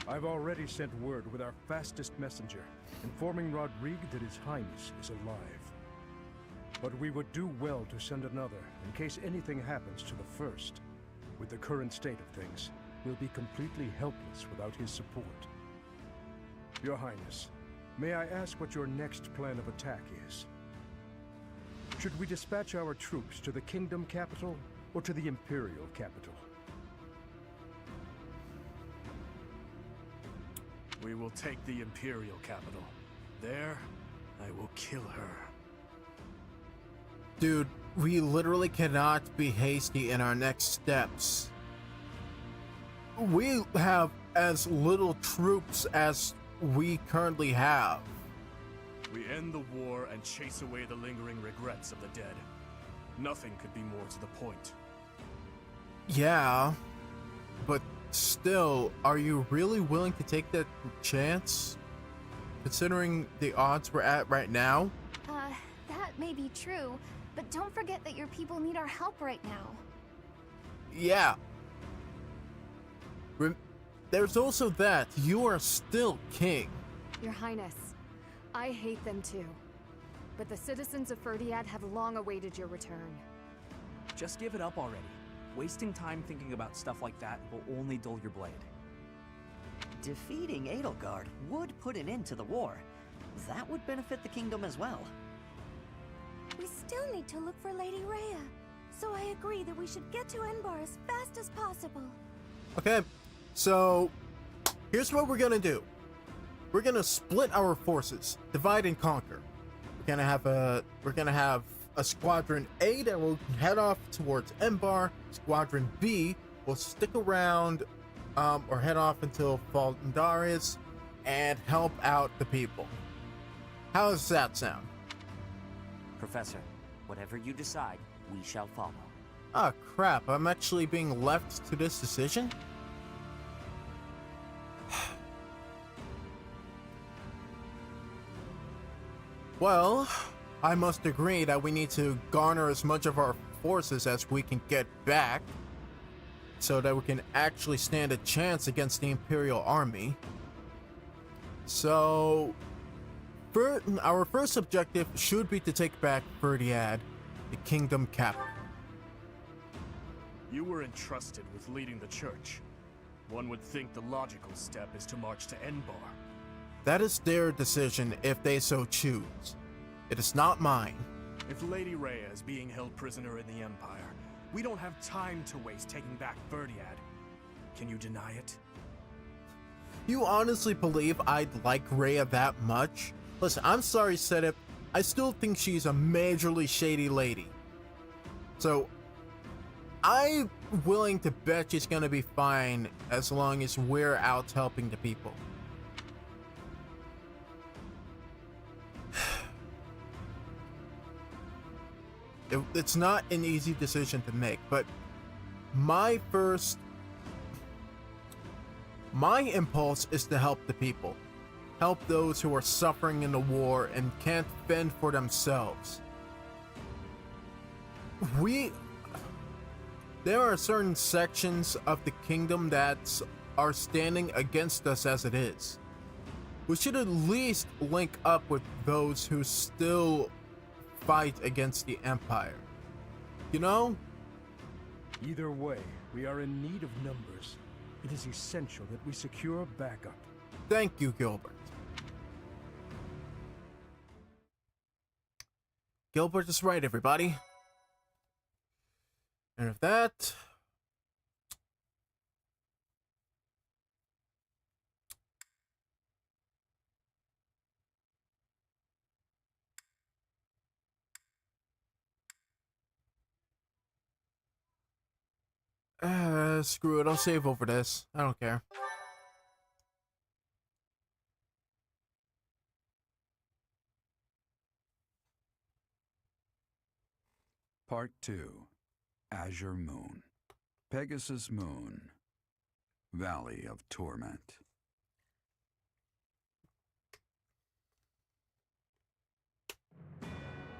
I've already sent word with our fastest messenger, informing Rodrigue that His Highness is alive. But we would do well to send another, in case anything happens to the first. With the current state of things, we'll be completely helpless without his support. Your Highness, may I ask what your next plan of attack is? Should we dispatch our troops to the kingdom capital, or to the imperial capital? We will take the imperial capital. There, I will kill her. Dude, we literally cannot be hasty in our next steps. We have as little troops as we currently have. We end the war and chase away the lingering regrets of the dead. Nothing could be more to the point. Yeah, but still, are you really willing to take that chance? Considering the odds we're at right now? That may be true, but don't forget that your people need our help right now. Yeah. There's also that you are still king. Your Highness, I hate them too. But the citizens of Ferdiad have long awaited your return. Just give it up already. Wasting time thinking about stuff like that will only dull your blade. Defeating Edelgard would put an end to the war. That would benefit the kingdom as well. We still need to look for Lady Rhea. So I agree that we should get to Enbar as fast as possible. Okay, so here's what we're gonna do. We're gonna split our forces, divide and conquer. We're gonna have a Squadron A that will head off towards Enbar. Squadron B will stick around or head off until Fraldarius and help out the people. How does that sound? Professor, whatever you decide, we shall follow. Ah, crap. I'm actually being left to this decision? Well, I must agree that we need to garner as much of our forces as we can get back so that we can actually stand a chance against the Imperial Army. So, our first objective should be to take back Verdiad, the kingdom capital. You were entrusted with leading the church. One would think the logical step is to march to Enbar. That is their decision if they so choose. It is not mine. If Lady Rhea is being held prisoner in the Empire, we don't have time to waste taking back Verdiad. Can you deny it? You honestly believe I'd like Rhea that much? Listen, I'm sorry, Sedip. I still think she's a majorly shady lady. So, I'm willing to bet she's gonna be fine as long as we're out helping the people. It's not an easy decision to make, but my impulse is to help the people. Help those who are suffering in the war and can't fend for themselves. There are certain sections of the kingdom that are standing against us as it is. We should at least link up with those who still fight against the Empire. You know? Either way, we are in need of numbers. It is essential that we secure backup. Thank you, Gilbert. Gilbert is right, everybody. And with that... screw it, I'll save over this. I don't care. Part 2. Azure Moon. Pegasus Moon. Valley of Torment.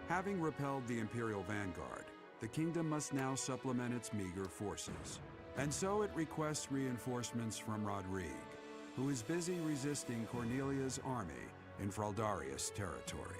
Having repelled the Imperial Vanguard, the kingdom must now supplement its meager forces. And so it requests reinforcements from Rodrigue, who is busy resisting Cornelia's army in Fraldarius territory.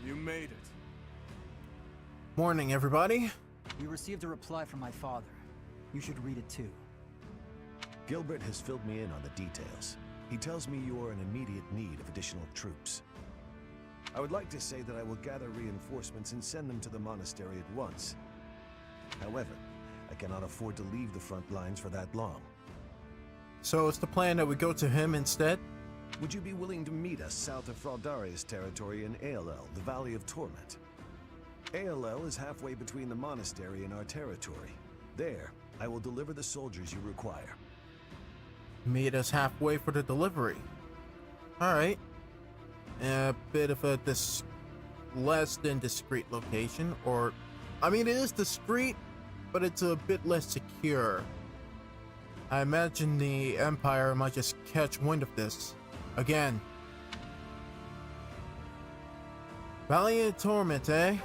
You made it. Morning, everybody. We received a reply from my father. You should read it too. Gilbert has filled me in on the details. He tells me you are in immediate need of additional troops. I would like to say that I will gather reinforcements and send them to the monastery at once. However, I cannot afford to leave the front lines for that long. So it's the plan that we go to him instead? Would you be willing to meet us south of Fraldarius territory in ALL, the Valley of Torment? ALL is halfway between the monastery and our territory. There, I will deliver the soldiers you require. Meet us halfway for the delivery. Alright. A bit of a less than discreet location, or... I mean, it is discreet, but it's a bit less secure. I imagine the Empire might just catch wind of this. Again. Valley of Torment, eh?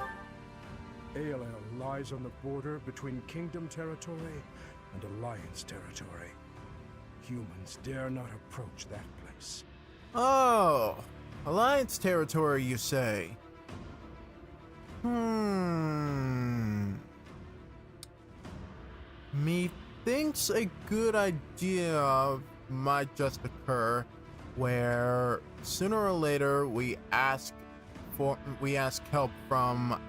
ALL lies on the border between Kingdom territory and Alliance territory. Humans dare not approach that place. Oh, Alliance territory, you say? Methinks a good idea might just occur where sooner or later we ask help from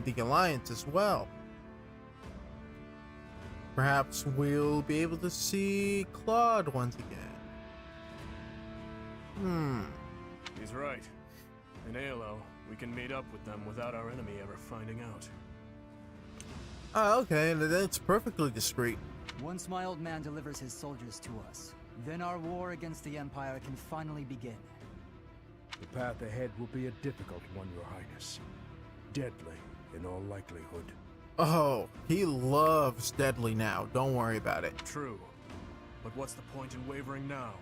the Alliance as well. perhaps we'll be able to see Claude once again. He's right. In ALO, we can meet up with them without our enemy ever finding out. Oh, okay, that's perfectly discreet. Once my old man delivers his soldiers to us, then our war against the Empire can finally begin. The path ahead will be a difficult one, Your Highness. Deadly, in all likelihood. Oh, he loves deadly now. Don't worry about it. True. But what's the point in wavering now?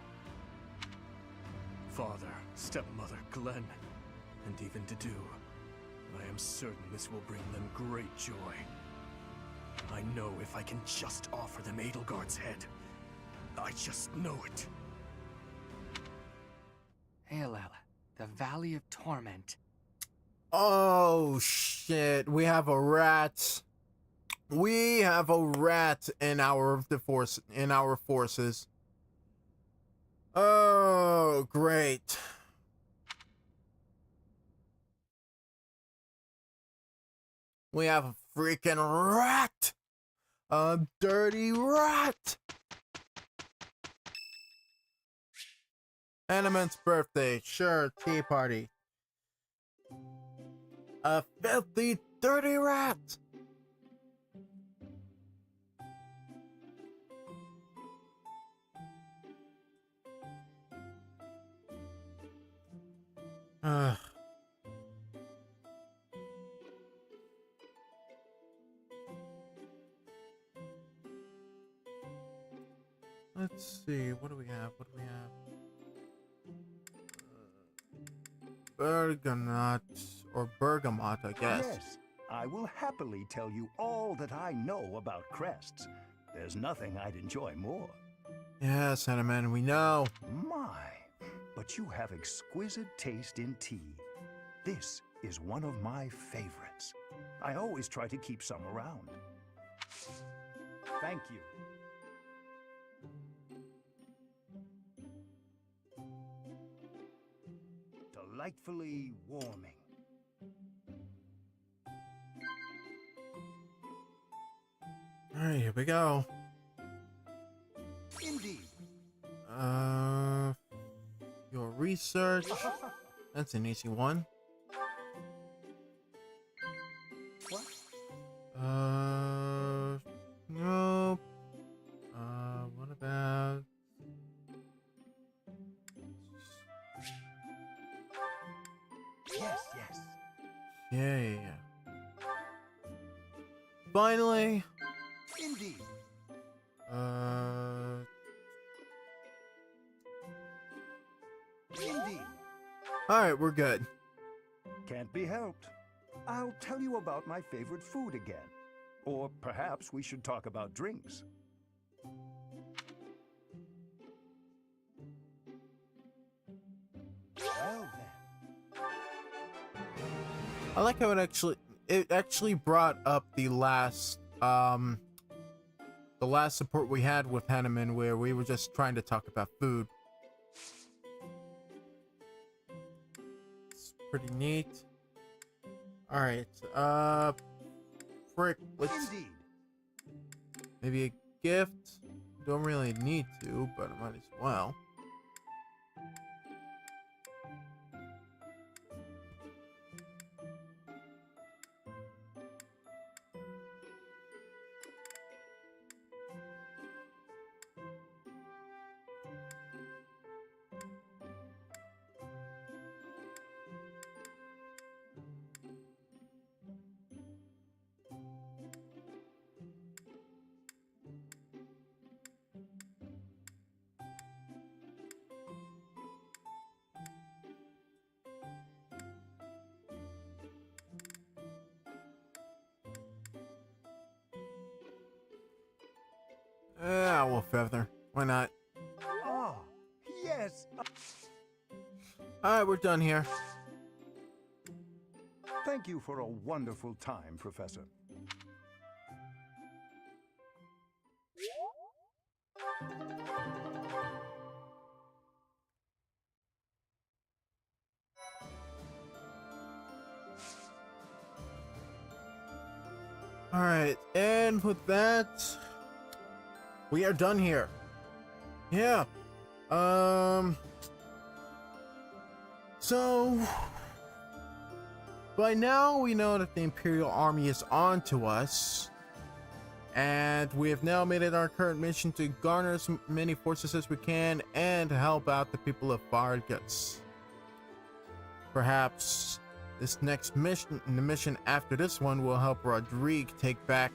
Father, stepmother, Glenn, and even Dedu. I am certain this will bring them great joy. I know if I can just offer them Edelgard's head. I just know it. Halel, the Valley of Torment. Oh shit, we have a rat. We have a rat in our forces. Oh, great. We have a freaking rat. A dirty rat. Animant's birthday, sure, tea party. A filthy, dirty rat! Ugh. Let's see, what do we have? Bergamot, or bergamot, I guess. Yes, I will happily tell you all that I know about crests. There's nothing I'd enjoy more. Yes, Cinnamon, we know. My, but you have exquisite taste in tea. This is one of my favorites. I always try to keep some around. Thank you. Delightfully warming. Alright, here we go. Indeed. Your research. That's an easy one. What? Nope. What about... Yes. Yeah. Finally. Indeed. Indeed. Alright, we're good. Can't be helped. I'll tell you about my favorite food again. Or perhaps we should talk about drinks. Well then. I like how it actually brought up the last support we had with Hanneman, where we were just trying to talk about food. It's pretty neat. Alright, frick, let's... Indeed. Maybe a gift? Don't really need to, but I might as well. Owl feather. Why not? Ah, yes. Alright, we're done here. Thank you for a wonderful time, Professor. Alright, and with that, we are done here. Yeah. So by now we know that the Imperial Army is on to us, and we have now made it our current mission to garner as many forces as we can and help out the people of Vargas. Perhaps this next mission, the mission after this one, will help Rodrigue take back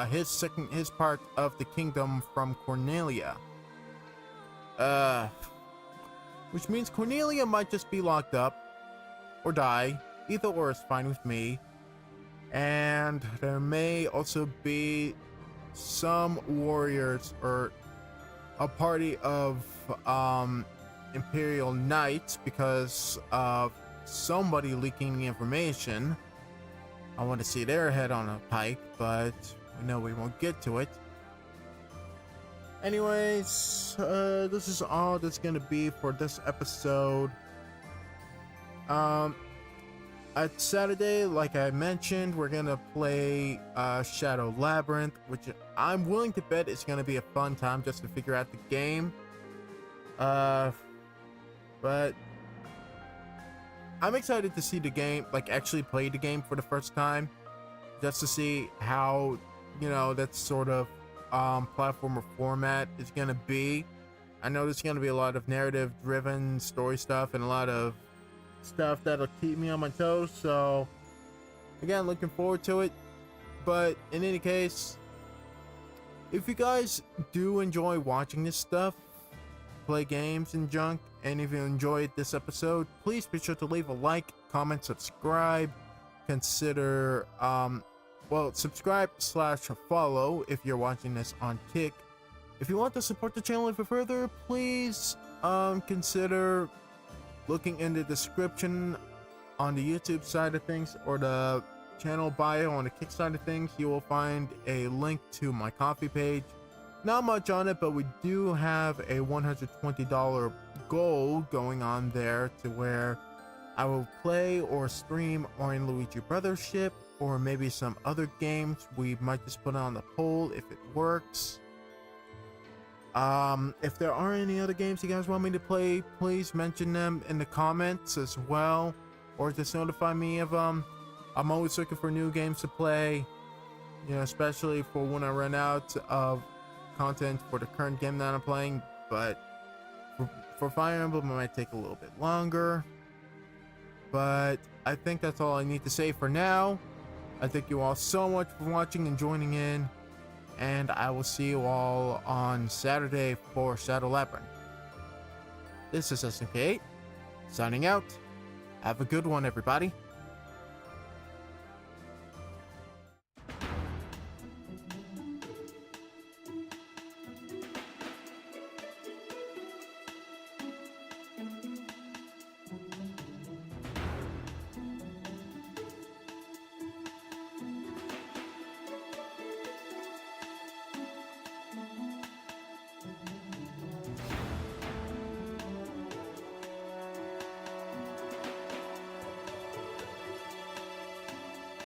his part of the kingdom from Cornelia. Which means Cornelia might just be locked up or die. Either or is fine with me. And there may also be some warriors or a party of Imperial Knights because of somebody leaking the information. I want to see their head on a pike, but I know we won't get to it. Anyways, this is all that's gonna be for this episode. At Saturday, like I mentioned, we're gonna play Shadow Labyrinth, which I'm willing to bet is gonna be a fun time just to figure out the game. But I'm excited to see the game, like actually play the game for the first time, just to see how, you know, that sort of platformer format is gonna be. I know there's gonna be a lot of narrative driven story stuff and a lot of stuff that'll keep me on my toes, so again, looking forward to it. But in any case, if you guys do enjoy watching this stuff, play games and junk, and if you enjoyed this episode, please be sure to leave a like, comment, subscribe, consider subscribe/follow if you're watching this on Kick. If you want to support the channel even further, please consider looking in the description on the YouTube side of things or the channel bio on the Kick side of things. You will find a link to my Ko-fi page. Not much on it, but we do have a $120 goal going on there to where I will play or stream Mario & Luigi Brothers Ship, or maybe some other games. We might just put it on the poll if it works. If there are any other games you guys want me to play, please mention them in the comments as well, or just notify me of them. I'm always looking for new games to play, you know, especially for when I run out of content for the current game that I'm playing. But for Fire Emblem, it might take a little bit longer. But I think that's all I need to say for now. I thank you all so much for watching and joining in, and I will see you all on Saturday for Shadow Labyrinth. This is SMK8, signing out. Have a good one, everybody.